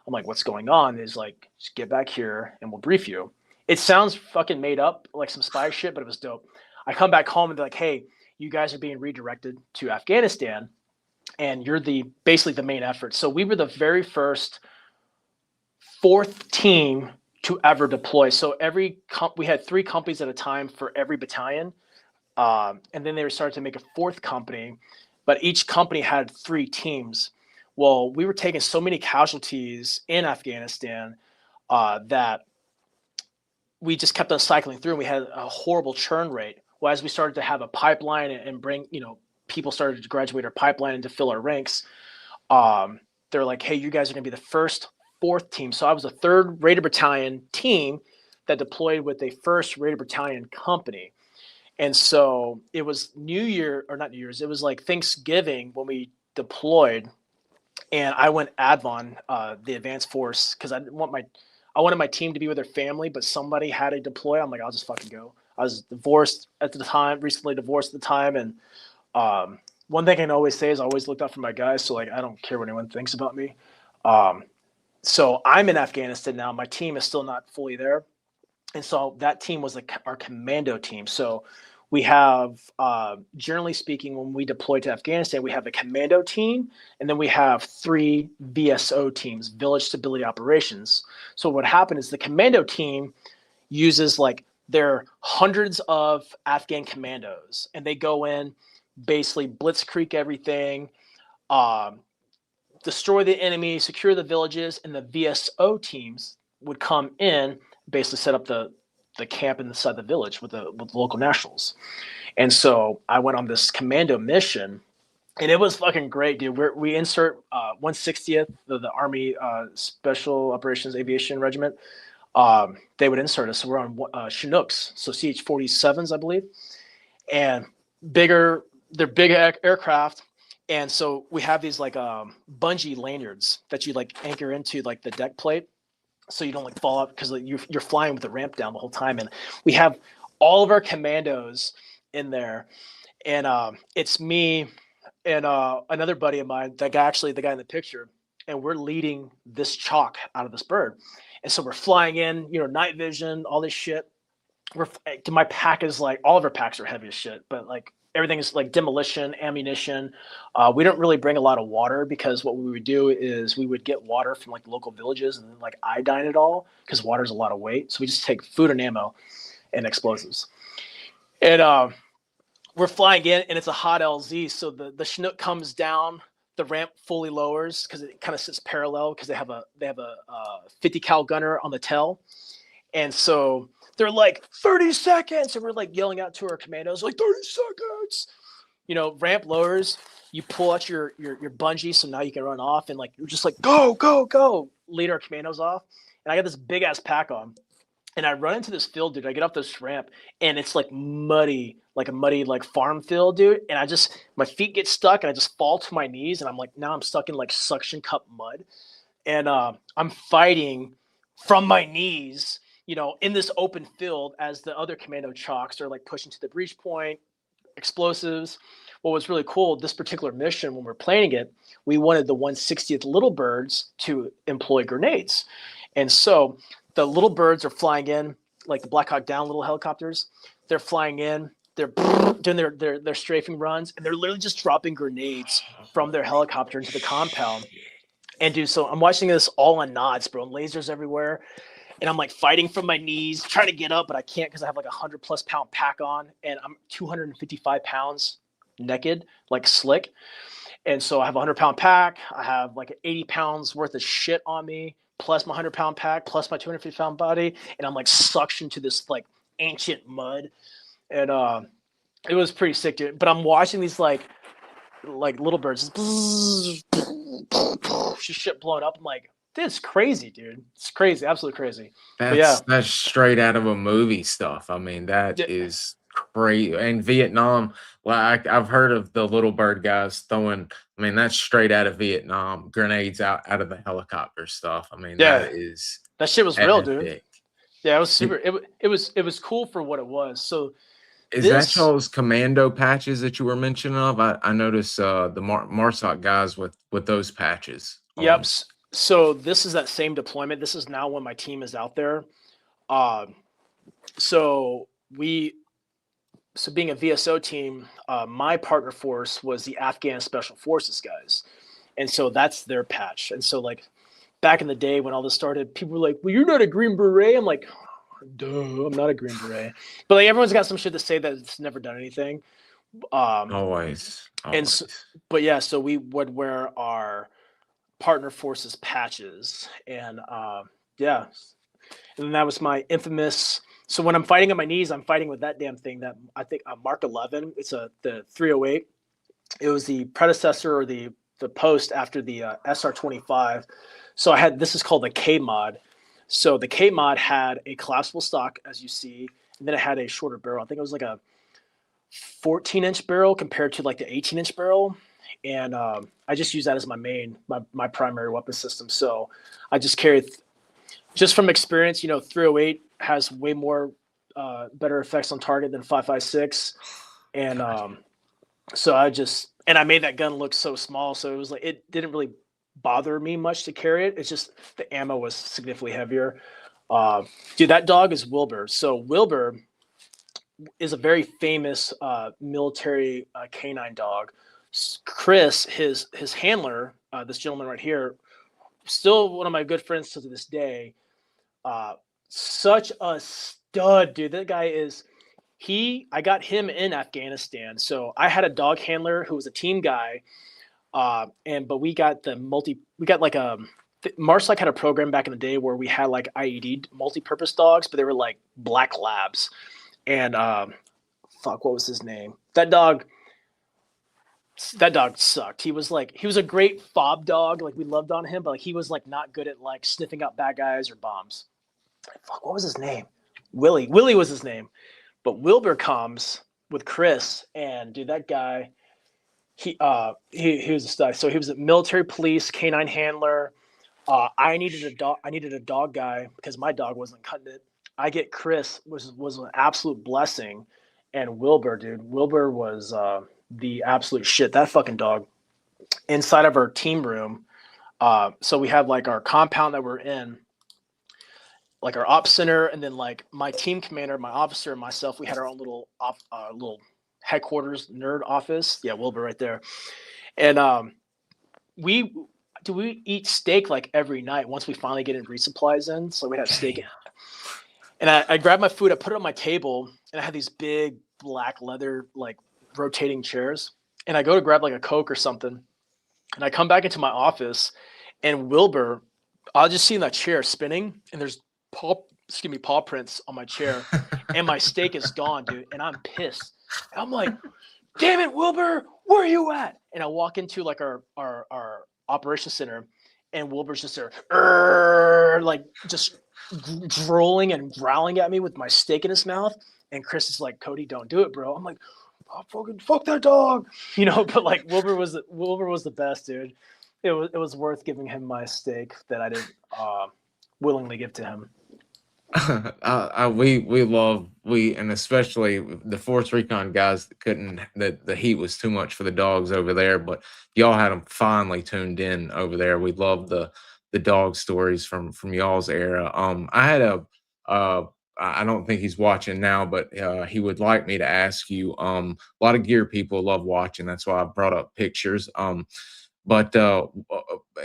I'm like, what's going on? He's like, just get back here and we'll brief you. It sounds fucking made up, like some spy shit, but it was dope. I come back home and they're like, hey, you guys are being redirected to Afghanistan and you're basically the main effort. So we were the very first 4th team to ever deploy. So we had 3 companies at a time for every battalion. And then they started to make a 4th company, but each company had 3 teams. Well, we were taking so many casualties in Afghanistan that we just kept on cycling through, and we had a horrible churn rate. Well, as we started to have a pipeline and bring, you know, people started to graduate our pipeline and to fill our ranks, they're like, hey, you guys are going to be the first 4th team. So I was a 3rd Raider Battalion team that deployed with a 1st Raider Battalion company. And so it was New Year, or not New Year's, it was like Thanksgiving when we deployed. And I went ADVON, the advanced force, because I wanted my team to be with their family, but somebody had to deploy. I'm like, I'll just fucking go. I was divorced at the time, recently divorced at the time. And one thing I can always say is I always looked out for my guys. So like, I don't care what anyone thinks about me. So I'm in Afghanistan now. My team is still not fully there. And so that team was our commando team. So we have, generally speaking, when we deploy to Afghanistan, we have a commando team, and then we have 3 VSO teams, Village Stability Operations. So what happened is the commando team uses like their hundreds of Afghan commandos, and they go in, basically blitzkrieg everything, destroy the enemy, secure the villages, and the VSO teams would come in, basically set up the camp inside the village with the local nationals. And so I went on this commando mission, and it was fucking great, dude. We insert 160th, the Army Special Operations Aviation Regiment. They would insert us. So we're on Chinooks, so CH-47s, I believe, and they're big aircraft. And so we have these like bungee lanyards that you like anchor into like the deck plate, so you don't like fall out, because like, you're flying with the ramp down the whole time. And we have all of our commandos in there, and it's me and another buddy of mine, the guy in the picture, and we're leading this chalk out of this bird. And so we're flying in, you know, night vision, all this shit. my pack is like, all of our packs are heavy as shit, but like everything is like demolition, ammunition. We don't really bring a lot of water because what we would do is we would get water from like local villages and then like iodine it all because water's a lot of weight. So we just take food and ammo and explosives. And we're flying in and it's a hot LZ. So the Chinook comes down, the ramp fully lowers because it kind of sits parallel because they have a 50 cal gunner on the tail. And so they're like 30 seconds. And we're like yelling out to our commandos, like 30 seconds, ramp lowers, you pull out your bungee. So now you can run off and like, you're just like, go, go, go, lead our commandos off. And I got this big ass pack on and I run into this field, dude. I get off this ramp and it's like muddy, like a muddy, like farm field, dude. And my feet get stuck and I just fall to my knees. And I'm like, now I'm stuck in like suction cup mud. And I'm fighting from my knees, in this open field as the other commando chalks are like pushing to the breach point, explosives. What was really cool, this particular mission, when we're planning it, we wanted the 160th Little Birds to employ grenades. And so the Little Birds are flying in, like the Black Hawk Down little helicopters. They're flying in, they're doing their strafing runs, and they're literally just dropping grenades from their helicopter into the compound. And dude, so I'm watching this all on nods, bro, and lasers everywhere. And I'm like fighting from my knees, trying to get up, but I can't because I have like 100+ pound pack on, and I'm 255 pounds naked, like slick. And so I have a 100-pound pack. I have like 80 pounds worth of shit on me, plus my 100-pound pack, plus my 250-pound body, and I'm like suctioned to this like ancient mud, and it was pretty sick, dude. But I'm watching these like little birds, just shit blowing up. I'm like, it's crazy, dude. It's crazy, absolutely crazy. That's straight out of a movie stuff. I mean, that is crazy. And Vietnam, like I've heard of the Little Bird guys throwing. I mean, that's straight out of Vietnam. Grenades out of the helicopter stuff. I mean, that shit was real, dude. Yeah, it was super. It was cool for what it was. So, is that y'all's commando patches that you were mentioning of? I noticed the MARSOC guys with those patches. Yep. So this is that same deployment. This is now when my team is out there. So being a VSO team, my partner force was the Afghan Special Forces guys. And so that's their patch. And so like back in the day when all this started, people were like, well, you're not a Green Beret. I'm like, duh, I'm not a Green Beret. But like everyone's got some shit to say that it's never done anything. Always. And so, so we would wear our partner forces patches, and and that was my infamous. So when I'm fighting on my knees, I'm fighting with that damn thing that I think Mark 11. It's the 308. It was the predecessor or the post after the SR-25. So this is called the K mod. So the K mod had a collapsible stock, as you see, and then it had a shorter barrel. I think it was like a 14-inch barrel compared to like the 18-inch barrel. And I just use that as my primary weapon system. So I just carry, just from experience, 308 has way more better effects on target than 5.56. And so I made that gun look so small. So it was like, it didn't really bother me much to carry it. It's just the ammo was significantly heavier. Dude, that dog is Wilbur. So Wilbur is a very famous military canine dog. Chris, his handler, this gentleman right here, still one of my good friends to this day. Such a stud, dude. That guy is. I got him in Afghanistan. So I had a dog handler who was a team guy, but we got MARSOC had a program back in the day where we had like IED multi-purpose dogs, but they were like black labs, and what was his name? That dog sucked. He was a great fob dog. Like we loved on him, but like he was like not good at like sniffing out bad guys or bombs. What was his name? Willie was his name. But Wilbur comes with Chris, and dude, that guy, he was a stud. So he was a military police canine handler. I needed a dog guy because my dog wasn't cutting it. I get Chris, was an absolute blessing, and Wilbur was the absolute shit. That fucking dog. Inside of our team room, so we have like our compound that we're in. like our ops center, and then like my team commander, my officer, and myself, we had our own little little headquarters nerd office. Yeah, Wilbur right there. And we eat steak like every night once we finally get in resupplies in. So we have steak. And I grabbed my food, I put it on my table, and I had these big black leather like rotating chairs. And I go to grab like a Coke or something, and I come back into my office, and Wilbur, I'll just see in that chair spinning, and there's paw prints on my chair, and my steak is gone, dude. And I'm pissed. And I'm like, damn it, Wilbur, where are you at? And I walk into like our operations center, and Wilbur's just there, like just drooling and growling at me with my steak in his mouth. And Chris is like, Cody, don't do it, bro. I'm like, oh, fuck that dog, you know. But like Wilbur was the best, dude. It was worth giving him my steak that I didn't willingly give to him. And especially the Force Recon guys couldn't. The heat was too much for the dogs over there, but y'all had them finely tuned in over there. We love the dog stories from y'all's era. I had I don't think he's watching now, but he would like me to ask you. A lot of gear people love watching. That's why I brought up pictures. But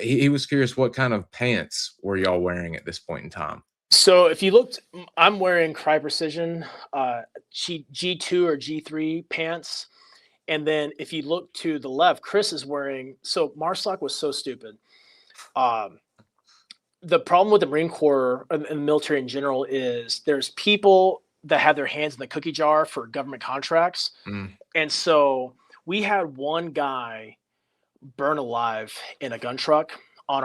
he was curious, what kind of pants were y'all wearing at this point in time? So if you looked, I'm wearing Cry Precision G2 or G3 pants. And then if you look to the left, Chris is wearing, so MARSOC was so stupid. The problem with the Marine Corps and the military in general is there's people that have their hands in the cookie jar for government contracts. And so we had one guy burn alive in a gun truck on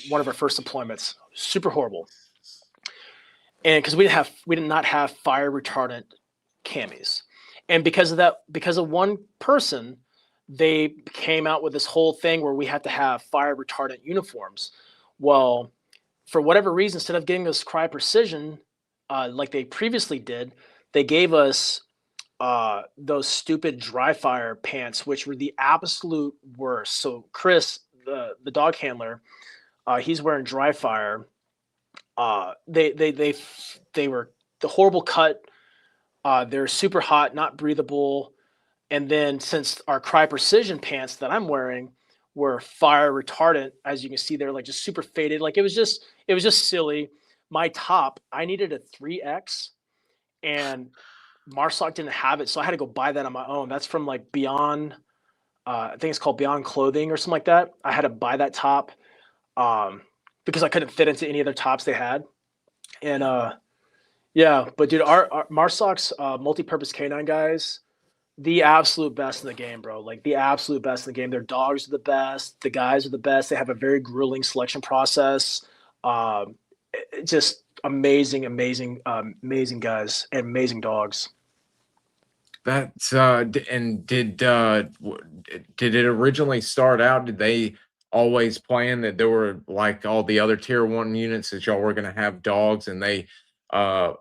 one of our first deployments. Super horrible. And because we did not have fire retardant camis. And because of that, because of one person, they came out with this whole thing where we had to have fire retardant uniforms. Well, for whatever reason, instead of giving us Cry Precision, like they previously did, they gave us those stupid dry fire pants, which were the absolute worst. So Chris, the dog handler, he's wearing dry fire. They were the horrible cut. They're super hot, not breathable. And then since our Cry Precision pants that I'm wearing were fire retardant, as you can see, they're like just super faded. Like it was just silly. My top, I needed a 3X, and MARSOC didn't have it, so I had to go buy that on my own. That's from like Beyond, I think it's called Beyond Clothing or something like that. I had to buy that top because I couldn't fit into any other tops they had. And yeah, but dude, our MARSOC's multi-purpose canine guys, the absolute best in the game, bro. Like the absolute best in the game. Their dogs are the best. The guys are the best. They have a very grueling selection process. Just amazing guys and amazing dogs. That's and did it originally start out? Did they always plan that there were like all the other tier 1 units that y'all were going to have dogs, and they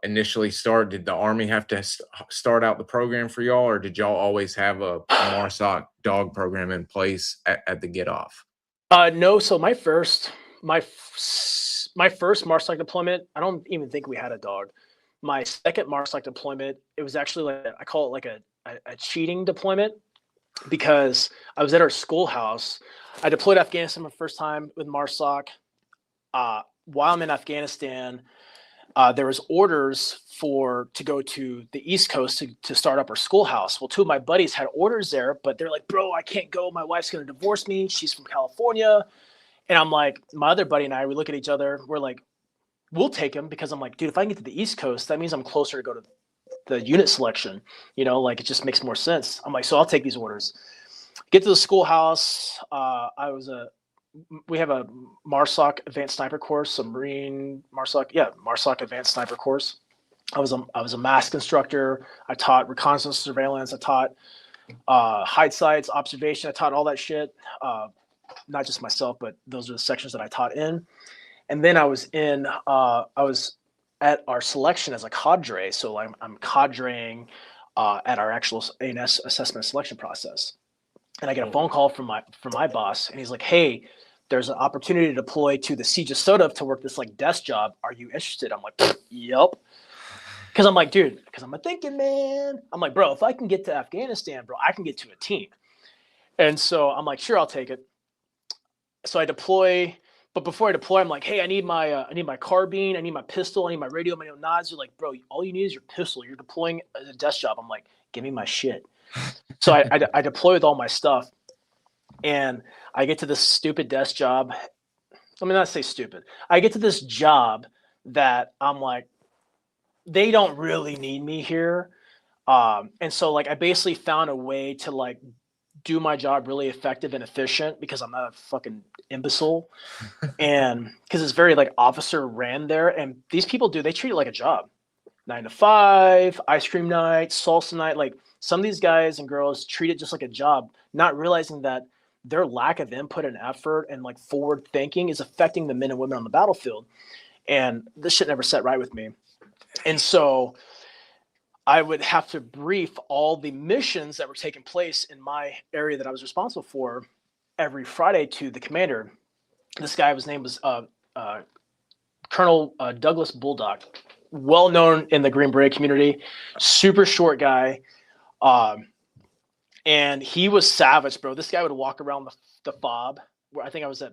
initially did the Army have to start out the program for y'all, or did y'all always have a MARSOC dog program in place at the get off? No. So my first MARSOC deployment, I don't even think we had a dog. My second MARSOC deployment, it was actually like, I call it like a cheating deployment, because I was at our schoolhouse. I deployed Afghanistan my first time with MARSOC. While I'm in Afghanistan, there was orders to go to the East Coast to start up our schoolhouse. Well, 2 of my buddies had orders there, but they're like, bro, I can't go. My wife's going to divorce me. She's from California. And I'm like, my other buddy and I, we look at each other. We're like, we'll take him, because I'm like, dude, if I can get to the East Coast, that means I'm closer to go to the unit selection. You know, like it just makes more sense. I'm like, so I'll take these orders. Get to the schoolhouse. We have a MARSOC advanced sniper course, a Marine MARSOC advanced sniper course. I was a mask instructor. I taught reconnaissance, surveillance. I taught hide sites, observation. I taught all that shit. Not just myself, but those are the sections that I taught in. And then I was at our selection as a cadre. So I'm cadreing at our actual ANS assessment selection process. And I get a phone call from my boss, and he's like, hey, there's an opportunity to deploy to the Siege of Soda to work this like desk job. Are you interested? I'm like, yep. Because I'm like, dude, because I'm a thinking man. I'm like, bro, if I can get to Afghanistan, bro, I can get to a team. And so I'm like, sure, I'll take it. So I deploy, but before I deploy, I'm like, hey, I need my carbine, I need my pistol, I need my radio, my nods. They're like, bro, all you need is your pistol. You're deploying as a desk job. I'm like, give me my shit. So I deploy with all my stuff, and I get to this stupid desk job. Let me not say stupid. I get to this job that I'm like, they don't really need me here. And so like I basically found a way to like do my job really effective and efficient because I'm not a fucking imbecile. And because it's very like officer ran there, and these people they treat it like a job. 9 to 5, ice cream night, salsa night. Like some of these guys and girls treat it just like a job, not realizing that their lack of input and effort and like forward thinking is affecting the men and women on the battlefield. And this shit never set right with me. And so I would have to brief all the missions that were taking place in my area that I was responsible for every Friday to the commander. This guy, his name was Colonel Douglas Bulldog, well known in the Green Beret community, super short guy. And he was savage, bro. This guy would walk around the fob where I think I was at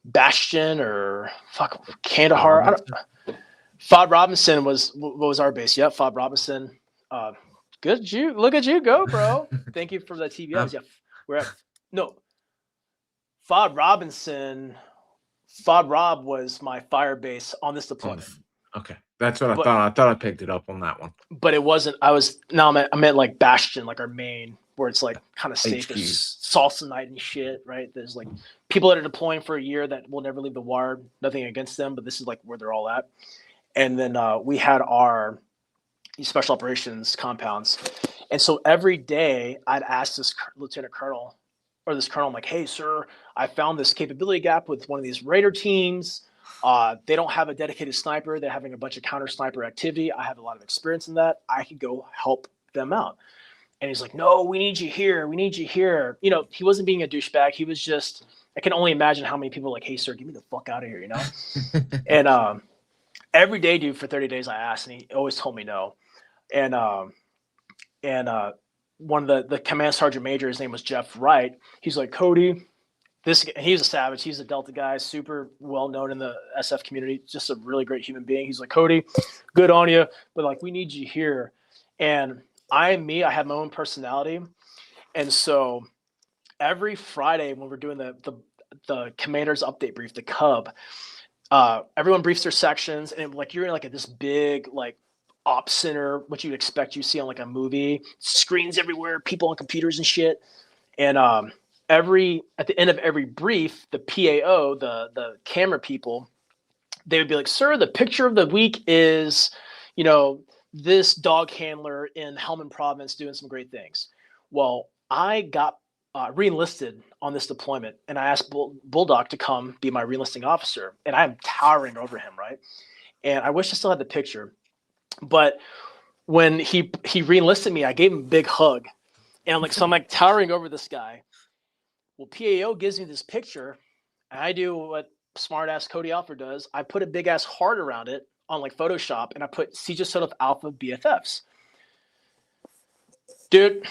Bastion or Kandahar. I don't, Fob Robinson was our base. Yep, Fob Robinson. Good, look at you go, bro. Thank you for the TVS. Yeah, we're at Fob Robinson. Fob Rob was my fire base on this deployment. Okay, that's what I thought. I thought I picked it up on that one, but it wasn't. I'm at like Bastion, like our main, where it's like kind of safe. Salsa night and shit, right? There's like people that are deploying for a year that will never leave the ward. Nothing against them, but this is like where they're all at. And then we had our special operations compounds. And so every day I'd ask this lieutenant colonel or this colonel, I'm like, hey, sir, I found this capability gap with one of these raider teams. They don't have a dedicated sniper. They're having a bunch of counter sniper activity. I have a lot of experience in that. I could go help them out. And he's like, no, we need you here. We need you here. You know, he wasn't being a douchebag. He was just, I can only imagine how many people are like, hey, sir, get me the fuck out of here, you know? And every day, dude, for 30 days I asked, and he always told me no. And one of the command sergeant major, his name was Jeff Wright. He's like, Cody, he's a savage. He's a Delta guy, super well known in the SF community, just a really great human being. He's like, Cody, good on you, but like, we need you here. And I have my own personality. And so every Friday when we're doing the commander's update brief, the Cub, everyone briefs their sections, and like you're in like this big like op center, what you'd expect you see on like a movie, screens everywhere, people on computers and shit. And at the end of every brief, the PAO, the camera people, they would be like, sir, the picture of the week is, you know, this dog handler in Helmand province doing some great things. Well, I got re-enlisted on this deployment, and I asked Bulldog to come be my re-enlisting officer, and I'm towering over him, right? And I wish I still had the picture, but when he re-enlisted me, I gave him a big hug, and I'm like towering over this guy. Well, PAO gives me this picture, and I do what smart ass Cody Alford does. I put a big ass heart around it on like Photoshop, and I put Siege of Alpha BFFs. Dude,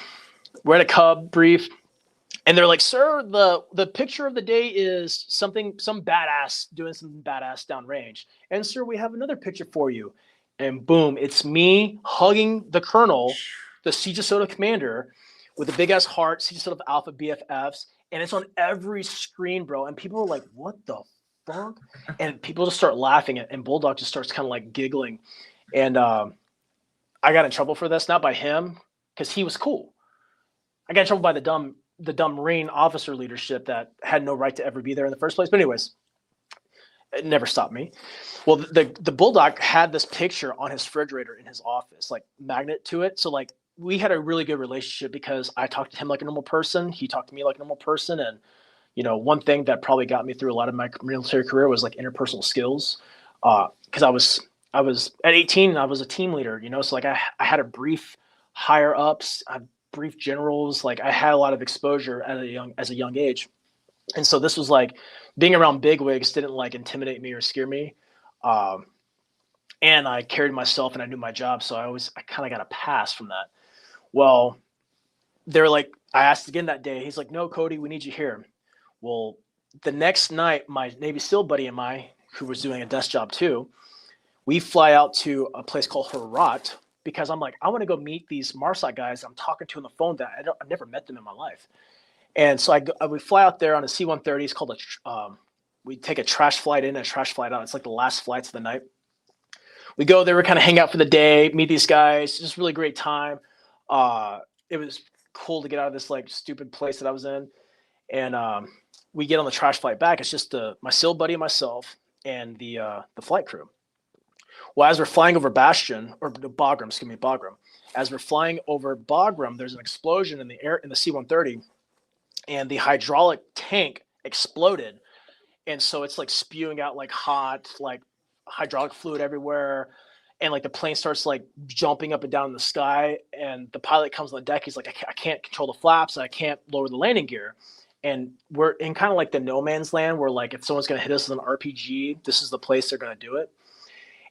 we're at a Cub brief. And they're like, sir, the picture of the day is some badass doing something badass downrange. And sir, we have another picture for you. And boom, it's me hugging the colonel, the Siege of Soda commander, with a big ass heart, Siege of Alpha BFFs. And it's on every screen, bro. And people are like, what the fuck? And people just start laughing, and Bulldog just starts kind of like giggling. And I got in trouble for this, not by him, because he was cool. I got in trouble by the dumb Marine officer leadership that had no right to ever be there in the first place. But anyways, it never stopped me. Well, the Bulldog had this picture on his refrigerator in his office, like magnet to it. So like we had a really good relationship because I talked to him like a normal person. He talked to me like a normal person. And, you know, one thing that probably got me through a lot of my military career was like interpersonal skills. Because I was at 18, I was a team leader, you know, so like I had to brief higher ups, brief generals. Like I had a lot of exposure at as a young age. And so this was like being around bigwigs didn't like intimidate me or scare me. And I carried myself and I knew my job. So I kind of got a pass from that. Well, they're like, I asked again that day. He's like, no, Cody, we need you here. Well, the next night, my Navy SEAL buddy and I, who was doing a desk job too, we fly out to a place called Herat because I'm like, I want to go meet these MARSOC guys I'm talking to on the phone that I've never met them in my life. And so I would fly out there on a C-130. It's called we take a trash flight in and a trash flight out. It's like the last flights of the night. We go there, we kind of hang out for the day, meet these guys. Just really great time. It was cool to get out of this like stupid place that I was in. And we get on the trash flight back. It's just my SEAL buddy and myself and the flight crew. Well, as we're flying over Bagram, as we're flying over Bagram, there's an explosion in the air in the C-130, and the hydraulic tank exploded, and so it's like spewing out like hot, like hydraulic fluid everywhere, and like the plane starts like jumping up and down in the sky, and the pilot comes on the deck. He's like, I can't control the flaps, and I can't lower the landing gear. And we're in kind of like the no man's land where like if someone's going to hit us with an RPG, this is the place they're going to do it.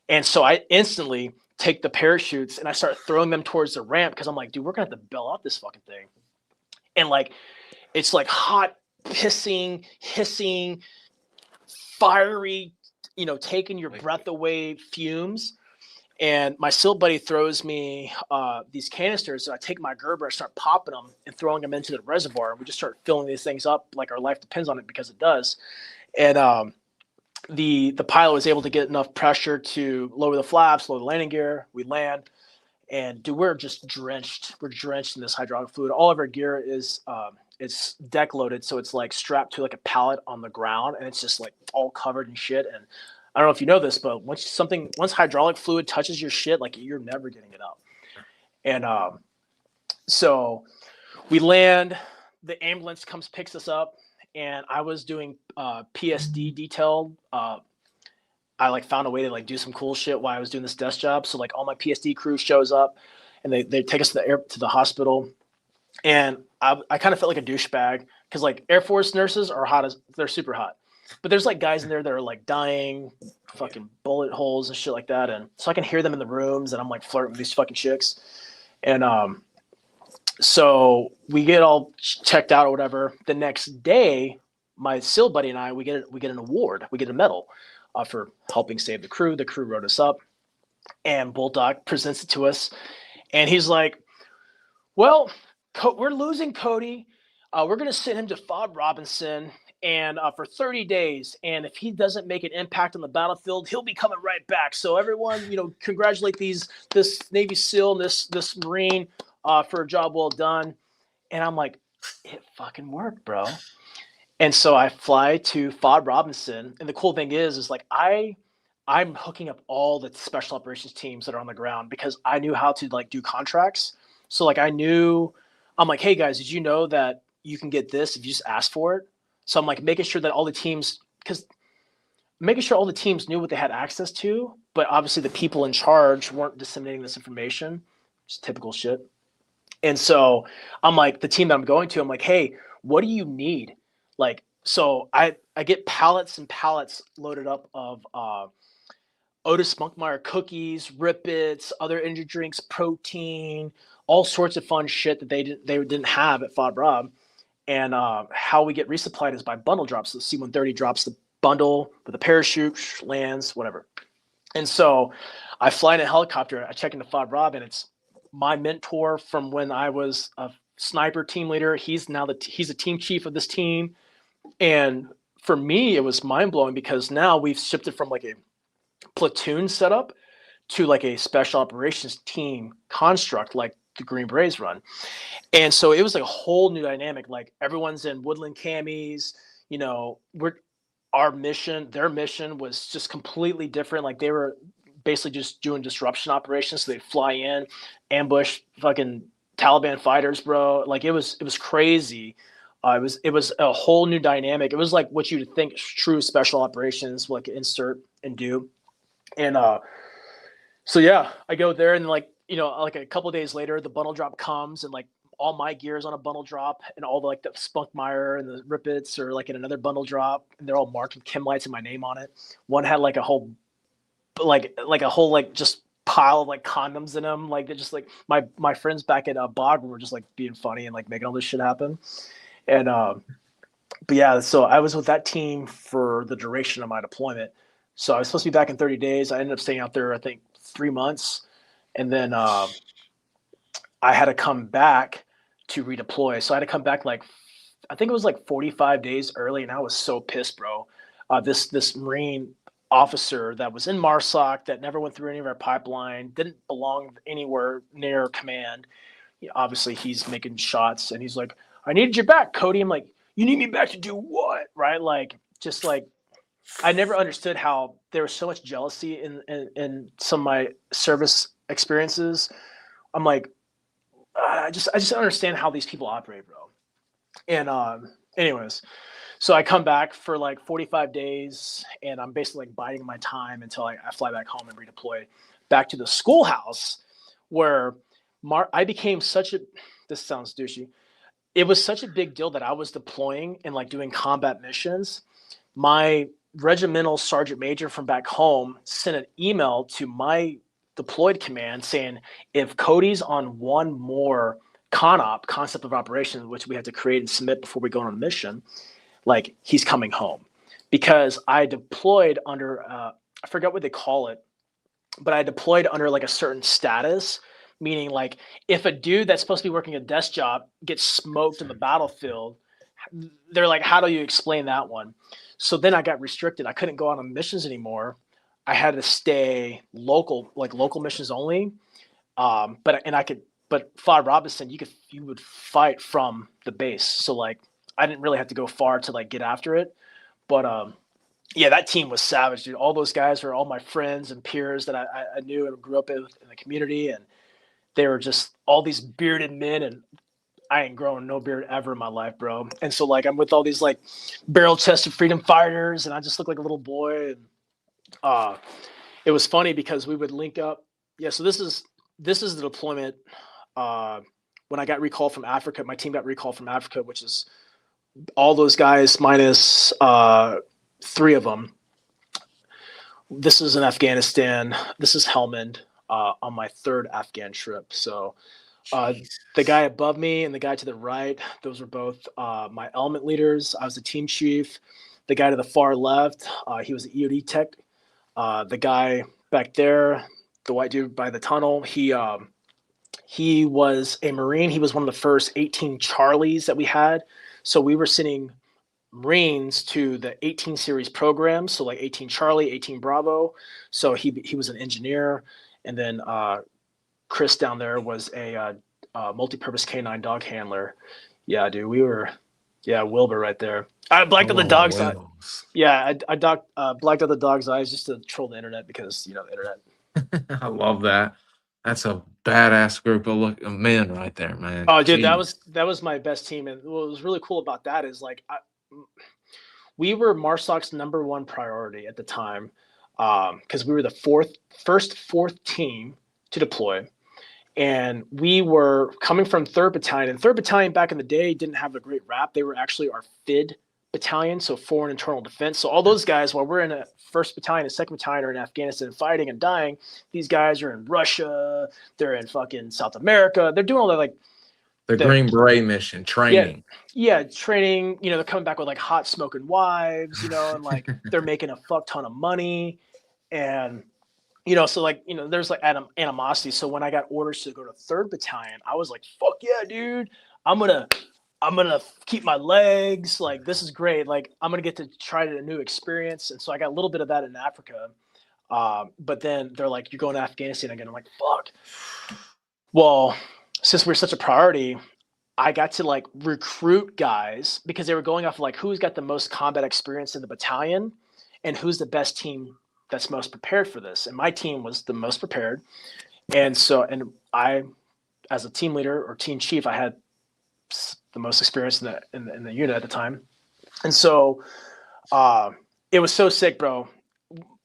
And so I instantly take the parachutes and I start throwing them towards the ramp because I'm like, dude, we're going to have to bail out this fucking thing. And like, it's like hot, pissing, hissing, fiery, taking your breath away fumes. And my SEAL buddy throws me these canisters. So I take my Gerber, I start popping them and throwing them into the reservoir. And we just start filling these things up like our life depends on it because it does. And the pilot was able to get enough pressure to lower the flaps, lower the landing gear. We land. And dude, we're just drenched. We're drenched in this hydraulic fluid. All of our gear is it's deck loaded. So it's like strapped to like a pallet on the ground. And it's just like all covered in shit. And I don't know if you know this, but once hydraulic fluid touches your shit, like you're never getting it out. And so we land, the ambulance comes, picks us up, and I was doing PSD detail. I like found a way to like do some cool shit while I was doing this desk job. So like all my PSD crew shows up, and they take us to the hospital, and I kind of felt like a douchebag because like Air Force nurses are they're super hot. But there's like guys in there that are like dying, fucking bullet holes and shit like that. And so I can hear them in the rooms and I'm like flirting with these fucking chicks. And so we get all checked out or whatever. The next day, my SEAL buddy and I, we get an award. We get a medal for helping save the crew. The crew wrote us up. And Bulldog presents it to us. And he's like, well, we're losing Cody. We're going to send him to Fob Robinson and for 30 days. And if he doesn't make an impact on the battlefield, he'll be coming right back. So everyone, congratulate this Navy SEAL and this Marine for a job well done. And I'm like, it fucking worked, bro. And so I fly to Fob Robinson. And the cool thing is like I'm hooking up all the special operations teams that are on the ground because I knew how to like do contracts. So like I'm like, hey guys, did you know that you can get this if you just ask for it? So I'm like making sure that all the teams knew what they had access to, but obviously the people in charge weren't disseminating this information. Just typical shit. And so I'm like, the team that I'm going to, I'm like, hey, what do you need? Like, so I get pallets and pallets loaded up of Otis Spunkmeyer cookies, Rip-Its, other energy drinks, protein, all sorts of fun shit that they didn't have at Fob Rob. And how we get resupplied is by bundle drops. So the C-130 drops the bundle with a parachute, lands, whatever. And so I fly in a helicopter. I check into Fob Rob, and it's my mentor from when I was a sniper team leader. He's a team chief of this team. And for me, it was mind blowing because now we've shifted from like a platoon setup to like a special operations team construct, like the Green Berets run. And so it was like a whole new dynamic. Like everyone's in woodland camis, their mission was just completely different. Like they were basically just doing disruption operations. So they'd fly in, ambush fucking Taliban fighters, bro. Like it was crazy. It was a whole new dynamic. It was like what you'd think true special operations, like insert and do. And so yeah, I go there and like a couple of days later, the bundle drop comes and like all my gears on a bundle drop, and all the like the Spunkmeyer and the Rippets are like in another bundle drop, and they're all marked with chem lights and my name on it. One had like a whole just pile of like condoms in them. Like they're just like my friends back at Bog were just like being funny and like making all this shit happen. And but yeah, so I was with that team for the duration of my deployment. So I was supposed to be back in 30 days. I ended up staying out there, I think 3 months. And then I had to come back to redeploy. So I had to come back like, I think it was like 45 days early. And I was so pissed, bro. This Marine officer that was in MARSOC that never went through any of our pipeline, didn't belong anywhere near command. Obviously he's making shots and he's like, I needed you back, Cody. I'm like, you need me back to do what? Right? Like, just like, I never understood how there was so much jealousy in some of my service experiences. I'm like, I just don't understand how these people operate, bro. And anyways, so I come back for like 45 days and I'm basically like biding my time until I fly back home and redeploy back to the schoolhouse where I became such a, this sounds douchey. It was such a big deal that I was deploying and like doing combat missions. My regimental sergeant major from back home sent an email to my deployed command saying, if Cody's on one more concept of operation, which we had to create and submit before we go on a mission, like he's coming home. Because I deployed under, I forgot what they call it, but I deployed under like a certain status, meaning like if a dude that's supposed to be working a desk job gets smoked in the battlefield, they're like, how do you explain that one? So then I got restricted. I couldn't go out on missions anymore. I had to stay local, like local missions only. But Father Robinson, you would fight from the base. So like I didn't really have to go far to like get after it. But yeah, that team was savage, dude. All those guys were all my friends and peers that I knew and grew up with in the community, and they were just all these bearded men, and I ain't grown no beard ever in my life, bro. And so like I'm with all these like barrel-chested freedom fighters, and I just look like a little boy. And it was funny because we would link up. Yeah, so this is the deployment. When I got recalled from Africa, my team got recalled from Africa, which is all those guys minus 3 of them. This is in Afghanistan. This is Helmand on my 3rd Afghan trip. So the guy above me and the guy to the right, those were both my element leaders. I was the team chief. The guy to the far left, he was the EOD tech. The guy back there, the white dude by the tunnel, he was a Marine. He was one of the first 18 Charlies that we had. So we were sending Marines to the 18 series program. So like 18 Charlie, 18 Bravo. So he was an engineer. And then Chris down there was a multi-purpose K9 dog handler. Yeah, dude, we were, Wilbur right there. I blacked out the dog's eye. Yeah, I blacked out the dog's eyes just to troll the internet because, the internet. I love that. That's a badass group of men right there, man. Oh, dude, that was my best team. And what was really cool about that is like we were MARSOC's #1 priority at the time because we were the first fourth team to deploy. And we were coming from 3rd Battalion. And 3rd Battalion back in the day didn't have a great rap. They were actually our FID battalion, so Foreign Internal Defense. So all those guys, while we're in a 1st Battalion and 2nd Battalion are in Afghanistan fighting and dying, these guys are in Russia. They're in fucking South America. They're doing all that, like the Green Beret mission training. Yeah, training. They're coming back with like hot smoking wives, and like they're making a fuck ton of money. And so like, there's like animosity. So when I got orders to go to 3rd Battalion, I was like, fuck yeah, dude. I'm going to keep my legs. Like, this is great. Like, I'm going to get to try a new experience. And so I got a little bit of that in Africa. But then they're like, you're going to Afghanistan again. I'm like, fuck. Well, since we're such a priority, I got to like recruit guys because they were going off of like who's got the most combat experience in the battalion and who's the best team that's most prepared for this. And my team was the most prepared. And I, as a team leader or team chief, I had the most experience in the unit at the time. And so it was so sick, bro.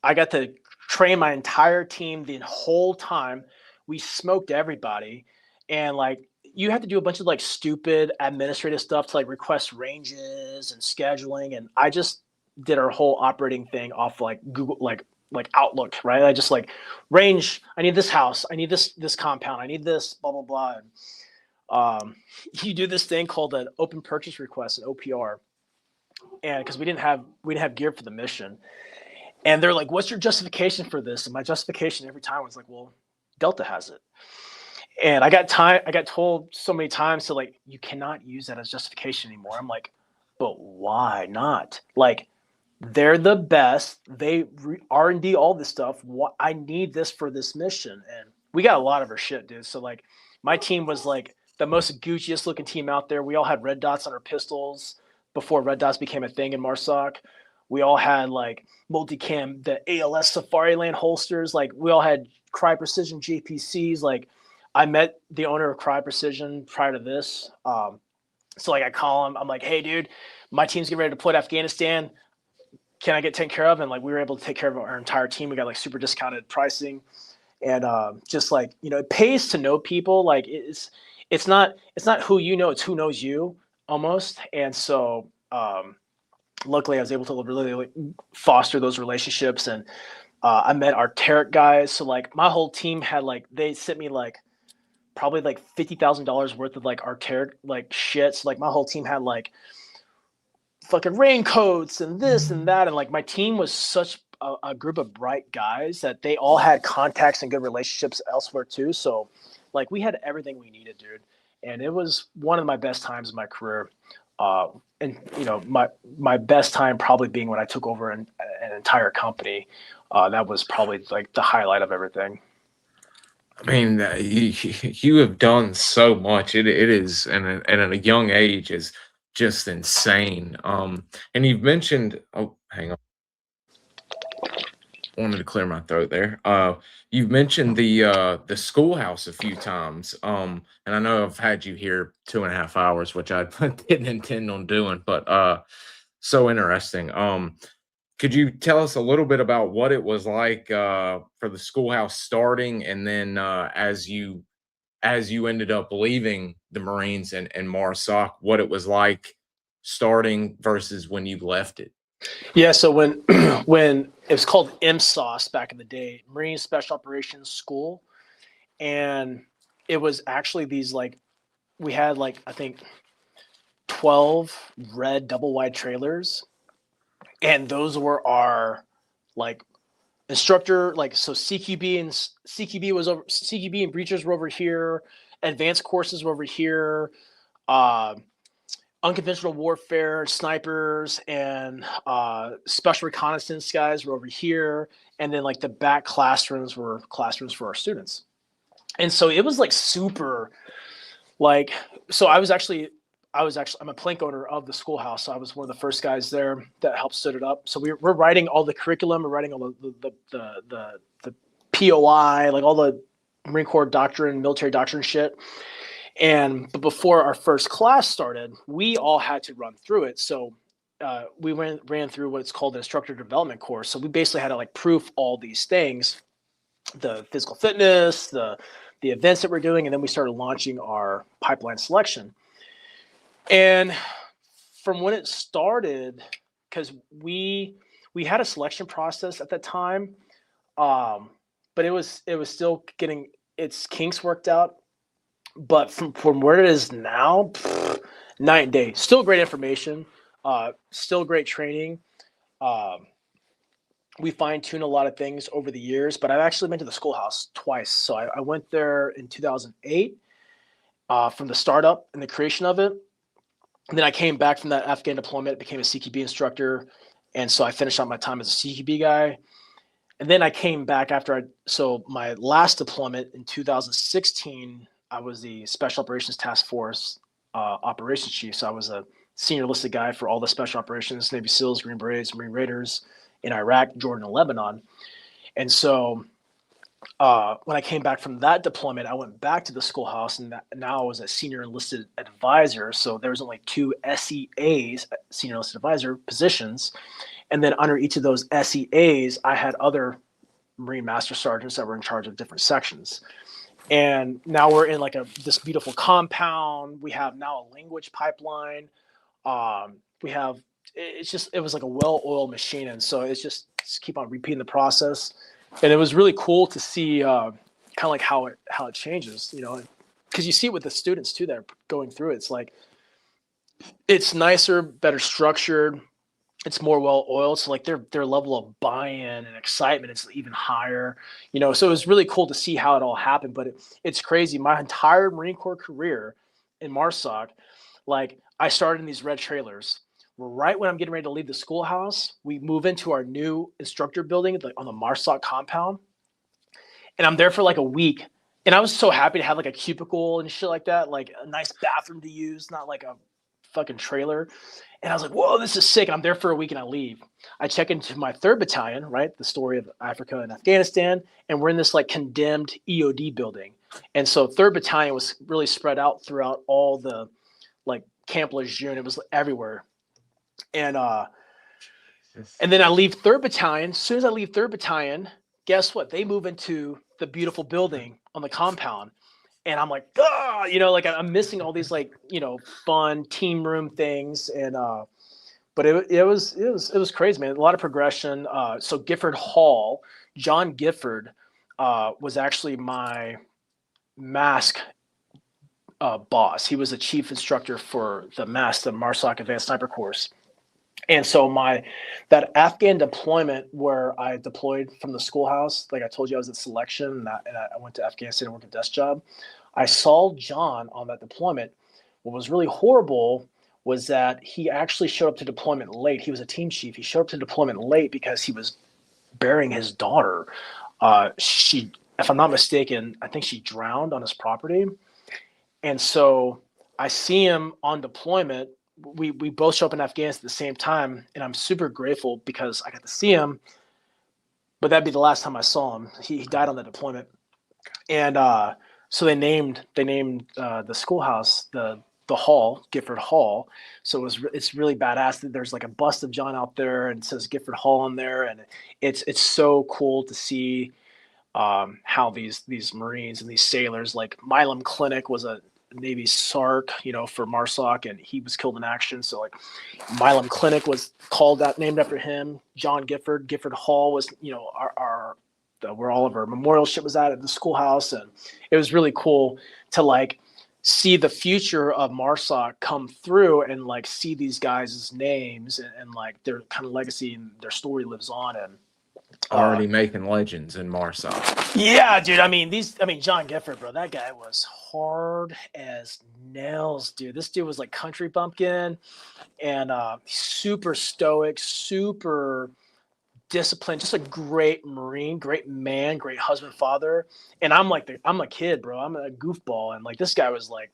I got to train my entire team the whole time. We smoked everybody. And like, you have to do a bunch of like stupid administrative stuff to like request ranges and scheduling, and I just did our whole operating thing off like Google, like Outlook, right? I just like range. I need this house. I need this compound. I need this blah blah blah. And, you do this thing called an open purchase request, an OPR, and because we didn't have gear for the mission, and they're like, "What's your justification for this?" And my justification every time was like, "Well, Delta has it." And I got told so many times to like, you cannot use that as justification anymore. I'm like, but why not? Like, they're the best. They R&D all this stuff. I need this for this mission. And we got a lot of our shit, dude. So like, my team was like the most Gucciest looking team out there. We all had red dots on our pistols before red dots became a thing in MARSOC. We all had like multicam, the ALS Safari Land holsters. Like, we all had Cry Precision JPCs. Like, I met the owner of Cry Precision prior to this. So like, I call him. I'm like, hey, dude, my team's getting ready to deploy to Afghanistan. Can I get taken care of? And like, we were able to take care of our entire team. We got like super discounted pricing, and just like, you know, it pays to know people. Like, it's not who you know, it's who knows you almost. And so luckily, I was able to really like foster those relationships. And I met our Tarek guys. So like, my whole team had like, they sent me like probably like $50,000 worth of like arterial like shit. So like, my whole team had like fucking raincoats and this and that, and like, my team was such a group of bright guys that they all had contacts and good relationships elsewhere too. So like, we had everything we needed, dude, and it was one of my best times in my career. And you know, my best time probably being when I took over an entire company. That was probably like the highlight of everything. I mean, you have done so much. It is, and at a young age, is just insane. And you've mentioned. Oh, hang on. Wanted to clear my throat there. You've mentioned the schoolhouse a few times. And I know I've had you here 2.5 hours, which I didn't intend on doing, but so interesting. Could you tell us a little bit about what it was like for the schoolhouse starting, and then as you ended up leaving the Marines and MARSOC, what it was like starting versus when you left it? Yeah, so when when it was called MSOS back in the day, Marine Special Operations School, and it was actually these like, we had like, I think 12 red double wide trailers, and those were our like instructor, like, so CQB was over, CQB and breachers were over here, advanced courses were over here, unconventional warfare snipers and special reconnaissance guys were over here, and then like the back classrooms were classrooms for our students. And so it was like super like, so I'm a plank owner of the schoolhouse. So I was one of the first guys there that helped stood it up. So we're writing all the curriculum, we're writing all the POI, like all the Marine Corps doctrine, military doctrine shit. But before our first class started, we all had to run through it. So we ran through what's called an instructor development course. So we basically had to like proof all these things, the physical fitness, the events that we're doing, and then we started launching our pipeline selection. And from when it started, because we had a selection process at that time, but it was still getting its kinks worked out. But from where it is now, night and day. Still great information, still great training. We fine-tune a lot of things over the years, but I've actually been to the schoolhouse twice. So I went there in 2008 from the startup and the creation of it. And then I came back from that Afghan deployment, became a CQB instructor. And so I finished out my time as a CQB guy. And then I came back so my last deployment in 2016, I was the Special Operations Task Force operations chief. So I was a senior enlisted guy for all the special operations, Navy SEALs, Green Berets, Marine Raiders in Iraq, Jordan, and Lebanon. And so when I came back from that deployment, I went back to the schoolhouse, and now I was a senior enlisted advisor. So there was only 2 SEAs, senior enlisted advisor positions. And then under each of those SEAs, I had other Marine master sergeants that were in charge of different sections. And now we're in like this beautiful compound. We have now a language pipeline. We have, it was like a well-oiled machine. And so it's just keep on repeating the process. And it was really cool to see kind of like how it changes, you know, because you see it with the students too that are going through it. It's like, it's nicer, better structured. It's more well-oiled. So like their level of buy-in and excitement is even higher, you know? So it was really cool to see how it all happened, but it's crazy. My entire Marine Corps career in MARSOC, like I started in these red trailers. Right when I'm getting ready to leave the schoolhouse, we move into our new instructor building on the MARSOC compound. And I'm there for like a week. And I was so happy to have like a cubicle and shit like that, like a nice bathroom to use, not like a fucking trailer. And I was like, whoa, this is sick. And I'm there for a week and I leave. I check into my 3rd Battalion, right? The story of Africa and Afghanistan. And we're in this like condemned EOD building. And so 3rd Battalion was really spread out throughout all the like Camp Lejeune. It was everywhere. And then I leave 3rd Battalion. As soon as I leave 3rd Battalion, guess what? They move into the beautiful building on the compound. And I'm like, ah, you know, like I'm missing all these like, you know, fun team room things. And, but it was crazy, man. A lot of progression. So Gifford Hall, John Gifford, was actually my MASC boss. He was the chief instructor for the MASC, the MARSOC Advanced Sniper Course. And so that Afghan deployment where I deployed from the schoolhouse, like I told you, I was at selection and I went to Afghanistan and worked a desk job. I saw John on that deployment. What was really horrible was that he actually showed up to deployment late. He was a team chief. He showed up to deployment late because he was burying his daughter. She, if I'm not mistaken, I think she drowned on his property. And so I see him on deployment. We both show up in Afghanistan at the same time, and I'm super grateful because I got to see him. But that'd be the last time I saw him. He died on the deployment, and so they named the schoolhouse the hall, Gifford Hall. So it's really badass. There's like a bust of John out there, and it says Gifford Hall on there, and it's so cool to see how these Marines and these sailors, like Milam Clinic was a Navy SARC, you know, for MARSOC, and he was killed in action. So like Milam Clinic was named after him. John Gifford Hall was, you know, where all of our memorial shit was at the schoolhouse. And it was really cool to like see the future of MARSOC come through and like see these guys' names and like their kind of legacy and their story lives on. And already making legends in MARSOC. Yeah, dude. I mean, John Gifford, bro, that guy was hard as nails, dude. This dude was like country bumpkin and super stoic, super disciplined, just a great Marine, great man, great husband, father. And I'm a kid, bro. I'm a goofball. And like, this guy was like,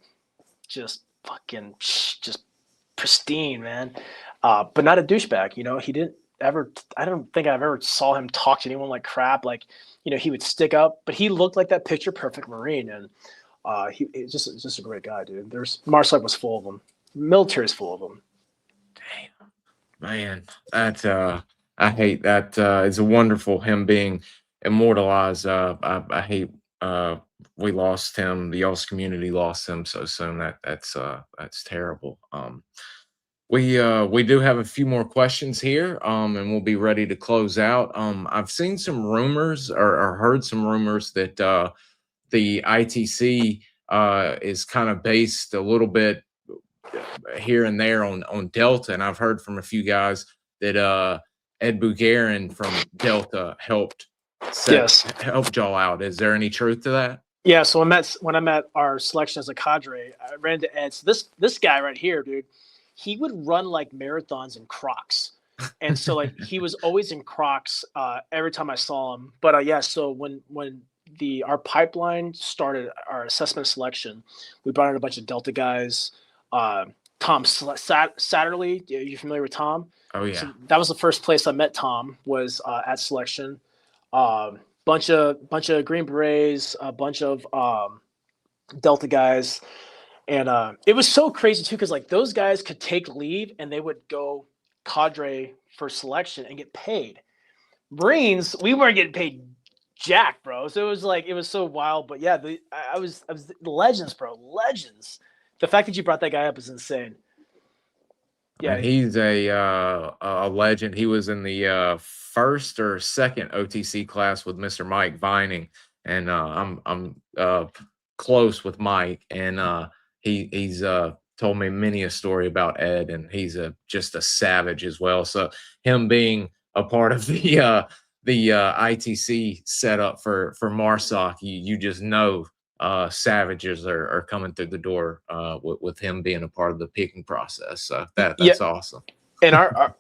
just fucking, just pristine, man. But not a douchebag, you know, I don't think I've ever saw him talk to anyone like crap. Like, you know, he would stick up, but he looked like that picture perfect Marine. And he's just a great guy, dude. MARSOC was full of them. Military's full of them. Damn, man, that I hate that. It's a wonderful him being immortalized. I hate we lost him. The Yost community lost him so soon. That's terrible. We do have a few more questions here, and we'll be ready to close out. I've seen some rumors or heard some rumors that the ITC is kind of based a little bit here and there on Delta, and I've heard from a few guys that Ed Bugarin from Delta helped y'all out. Is there any truth to that? Yeah. So when I met our selection as a cadre, I ran into Ed. So this guy right here, dude. He would run like marathons in Crocs. And so like he was always in Crocs every time I saw him. But yeah, so when our pipeline started our assessment selection, we brought in a bunch of Delta guys. Tom Satterley, are you familiar with Tom? Oh yeah. So that was the first place I met Tom, was at selection. Bunch of Green Berets, a bunch of Delta guys. And it was so crazy too, because like those guys could take leave and they would go cadre for selection and get paid. Marines, we weren't getting paid jacked, bro. So it was so wild. But yeah, I was legends, bro, legends. The fact that you brought that guy up is insane. And Yeah, he's a legend. He was in the first or second OTC class with Mr. Mike Vining, and I'm close with Mike, and he's told me many a story about Ed, and he's just a savage as well. So him being a part of the ITC setup for MARSOC, you just know savages are coming through the door with him being a part of the picking process. So yeah. that's awesome. And our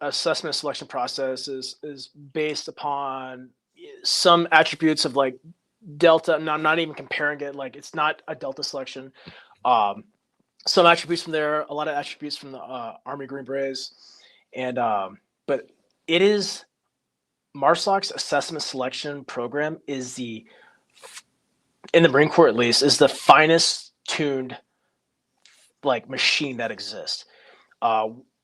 assessment selection process is based upon some attributes of like Delta. And I'm not even comparing it. Like it's not a Delta selection. Some attributes from there, a lot of attributes from the Army Green Berets, and but it is MARSOC's assessment selection program is in the Marine Corps at least is the finest tuned like machine that exists.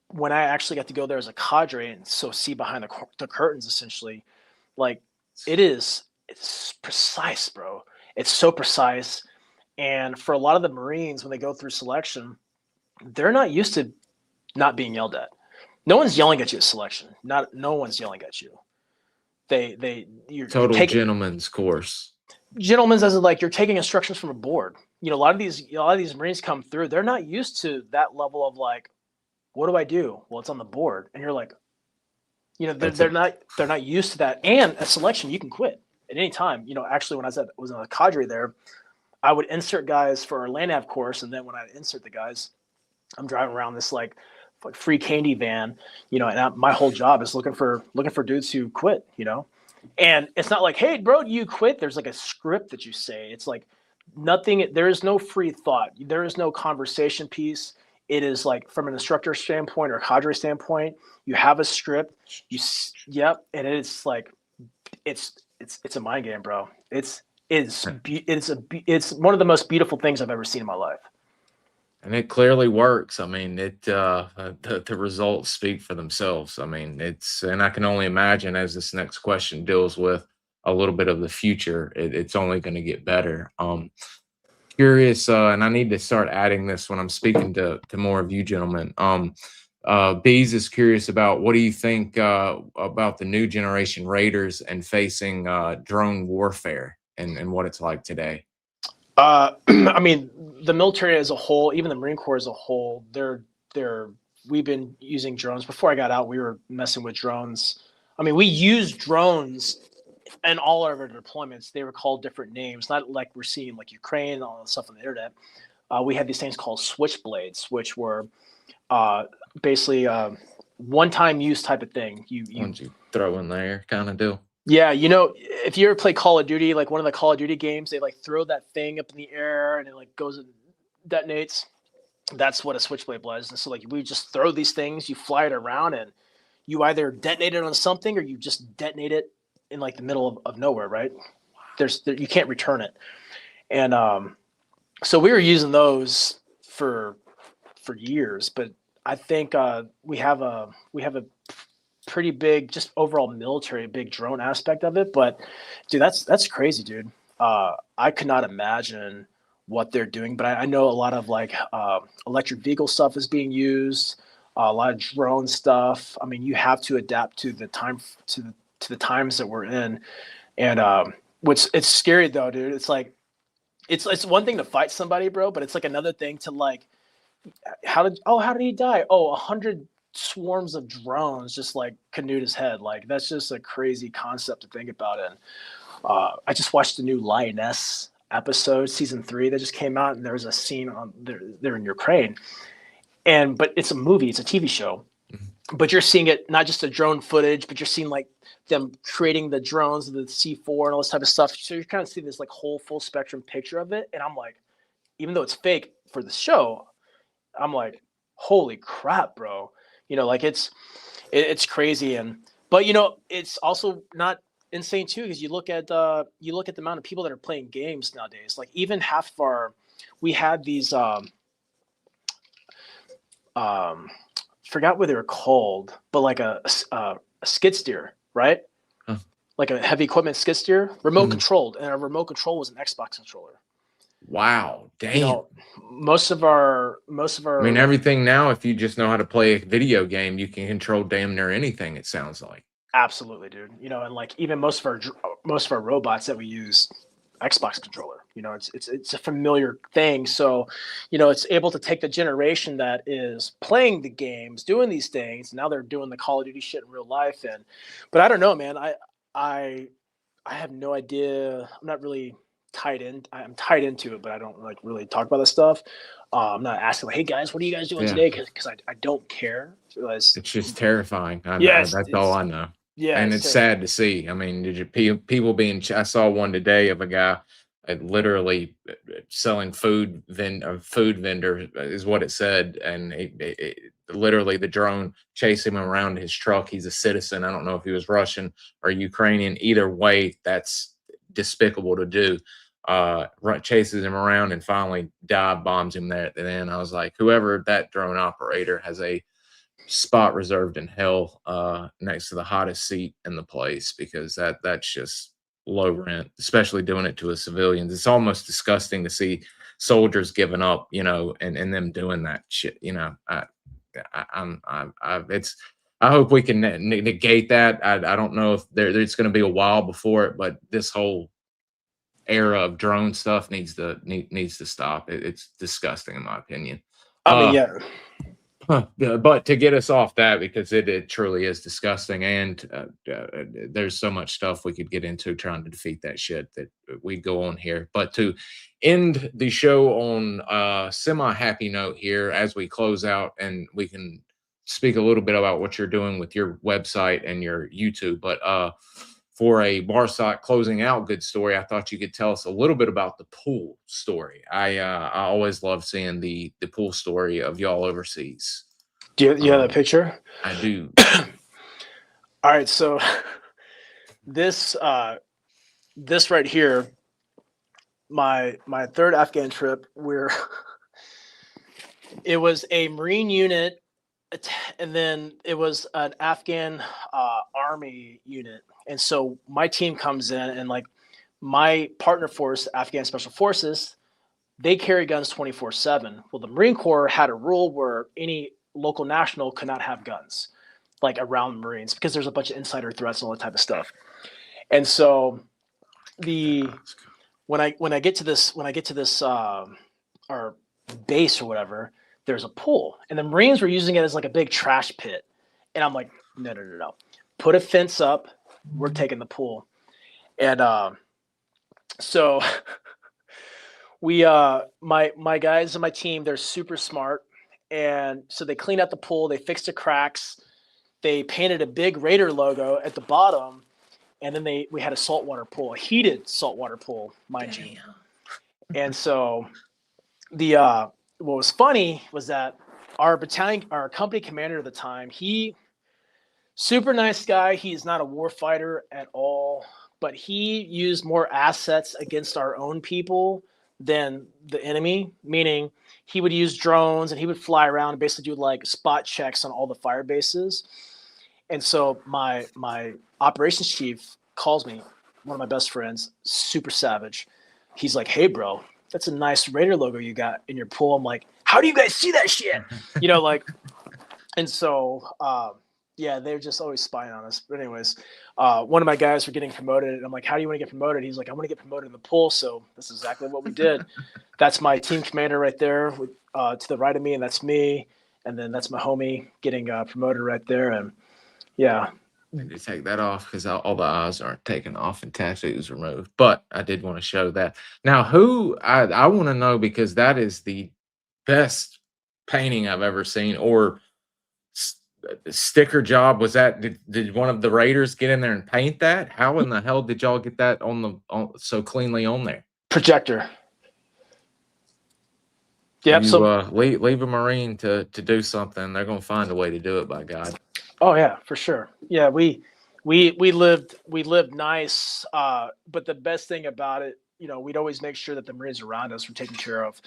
When I actually got to go there as a cadre and so see behind the curtains, essentially, like it's precise, bro. It's so precise. And for a lot of the Marines, when they go through selection, they're not used to not being yelled at. No one's yelling at you at selection. No one's yelling at you. You're Total gentleman's course. Gentlemen's as in like you're taking instructions from a board. You know, a lot of these Marines come through. They're not used to that level of like, what do I do? Well, it's on the board, and you're like, you know, they're not used to that. And at selection, you can quit at any time. You know, actually, when I was in a cadre there, I would insert guys for our land nav course, and then when I insert the guys, I'm driving around this like free candy van, you know, and my whole job is looking for dudes who quit, you know. And it's not like, hey, bro, you quit. There's like a script that you say. It's like nothing. There is no free thought. There is no conversation piece. It is like from an instructor standpoint or cadre standpoint, you have a script. And it's like it's a mind game, bro. It's one of the most beautiful things I've ever seen in my life. And it clearly works. I mean, the results speak for themselves. I mean, and I can only imagine as this next question deals with a little bit of the future, it's only going to get better. Curious, and I need to start adding this when I'm speaking to more of you gentlemen. Bees is curious about what do you think about the new generation Raiders and facing drone warfare and what it's like today? I mean, the military as a whole, even the Marine Corps as a whole, we've been using drones. Before I got out, we were messing with drones. I mean, we use drones in all of our deployments. They were called different names, not like we're seeing like Ukraine and all that stuff on the internet. We had these things called switchblades, which were basically one-time use type of thing. Ones you throw in there kind of deal. Yeah, you know, if you ever play Call of Duty, like one of the Call of Duty games, they like throw that thing up in the air and it like goes and detonates. That's what a switchblade was. And so like we just throw these things, you fly it around, and you either detonate it on something or you just detonate it in like the middle of nowhere, right? You can't return it. And so we were using those for years, but I think we have a pretty big, just overall military, big drone aspect of it. But dude, that's crazy, dude. I could not imagine what they're doing, but I know a lot of like electric vehicle stuff is being used, a lot of drone stuff. I mean, you have to adapt to the to the times that we're in. And it's scary though, dude. It's like it's one thing to fight somebody, bro, but it's like another thing to like how did he die? 100 swarms of drones just like canoed his head. Like that's just a crazy concept to think about. And I just watched the new Lioness episode, season 3 that just came out, and there's a scene on they're in Ukraine, but it's a movie, it's a TV show, but you're seeing it not just the drone footage, but you're seeing like them creating the drones, the C4 and all this type of stuff. So you're kind of seeing this like whole full spectrum picture of it. And I'm like, even though it's fake for the show, I'm like, holy crap, bro. You know, like it's crazy. But you know, it's also not insane too, because you look at the amount of people that are playing games nowadays. Like even half of we had these forgot what they were called, but like a skid steer, right? like a heavy equipment skid steer, remote Mhm. controlled, and our remote control was an Xbox controller. Wow, You damn. know, most of our I mean, everything now, if you just know how to play a video game, you can control damn near anything, it sounds like. absolutely, dude. You know, and like even most of our robots that we use, Xbox controller. You know, it's a familiar thing. So, you know, it's able to take the generation that is playing the games, doing these things. Now they're doing the Call of Duty shit in real life. And but I don't know, man. I I have no idea. I'm not really tied in. I'm tied into it, but I don't like really talk about this stuff. I'm not asking like, "Hey guys, what are you guys doing Yeah. today?" Because I don't care. It's, It's just terrifying. yes, That's all I know. yeah, And it's it's terrifying. sad to see. I mean, did you people being I saw one today of a guy literally selling food vendor is what it said, and literally the drone chasing him around his truck. He's a citizen. I don't know if he was Russian or Ukrainian. Either way, that's despicable to do. Chases him around and finally dive bombs him there at the end. I was like, whoever that drone operator has a spot reserved in hell next to the hottest seat in the place, because that's just low rent, especially doing it to a civilians. It's almost disgusting to see soldiers giving up, you know, and them doing that shit. You know, it's. I hope we can negate that. I don't know if there's going to be a while before it, but this whole era of drone stuff needs to stop. It's disgusting in my opinion. I mean, Uh, yeah, yeah, but to get us off that, because it truly is disgusting, and there's so much stuff we could get into trying to defeat that shit that we go on here. But to end the show on a semi-happy note here, as we close out, and we can speak a little bit about what you're doing with your website and your YouTube. But for a MARSOC closing out good story, I thought you could tell us a little bit about the pool story. I always love seeing the pool story of y'all overseas. do you have that picture? I do. All right, so this this right here, my third Afghan trip, where it was a Marine unit, and then it was an Afghan army unit, and so my team comes in, and like my partner force, Afghan Special Forces, they carry guns 24/7. Well, the Marine Corps had a rule where any local national could not have guns, like around Marines, because there's a bunch of insider threats and all that type of stuff. And so the when I get to this our base or whatever, there's a pool, and the Marines were using it as like a big trash pit, and I'm like, no, put a fence up, we're taking the pool. And so we my guys on my team, they're super smart, and so they cleaned out the pool, they fixed the cracks, they painted a big Raider logo at the bottom, and then we had a saltwater pool, a heated saltwater pool, mind you. And so the what was funny was that our company commander at the time, he super nice guy. He's not a war fighter at all, but he used more assets against our own people than the enemy, meaning he would use drones and he would fly around and basically do like spot checks on all the fire bases. And so my operations chief calls me, one of my best friends, super savage. He's like, "Hey, bro, that's a nice Raider logo you got in your pool." I'm like, "How do you guys see that shit?" You know, like, and so, yeah, they're just always spying on us. But anyways, one of my guys were getting promoted, and I'm like, "How do you want to get promoted?" He's like, "I want to get promoted in the pool." So that's exactly what we did. That's my team commander right there, to the right of me, and that's me, and then that's my homie getting promoted right there, and yeah. I need to take that off because all the eyes aren't taken off and tattoos removed. But I did want to show that. Now, I want to know, because that is the best painting I've ever seen, or sticker job. Was that did one of the Raiders get in there and paint that? How in the hell did y'all get that on so cleanly on there? Projector. Yep. You So, leave a Marine to do something, they're gonna find a way to do it, by God. oh yeah, for sure. Yeah, we lived nice. But the best thing about it, you know, we'd always make sure that the Marines around us were taken care of,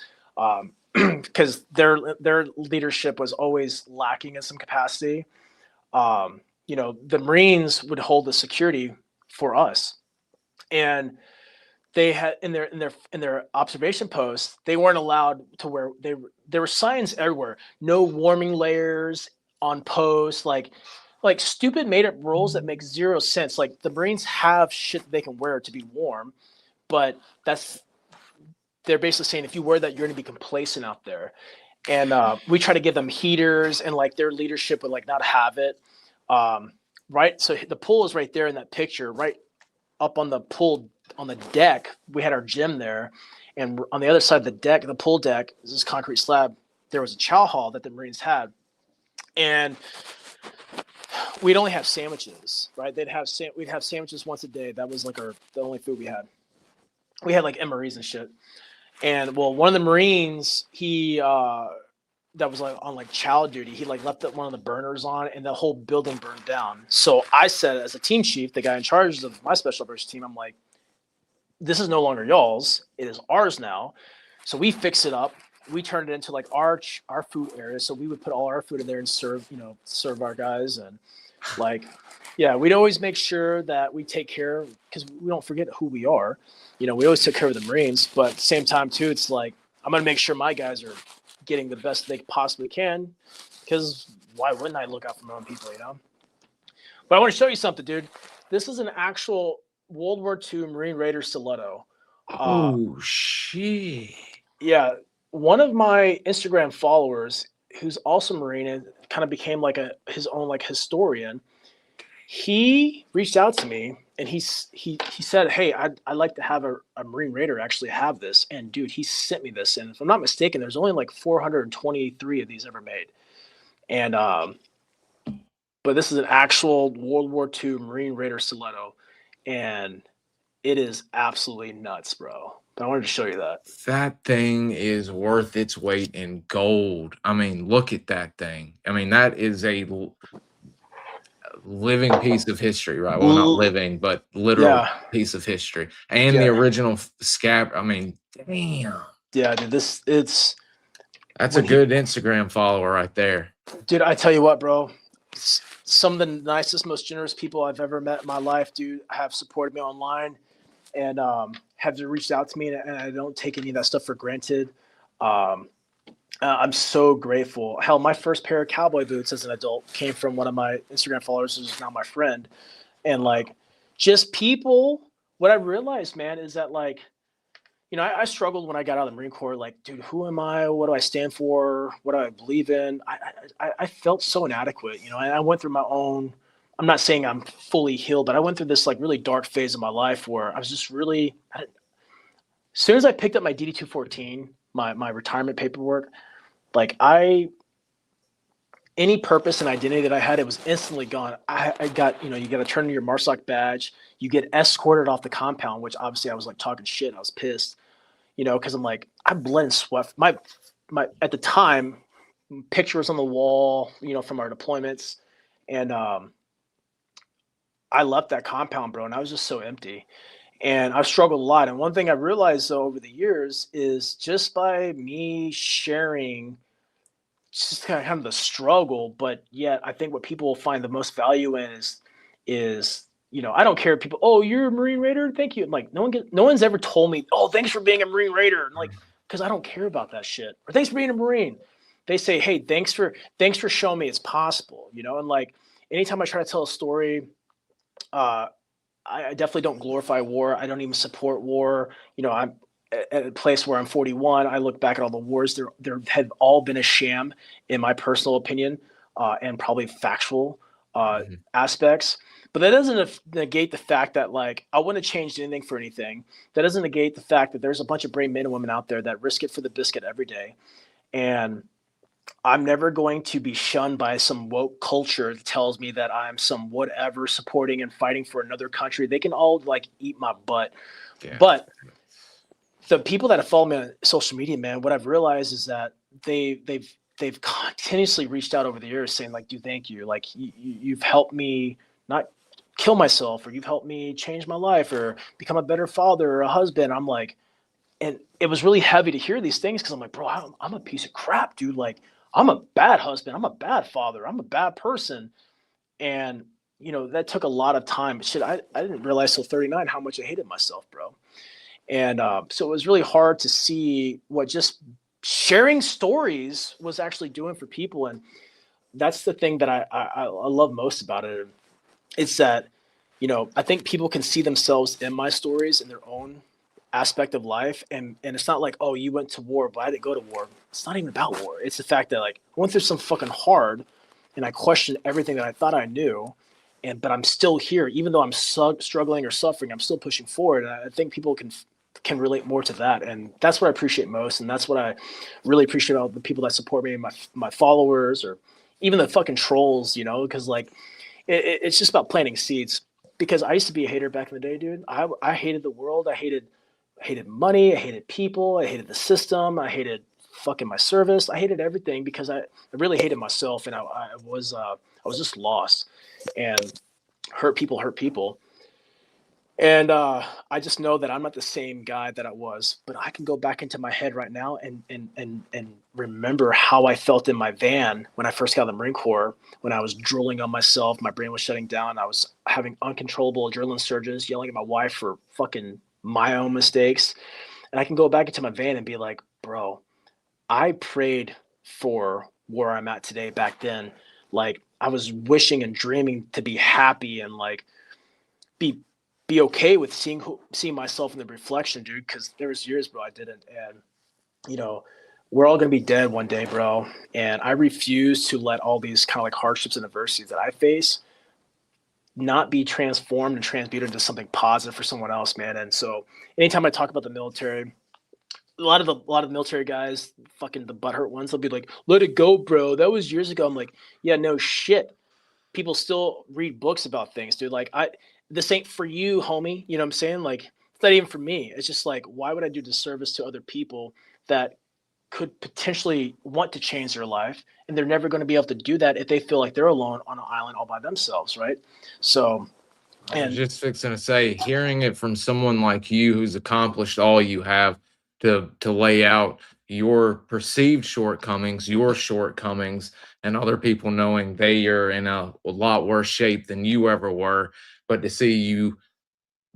because their leadership was always lacking in some capacity. You know, the Marines would hold the security for us. And they had in their observation posts, they weren't allowed to wear, there were signs everywhere, no warming layers on posts, like stupid made up rules that make zero sense. Like the Marines have shit they can wear to be warm, but they're basically saying if you wear that, you're going to be complacent out there. And we try to give them heaters, and like their leadership would like not have it. Right. So the pool is right there in that picture, right up on the pool on the deck. We had our gym there, and on the other side of the deck, the pool deck, is this concrete slab. There was a chow hall that the Marines had, and we'd only have sandwiches, right? We'd have sandwiches once a day. That was like the only food we had. We had like MREs and shit. And well, one of the Marines, he that was like on like chow duty, he like left one of the burners on, and the whole building burned down. So I said, as a team chief, the guy in charge of my special operations team, I'm like, this is no longer y'all's, it is ours now. So we fixed it up. We turned it into like our food area. So we would put all our food in there and serve our guys. And like, yeah, we'd always make sure that we take care, because we don't forget who we are. We always took care of the Marines, but at the same time too, it's like, I'm going to make sure my guys are getting the best they possibly can, because why wouldn't I look out for my own people, But I want to show you something, dude. This is an actual World War II Marine Raider stiletto. Oh, shit. Yeah. One of my Instagram followers, who's also Marine and kind of became like his own like historian, he reached out to me, and he said, hey, I'd like to have a Marine Raider actually have this. And dude, he sent me this. And if I'm not mistaken, there's only like 423 of these ever made. And but this is an actual World War II Marine Raider stiletto, and it is absolutely nuts, bro. But I wanted to show you that. That thing is worth its weight in gold. I mean, look at that thing. I mean, that is a living piece of history, right? Well, not living, but literal piece of history. And the original scab. I mean, damn. Yeah, dude, that's a good Instagram follower right there. Dude, I tell you what, bro. Some of the nicest, most generous people I've ever met in my life, dude, have supported me online and have reached out to me, and I don't take any of that stuff for granted. I'm so grateful. Hell, my first pair of cowboy boots as an adult came from one of my Instagram followers, who's now my friend. And like, just people, what I realized, man, is that like, I struggled when I got out of the Marine Corps. Like, dude, who am I? What do I stand for? What do I believe in? I felt so inadequate, and I went through my own, I'm not saying I'm fully healed, but I went through this like really dark phase of my life where I was just really, as soon as I picked up my DD-214, my retirement paperwork, like any purpose and identity that I had, it was instantly gone. I got, you got to turn in your MARSOC badge. You get escorted off the compound, which obviously I was like talking shit. I was pissed, because I'm like, I bled and sweat. My at the time, pictures on the wall, from our deployments, and I left that compound, bro, and I was just so empty. And I've struggled a lot. And one thing I realized, though, over the years is just by me sharing just kind of the struggle, but yet I think what people will find the most value in is I don't care if people, oh, you're a Marine Raider, thank you. Like no one's ever told me, oh, thanks for being a Marine Raider. And like, because I don't care about that shit. Or thanks for being a Marine. They say, hey, thanks for showing me it's possible, And like anytime I try to tell a story, I definitely don't glorify war. I don't even support war. I'm at a place where I'm 41. I look back at all the wars. There have all been a sham, in my personal opinion, and probably factual aspects. But that doesn't negate the fact that like I wouldn't have changed anything for anything. That doesn't negate the fact that there's a bunch of brave men and women out there that risk it for the biscuit every day. And I'm never going to be shunned by some woke culture that tells me that I'm some whatever supporting and fighting for another country. They can all like eat my butt. Yeah. But the people that have followed me on social media, man, what I've realized is that they've continuously reached out over the years saying like, dude, thank you. Like you've helped me not kill myself, or you've helped me change my life or become a better father or a husband. I'm like, and it was really heavy to hear these things. Cause I'm like, bro, I'm a piece of crap, dude. Like I'm a bad husband. I'm a bad father. I'm a bad person. And that took a lot of time. Shit, I didn't realize till 39 how much I hated myself, bro. And so it was really hard to see what just sharing stories was actually doing for people. And that's the thing that I love most about it. It's that, I think people can see themselves in my stories in their own aspect of life. And it's not like, oh, you went to war, but I didn't go to war. It's not even about war. It's the fact that, like, I went through some fucking hard and I questioned everything that I thought I knew. But I'm still here, even though I'm struggling or suffering, I'm still pushing forward. And I think people can relate more to that. And that's what I appreciate most. And that's what I really appreciate about the people that support me, my followers, or even the fucking trolls, because like, it's just about planting seeds. Because I used to be a hater back in the day, dude. I hated the world. I hated money. I hated people. I hated the system. I hated fucking my service. I hated everything because I really hated myself. And I was just lost, and hurt people. And I just know that I'm not the same guy that I was, but I can go back into my head right now and remember how I felt in my van when I first got out of the Marine Corps, when I was drooling on myself, my brain was shutting down, I was having uncontrollable adrenaline surges, yelling at my wife for fucking my own mistakes. And I can go back into my van and be like, bro, I prayed for where I'm at today back then. Like, I was wishing and dreaming to be happy and like be okay with seeing myself in the reflection, dude. Because there was years, bro, I didn't. And we're all gonna be dead one day, bro. And I refuse to let all these kind of like hardships and adversities that I face not be transformed and transmuted into something positive for someone else, man. And so anytime I talk about the military, a lot of military guys, fucking the butthurt ones, they'll be like, let it go, bro, that was years ago. I'm like, yeah, no shit, people still read books about things, dude. Like, this ain't for you, homie. You know what I'm saying? Like, it's not even for me. It's just like, why would I do disservice to other people that could potentially want to change their life, and they're never going to be able to do that if they feel like they're alone on an island all by themselves, right? So, I was and just fixing to say, hearing it from someone like you who's accomplished all you have, to lay out your perceived shortcomings, and other people knowing they are in a lot worse shape than you ever were, but to see you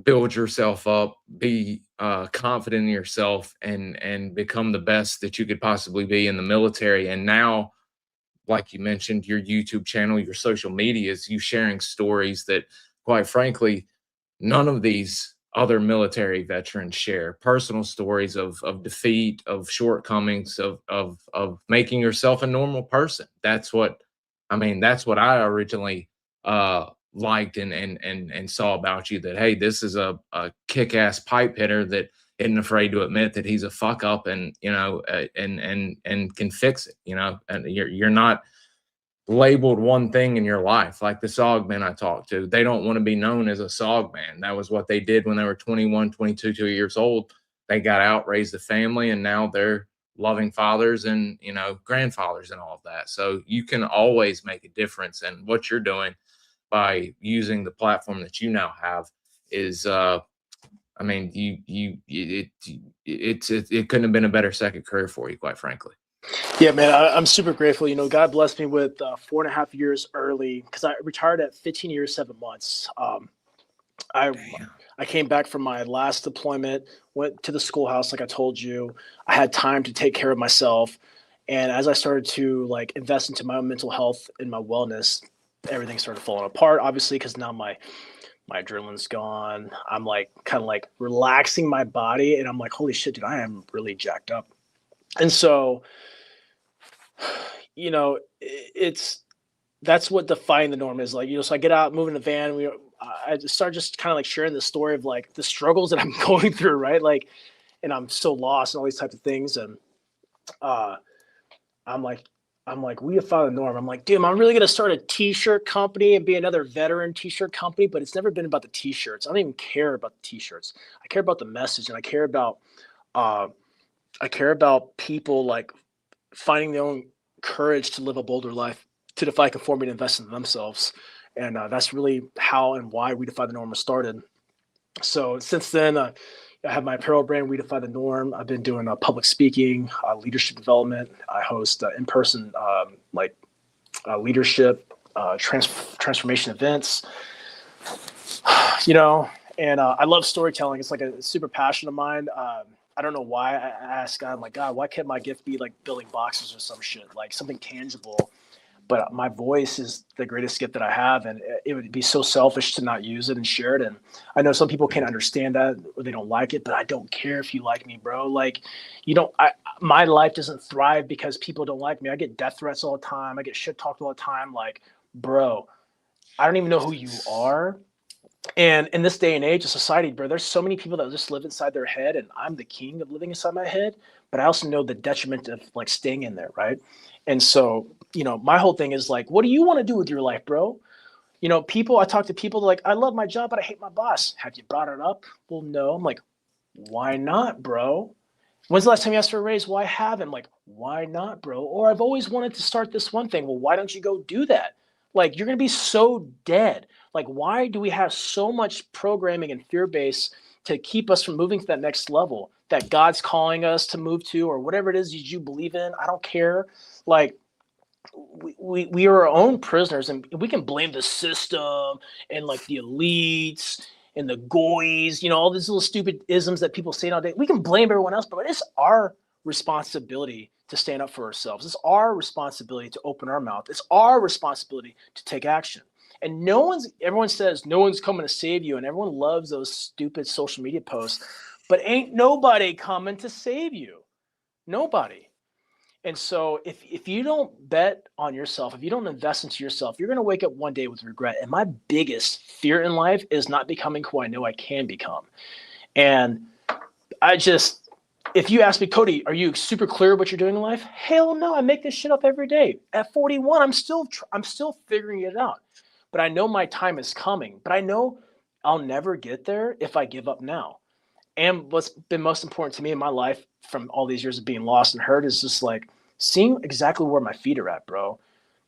build yourself up, be confident in yourself, and become the best that you could possibly be in the military. And now, like you mentioned, your YouTube channel, your social medias, you sharing stories that, quite frankly, none of these other military veterans share. Personal stories of defeat, of shortcomings, of making yourself a normal person. That's what That's what I originally liked and saw about you. That, hey, this is a kick-ass pipe hitter that isn't afraid to admit that he's a fuck up, and and can fix it. And you're not labeled one thing in your life. Like the SOG men I talked to, they don't want to be known as a SOG man. That was what they did when they were 21, 22 years old. They got out, raised a family, and now they're loving fathers and grandfathers and all of that. So you can always make a difference. And what you're doing by using the platform that you now have is it couldn't have been a better second career for you, quite frankly. yeah, man, I'm super grateful. God blessed me with 4.5 years early, because I retired at 15 years, 7 months. I Damn. I came back from my last deployment, went to the schoolhouse, like I told you. I had time to take care of myself, and as I started to like invest into my own mental health and my wellness, everything started falling apart. Obviously, because now my adrenaline's gone. I'm like kind of like relaxing my body, and I'm like, holy shit, dude, I am really jacked up. And so, it's that's what defying the norm is like. So I get out, move in the van. I just start just kind of like sharing the story of like the struggles that I'm going through, right? Like, and I'm so lost and all these types of things. And uh, I'm like, we have found the norm. I'm like, dude, I'm really gonna start a T-shirt company and be another veteran T-shirt company, but it's never been about the T-shirts. I don't even care about the T-shirts. I care about the message, and uh, I care about people like finding their own courage to live a bolder life, to defy conformity, and invest in themselves. And that's really how and why We Defy the Norm was started. So since then, I have my apparel brand, We Defy the Norm. I've been doing public speaking, leadership development. I host in-person leadership transformation events, you know, and I love storytelling. It's like a super passion of mine. I don't know why. I ask God, I'm like, God, why can't my gift be like building boxes or some shit, like something tangible? But my voice is the greatest gift that I have, and it would be so selfish to not use it and share it. And I know some people can't understand that or they don't like it, but I don't care if you like me, bro. Like, you don't. My life doesn't thrive because people don't like me. I get death threats all the time. I get shit talked all the time. Like, bro, I don't even know who you are. And in this day and age of society, bro, there's so many people that just live inside their head, and I'm the king of living inside my head. But I also know the detriment of like staying in there, right? And so, you know, my whole thing is like, what do you want to do with your life, bro? You know, I talk to people like, I love my job, but I hate my boss. Have you brought it up? Well, no. I'm like, why not, bro? When's the last time you asked for a raise? Well, I haven't. Like, why not, bro? Or I've always wanted to start this one thing. Well, why don't you go do that? Like, you're going to be so dead. Like, why do we have so much programming and fear base to keep us from moving to that next level that God's calling us to move to, or whatever it is that you believe in? I don't care. Like, we are our own prisoners, and we can blame the system and like the elites and the goys, you know, all these little stupid isms that people say nowadays. We can blame everyone else, but it's our responsibility to stand up for ourselves. It's our responsibility to open our mouth. It's our responsibility to take action. And everyone says no one's coming to save you, and everyone loves those stupid social media posts, but ain't nobody coming to save you. Nobody. And so if you don't bet on yourself, if you don't invest into yourself, you're going to wake up one day with regret. And my biggest fear in life is not becoming who I know I can become. And if you ask me, Cody, are you super clear what you're doing in life? Hell no, I make this shit up every day. At 41, I'm still figuring it out. But I know my time is coming. But I know I'll never get there if I give up now. And what's been most important to me in my life from all these years of being lost and hurt is just like seeing exactly where my feet are at, bro.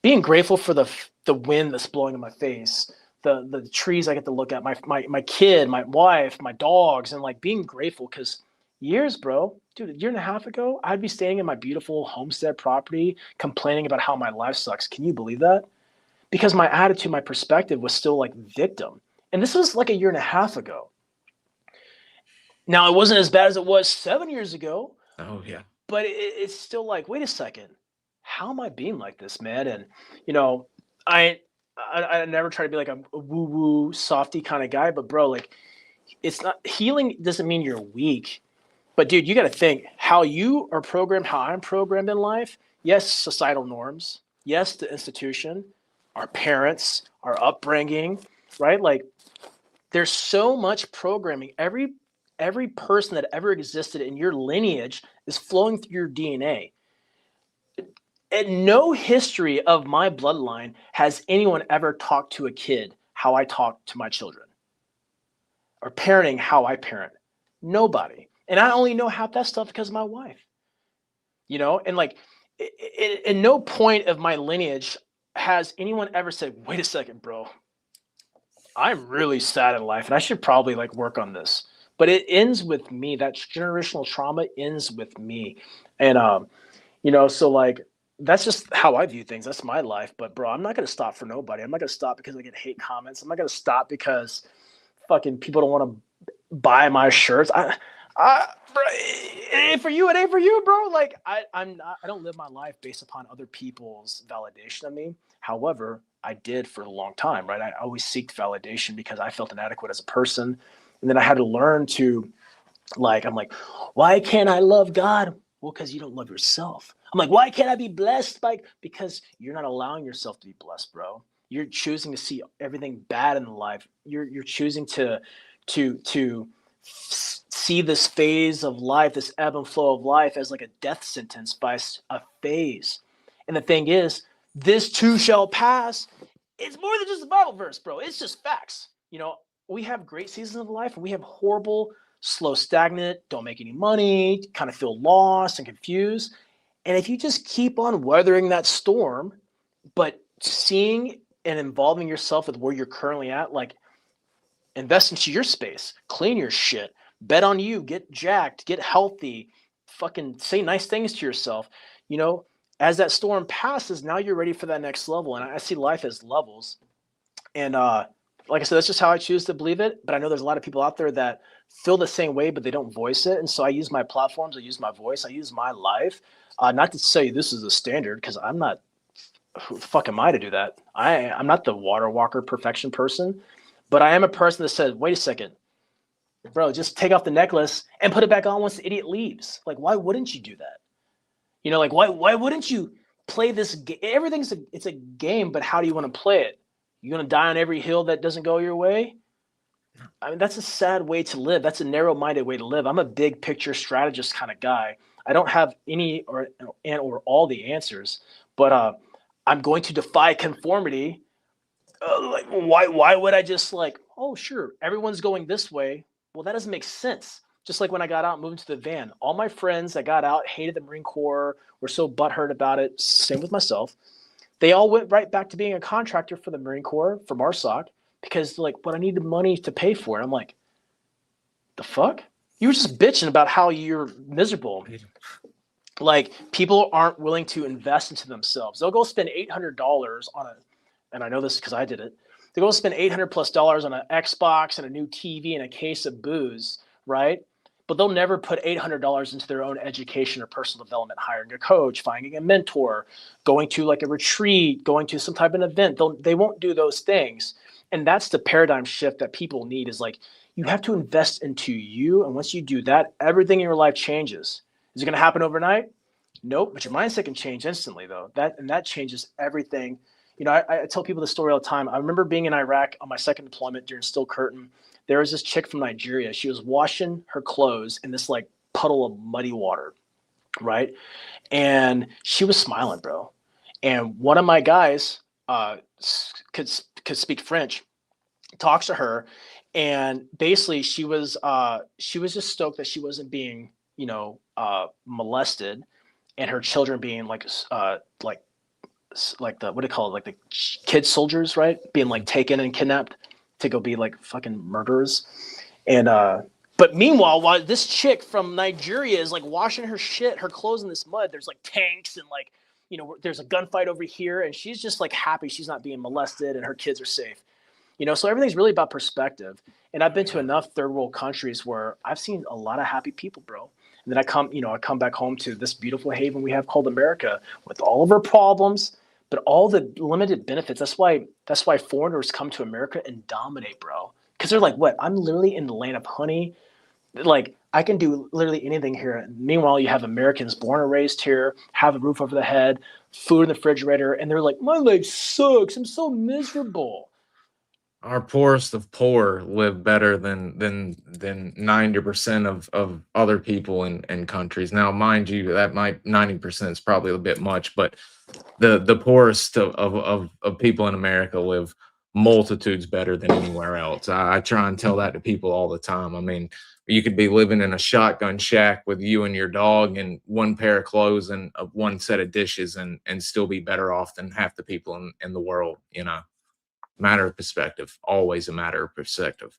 Being grateful for the wind that's blowing in my face, the trees I get to look at, my kid, my wife, my dogs, and like being grateful because years, bro, dude, a year and a half ago, I'd be staying in my beautiful homestead property complaining about how my life sucks. Can you believe that? Because my attitude, my perspective was still like victim. And this was like a year and a half ago. Now, it wasn't as bad as it was 7 years ago. Oh, yeah. But it's still like, wait a second. How am I being like this, man? And, you know, I never try to be like a woo-woo, softy kind of guy. But, bro, like, it's not – healing doesn't mean you're weak. But, dude, you got to think how you are programmed, how I'm programmed in life. Yes, societal norms. Yes, the institution, our parents, our upbringing, right? Like, there's so much programming. Every person that ever existed in your lineage is flowing through your DNA. And no history of my bloodline has anyone ever talked to a kid how I talk to my children or parenting how I parent. Nobody. And I only know half that stuff because of my wife. You know, and like in no point of my lineage has anyone ever said, wait a second, bro, I'm really sad in life and I should probably like work on this. But it ends with me. That generational trauma ends with me. And, you know, so like, that's just how I view things. That's my life. But bro, I'm not going to stop for nobody. I'm not going to stop because I get hate comments. I'm not going to stop because fucking people don't want to buy my shirts. Bro, it ain't for you. It ain't for you, bro. Like I don't live my life based upon other people's validation of me. However, I did for a long time, right? I always seeked validation because I felt inadequate as a person. And then I had to learn to I'm like, why can't I love God? Well, because you don't love yourself. I'm like, why can't I be blessed? Because you're not allowing yourself to be blessed, bro. You're choosing to see everything bad in life. You're choosing to see this phase of life, this ebb and flow of life as like a death sentence by a phase. And the thing is, this too shall pass. It's more than just a Bible verse, bro. It's just facts. You know, we have great seasons of life and we have horrible, slow, stagnant, don't make any money, kind of feel lost and confused. And if you just keep on weathering that storm, but seeing and involving yourself with where you're currently at, like invest into your space, clean your shit, bet on you, get jacked, get healthy, fucking say nice things to yourself, you know, as that storm passes, now you're ready for that next level. And I see life as levels. And like I said, that's just how I choose to believe it. But I know there's a lot of people out there that feel the same way, but they don't voice it. And so I use my platforms, I use my voice, I use my life. Not to say this is a standard, because I'm not, who the fuck am I to do that? I'm not the water walker perfection person, but I am a person that said, wait a second, bro, just take off the necklace and put it back on once the idiot leaves. Like, why wouldn't you do that? You know, like, why wouldn't you play this game? It's a game, but how do you want to play it? You gonna die on every hill that doesn't go your way? I mean, that's a sad way to live. That's a narrow-minded way to live. I'm a big picture strategist kind of guy. I don't have any or all the answers, but I'm going to defy conformity. Like, why would I just like, oh, sure, everyone's going this way. Well, that doesn't make sense. Just like when I got out and moved to the van, all my friends that got out hated the Marine Corps, were so butthurt about it. Same with myself. They all went right back to being a contractor for the Marine Corps, for MARSOC, because like, but I needed money to pay for it. I'm like, the fuck? You were just bitching about how you're miserable. Like, people aren't willing to invest into themselves. They'll go spend $800 on and I know this because I did it. They go spend $800+ on an Xbox and a new TV and a case of booze, right? But they'll never put $800 into their own education or personal development, hiring a coach, finding a mentor, going to like a retreat, going to some type of event. They won't do those things. And that's the paradigm shift that people need, is like, you have to invest into you. And once you do that, everything in your life changes. Is it going to happen overnight? Nope. But your mindset can change instantly, though. That changes everything. You know, I tell people the story all the time. I remember being in Iraq on my second deployment during Steel Curtain. There was this chick from Nigeria. She was washing her clothes in this like puddle of muddy water, right? And she was smiling, bro. And one of my guys could speak French, talks to her, and basically she was just stoked that she wasn't being, molested, and her children being like the, what do you call it, like the kid soldiers, right, being like taken and kidnapped to go be like fucking murderers. And but meanwhile, while this chick from Nigeria is like washing her clothes in this mud, there's like tanks and like, there's a gunfight over here, and she's just like happy she's not being molested and her kids are safe. So everything's really about perspective. And I've been to enough third world countries where I've seen a lot of happy people, bro. And then I come back home to this beautiful haven we have called America, with all of our problems, but all the limited benefits. That's why foreigners come to America and dominate, bro. Because they're like, what? I'm literally in the land of honey. Like, I can do literally anything here. Meanwhile, you have Americans born and raised here, have a roof over the head, food in the refrigerator, and they're like, my life sucks. I'm so miserable. Our poorest of poor live better than 90% of other people in countries. Now, mind you, that 90% is probably a bit much, but the poorest of people in America live multitudes better than anywhere else. I try and tell that to people all the time. I mean, you could be living in a shotgun shack with you and your dog and one pair of clothes and one set of dishes, and still be better off than half the people in the world. Matter of perspective, always a matter of perspective.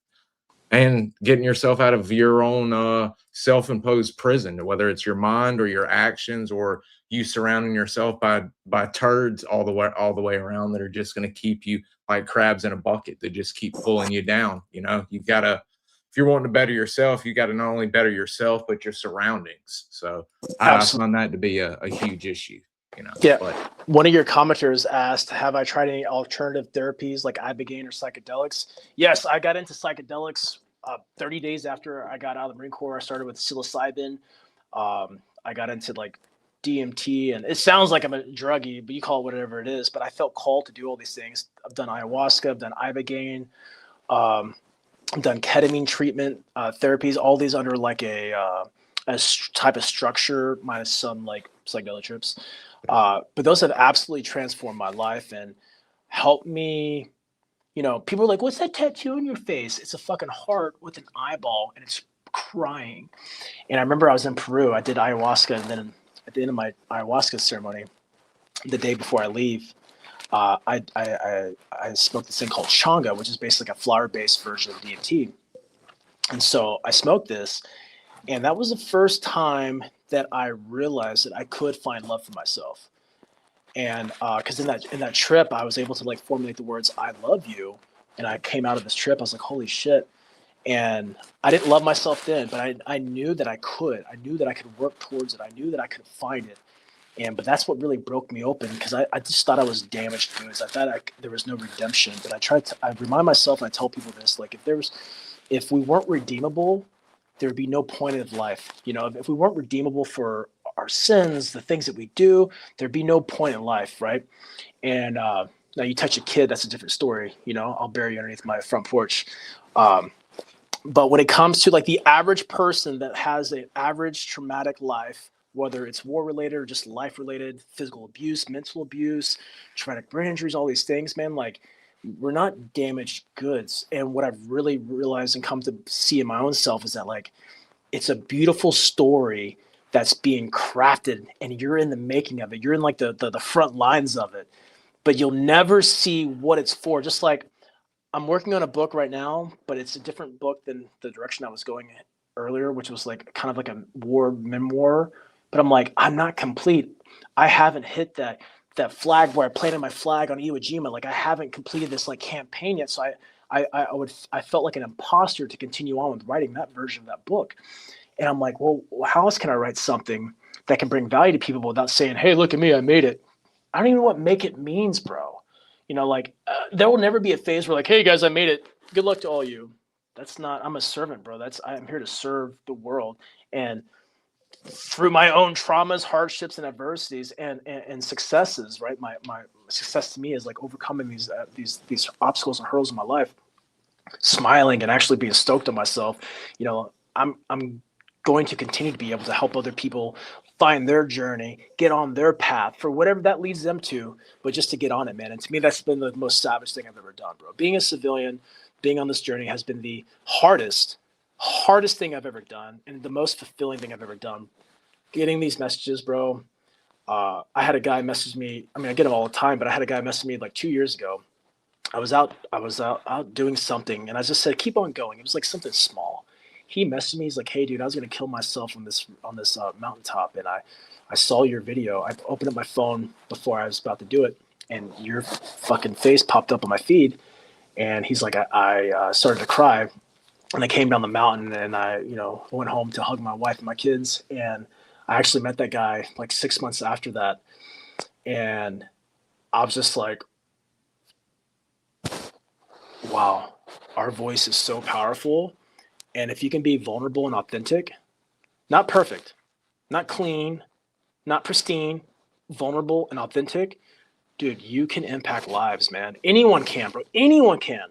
And getting yourself out of your own self-imposed prison, whether it's your mind or your actions, or you surrounding yourself by turds all the way around that are just going to keep you like crabs in a bucket, that just keep pulling you down. You've got to, if you're wanting to better yourself, you got to not only better yourself but your surroundings. So I find that to be a huge issue. Yeah. But one of your commenters asked, have I tried any alternative therapies like ibogaine or psychedelics? Yes, I got into psychedelics 30 days after I got out of the Marine Corps. I started with psilocybin. I got into like DMT, and it sounds like I'm a druggie, but you call it whatever it is. But I felt called to do all these things. I've done ayahuasca, I've done ibogaine, I've done ketamine treatment therapies, all these under like a type of structure minus some like psychedelic trips. But those have absolutely transformed my life and helped me. People are like, what's that tattoo on your face? It's a fucking heart with an eyeball and it's crying. And I remember I was in Peru. I did ayahuasca, and then at the end of my ayahuasca ceremony, the day before I leave, I smoked this thing called changa, which is basically like a flower-based version of DMT. And so I smoked this, and that was the first time that I realized that I could find love for myself. And because in that trip, I was able to like formulate the words "I love you," and I came out of this trip. I was like, "Holy shit!" And I didn't love myself then, but I knew that I could. I knew that I could work towards it. I knew that I could find it. But that's what really broke me open, because I just thought I was damaged goods. I thought there was no redemption. But I remind myself, and I tell people this, like if we weren't redeemable, there would be no point of life. You know, if we weren't redeemable for our sins, the things that we do, there'd be no point in life, right? And now you touch a kid, that's a different story. You know, I'll bury you underneath my front porch. But when it comes to like the average person that has an average traumatic life, whether it's war related or just life related, physical abuse, mental abuse, traumatic brain injuries, all these things, man, like we're not damaged goods. And what I've really realized and come to see in my own self is that like it's a beautiful story that's being crafted, and you're in the making of it. You're in like the front lines of it, but you'll never see what it's for. Just like I'm working on a book right now, but it's a different book than the direction I was going earlier, which was like kind of like a war memoir. But I'm like, I'm not complete. I haven't hit that flag where I planted my flag on Iwo Jima. Like I haven't completed this like campaign yet. So I felt like an imposter to continue on with writing that version of that book. And I'm like, well, how else can I write something that can bring value to people without saying, hey, look at me, I made it? I don't even know what make it means, bro. You know, like there will never be a phase where like, hey guys, I made it. Good luck to all you. That's not, I'm a servant, bro. I'm here to serve the world. And through my own traumas, hardships, and adversities and successes, right? My success to me is like overcoming these obstacles and hurdles in my life, smiling and actually being stoked on myself. You know, I'm going to continue to be able to help other people find their journey, get on their path for whatever that leads them to, but just to get on it, man. And to me, that's been the most savage thing I've ever done, bro. Being a civilian, being on this journey has been the hardest thing I've ever done, and the most fulfilling thing I've ever done. Getting these messages, bro. I had a guy message me. I mean, I get them all the time, but I had a guy message me like 2 years ago. I was out doing something, and I just said, keep on going. It was like something small. He messaged me. He's like, hey, dude, I was gonna kill myself on this mountaintop, and I saw your video. I opened up my phone before I was about to do it, and your fucking face popped up on my feed. And he's like, I started to cry, and I came down the mountain, and I, went home to hug my wife and my kids. And I actually met that guy like 6 months after that, and I was just like, wow, our voice is so powerful. And if you can be vulnerable and authentic, not perfect, not clean, not pristine, vulnerable and authentic, dude, you can impact lives, man. Anyone can, bro. Anyone can.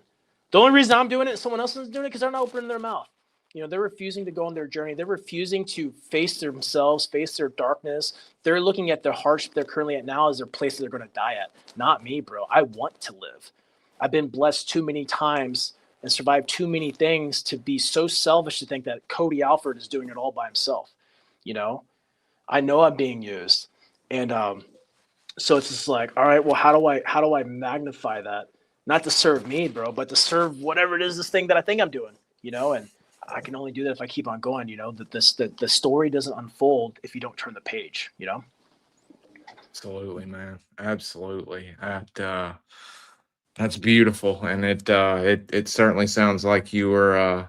The only reason I'm doing it and someone else is doing it because they're not opening their mouth. They're refusing to go on their journey. They're refusing to face themselves, face their darkness. They're looking at the hardship they're currently at now as their place that they're going to die at. Not me, bro. I want to live. I've been blessed too many times and survived too many things to be so selfish to think that Cody Alford is doing it all by himself. I know I'm being used. And so it's just like, all right, well, how do I magnify that? Not to serve me, bro, but to serve whatever it is, this thing that I think I'm doing, and I can only do that if I keep on going, that the story doesn't unfold if you don't turn the page. Absolutely, man. Absolutely. That's beautiful, and it certainly sounds like you were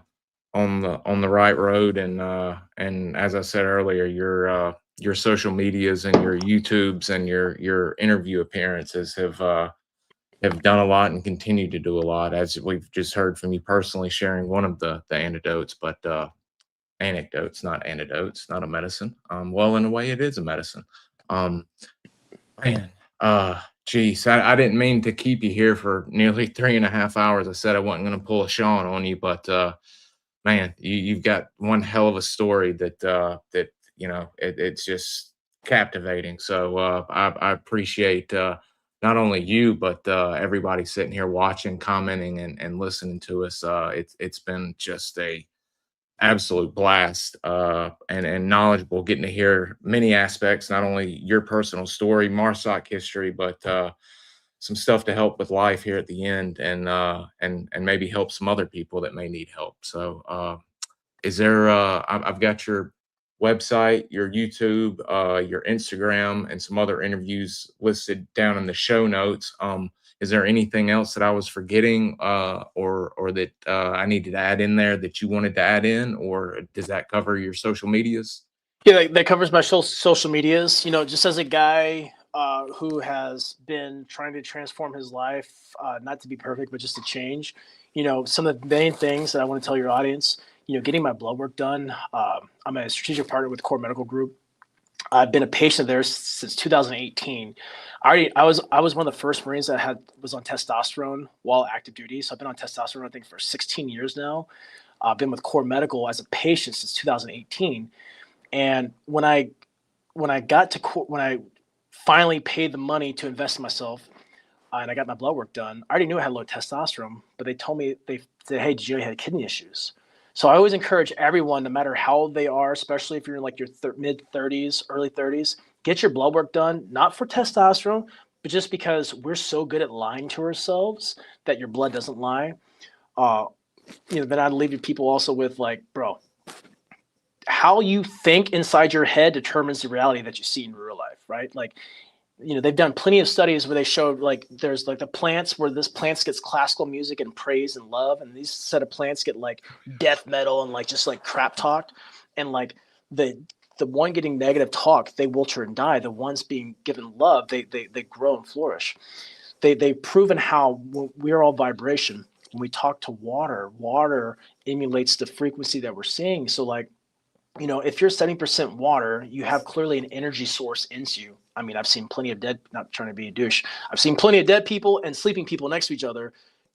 on the right road. And as I said earlier, your social medias and your YouTubes and your interview appearances have done a lot and continue to do a lot, as we've just heard from you personally sharing one of the antidotes, but anecdotes, not antidotes, not a medicine. Well, in a way, it is a medicine. Um, Man, geez, I didn't mean to keep you here for nearly 3.5 hours. I said I wasn't going to pull a Sean on you, but man, you've got one hell of a story that it's just captivating. So I appreciate not only you but everybody sitting here watching, commenting, and listening to us. It's been just a absolute blast, and knowledgeable, getting to hear many aspects, not only your personal story, MARSOC history, but some stuff to help with life here at the end, and maybe help some other people that may need help. So is there I've got your website, your YouTube, your Instagram, and some other interviews listed down in the show notes. Is there anything else that I was forgetting, or that I needed to add in there that you wanted to add in, or does that cover your social medias? Yeah, that covers my social medias. Just as a guy who has been trying to transform his life, not to be perfect, but just to change. Some of the main things that I want to tell your audience. Getting my blood work done. I'm a strategic partner with Core Medical Group. I've been a patient there since 2018. I was one of the first Marines that was on testosterone while active duty. So I've been on testosterone, I think, for 16 years now. I've been with Core Medical as a patient since 2018. And when I finally paid the money to invest in myself, and I got my blood work done, I already knew I had low testosterone, but they told me, they said, "Hey, did you know you had kidney issues?" So I always encourage everyone, no matter how they are, especially if you're in like your mid 30s, early 30s, get your blood work done, not for testosterone, but just because we're so good at lying to ourselves that your blood doesn't lie. Then I'd leave people also with like, bro, how you think inside your head determines the reality that you see in real life, right? Like, they've done plenty of studies where they showed like there's like the plants where this plants gets classical music and praise and love, and these set of plants get like death metal and like just like crap talked, and like the one getting negative talk, they wilter and die. The ones being given love, they grow and flourish. They've proven how we're all vibration. When we talk to water emulates the frequency that we're seeing. So like, if you're 70% water, you have clearly an energy source into you. I mean, I've seen plenty of not trying to be a douche. I've seen plenty of dead people and sleeping people next to each other.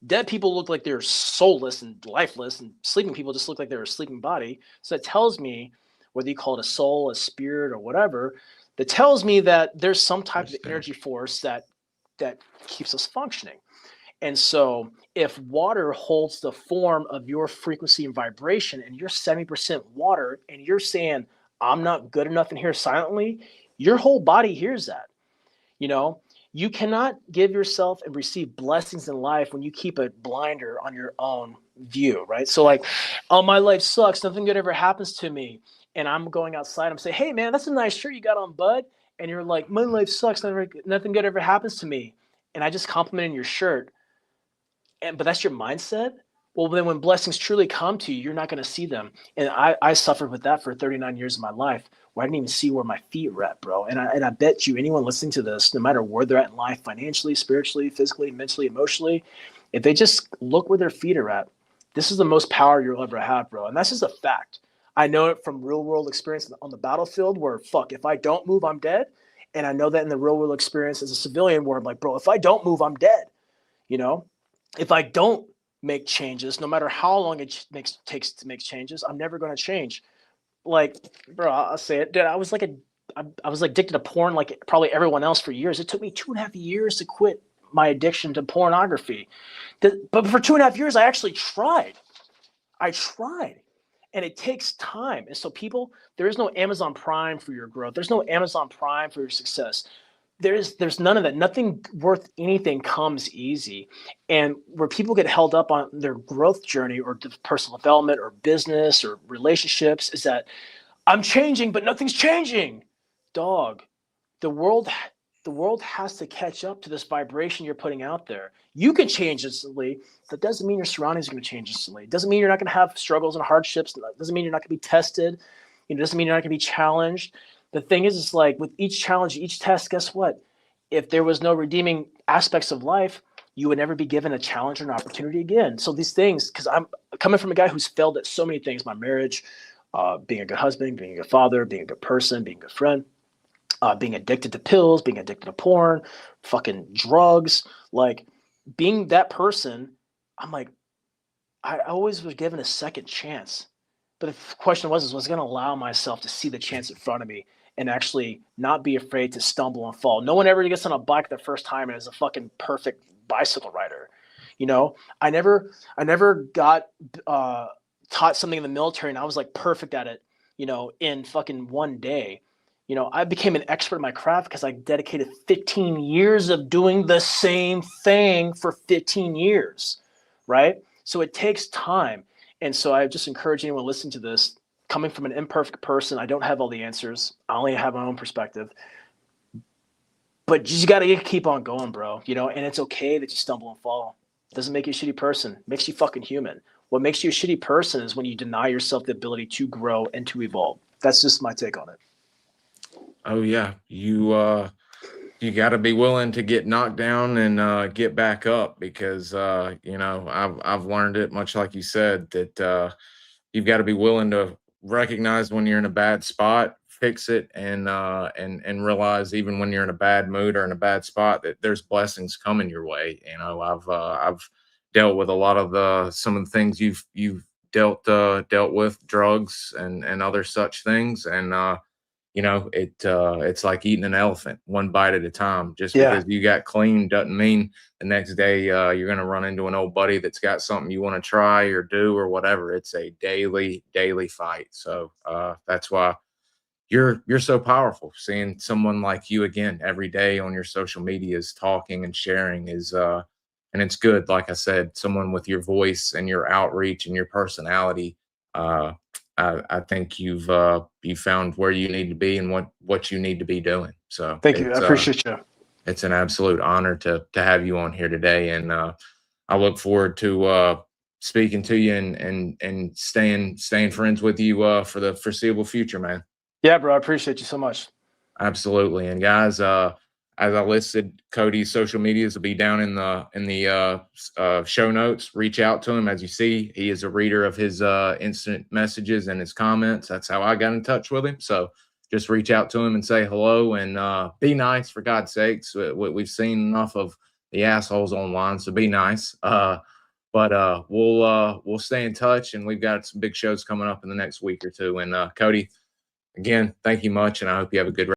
Dead people look like they're soulless and lifeless, and sleeping people just look like they're a sleeping body. So it tells me, whether you call it a soul, a spirit, or whatever, that tells me that there's some type of energy force that keeps us functioning. And so if water holds the form of your frequency and vibration, and you're 70% water, and you're saying, "I'm not good enough in here," silently, your whole body hears that. You cannot give yourself and receive blessings in life when you keep a blinder on your own view, right? So like, "Oh, my life sucks. Nothing good ever happens to me." And I'm going outside. I'm saying, "Hey, man, that's a nice shirt you got on, bud." And you're like, "My life sucks. Nothing good ever happens to me." And I just complimented your shirt. But that's your mindset. Well, then when blessings truly come to you, you're not going to see them. And I suffered with that for 39 years of my life, where I didn't even see where my feet were at, bro. And I bet you anyone listening to this, no matter where they're at in life, financially, spiritually, physically, mentally, emotionally, if they just look where their feet are at, this is the most power you'll ever have, bro. And that's just a fact. I know it from real world experience on the battlefield, where if I don't move, I'm dead. And I know that in the real world experience as a civilian, where I'm like, bro, if I don't move, I'm dead. If I don't make changes, no matter how long it takes to make changes, I'm never going to change. Like, bro, I'll say it. Dude, I was like addicted to porn, like probably everyone else, for years. It took me 2.5 years to quit my addiction to pornography. But for 2.5 years, I actually tried. And it takes time. And so people, there is no Amazon Prime for your growth. There's no Amazon Prime for your success. There's none of that. Nothing worth anything comes easy. And where people get held up on their growth journey, or personal development, or business, or relationships, is that I'm changing, but nothing's changing. Dog, the world has to catch up to this vibration you're putting out there. You can change instantly. That doesn't mean your surroundings are going to change instantly. It doesn't mean you're not going to have struggles and hardships. It doesn't mean you're not going to be tested. It doesn't mean you're not going to be challenged. The thing is like, with each challenge, each test, guess what? If there was no redeeming aspects of life, you would never be given a challenge or an opportunity again. So these things, because I'm coming from a guy who's failed at so many things, my marriage, being a good husband, being a good father, being a good person, being a good friend, being addicted to pills, being addicted to porn, fucking drugs, like being that person, I'm like, I always was given a second chance. But the question was I going to allow myself to see the chance in front of me and actually not be afraid to stumble and fall. No one ever gets on a bike the first time and is a fucking perfect bicycle rider. I never got taught something in the military and I was like perfect at it, in fucking one day. I became an expert in my craft because I dedicated 15 years of doing the same thing for 15 years, right? So it takes time. And so I just encourage anyone listening to this, coming from an imperfect person, I don't have all the answers. I only have my own perspective. But you got to keep on going, bro. You know, and it's okay that you stumble and fall. It doesn't make you a shitty person. It makes you fucking human. What makes you a shitty person is when you deny yourself the ability to grow and to evolve. That's just my take on it. Oh yeah, you got to be willing to get knocked down and get back up, because you know, I've learned it, much like you said, that you've got to be willing to recognize when you're in a bad spot, fix it, and realize even when you're in a bad mood or in a bad spot that there's blessings coming your way. You know, I've dealt with a lot of some of the things you've dealt with, drugs and other such things, and you know, it's like eating an elephant one bite at a time. Just because you got clean doesn't mean the next day you're going to run into an old buddy that's got something you want to try or do or whatever. It's a daily fight. So that's why you're so powerful. Seeing someone like you again every day on your social medias talking and sharing is and it's good. Like I said, someone with your voice and your outreach and your personality. I think you've found where you need to be and what you need to be doing. So thank you. I appreciate you. It's an absolute honor to have you on here today, and I look forward to speaking to you and staying friends with you for the foreseeable future, man. Yeah, bro. I appreciate you so much. Absolutely. And guys, as I listed, Cody's social medias will be down in the show notes. Reach out to him. As you see, he is a reader of his instant messages and his comments. That's how I got in touch with him. So just reach out to him and say hello, and be nice, for God's sakes. We've seen enough of the assholes online, so be nice. But we'll stay in touch, and we've got some big shows coming up in the next week or two. And Cody, again, thank you much, and I hope you have a good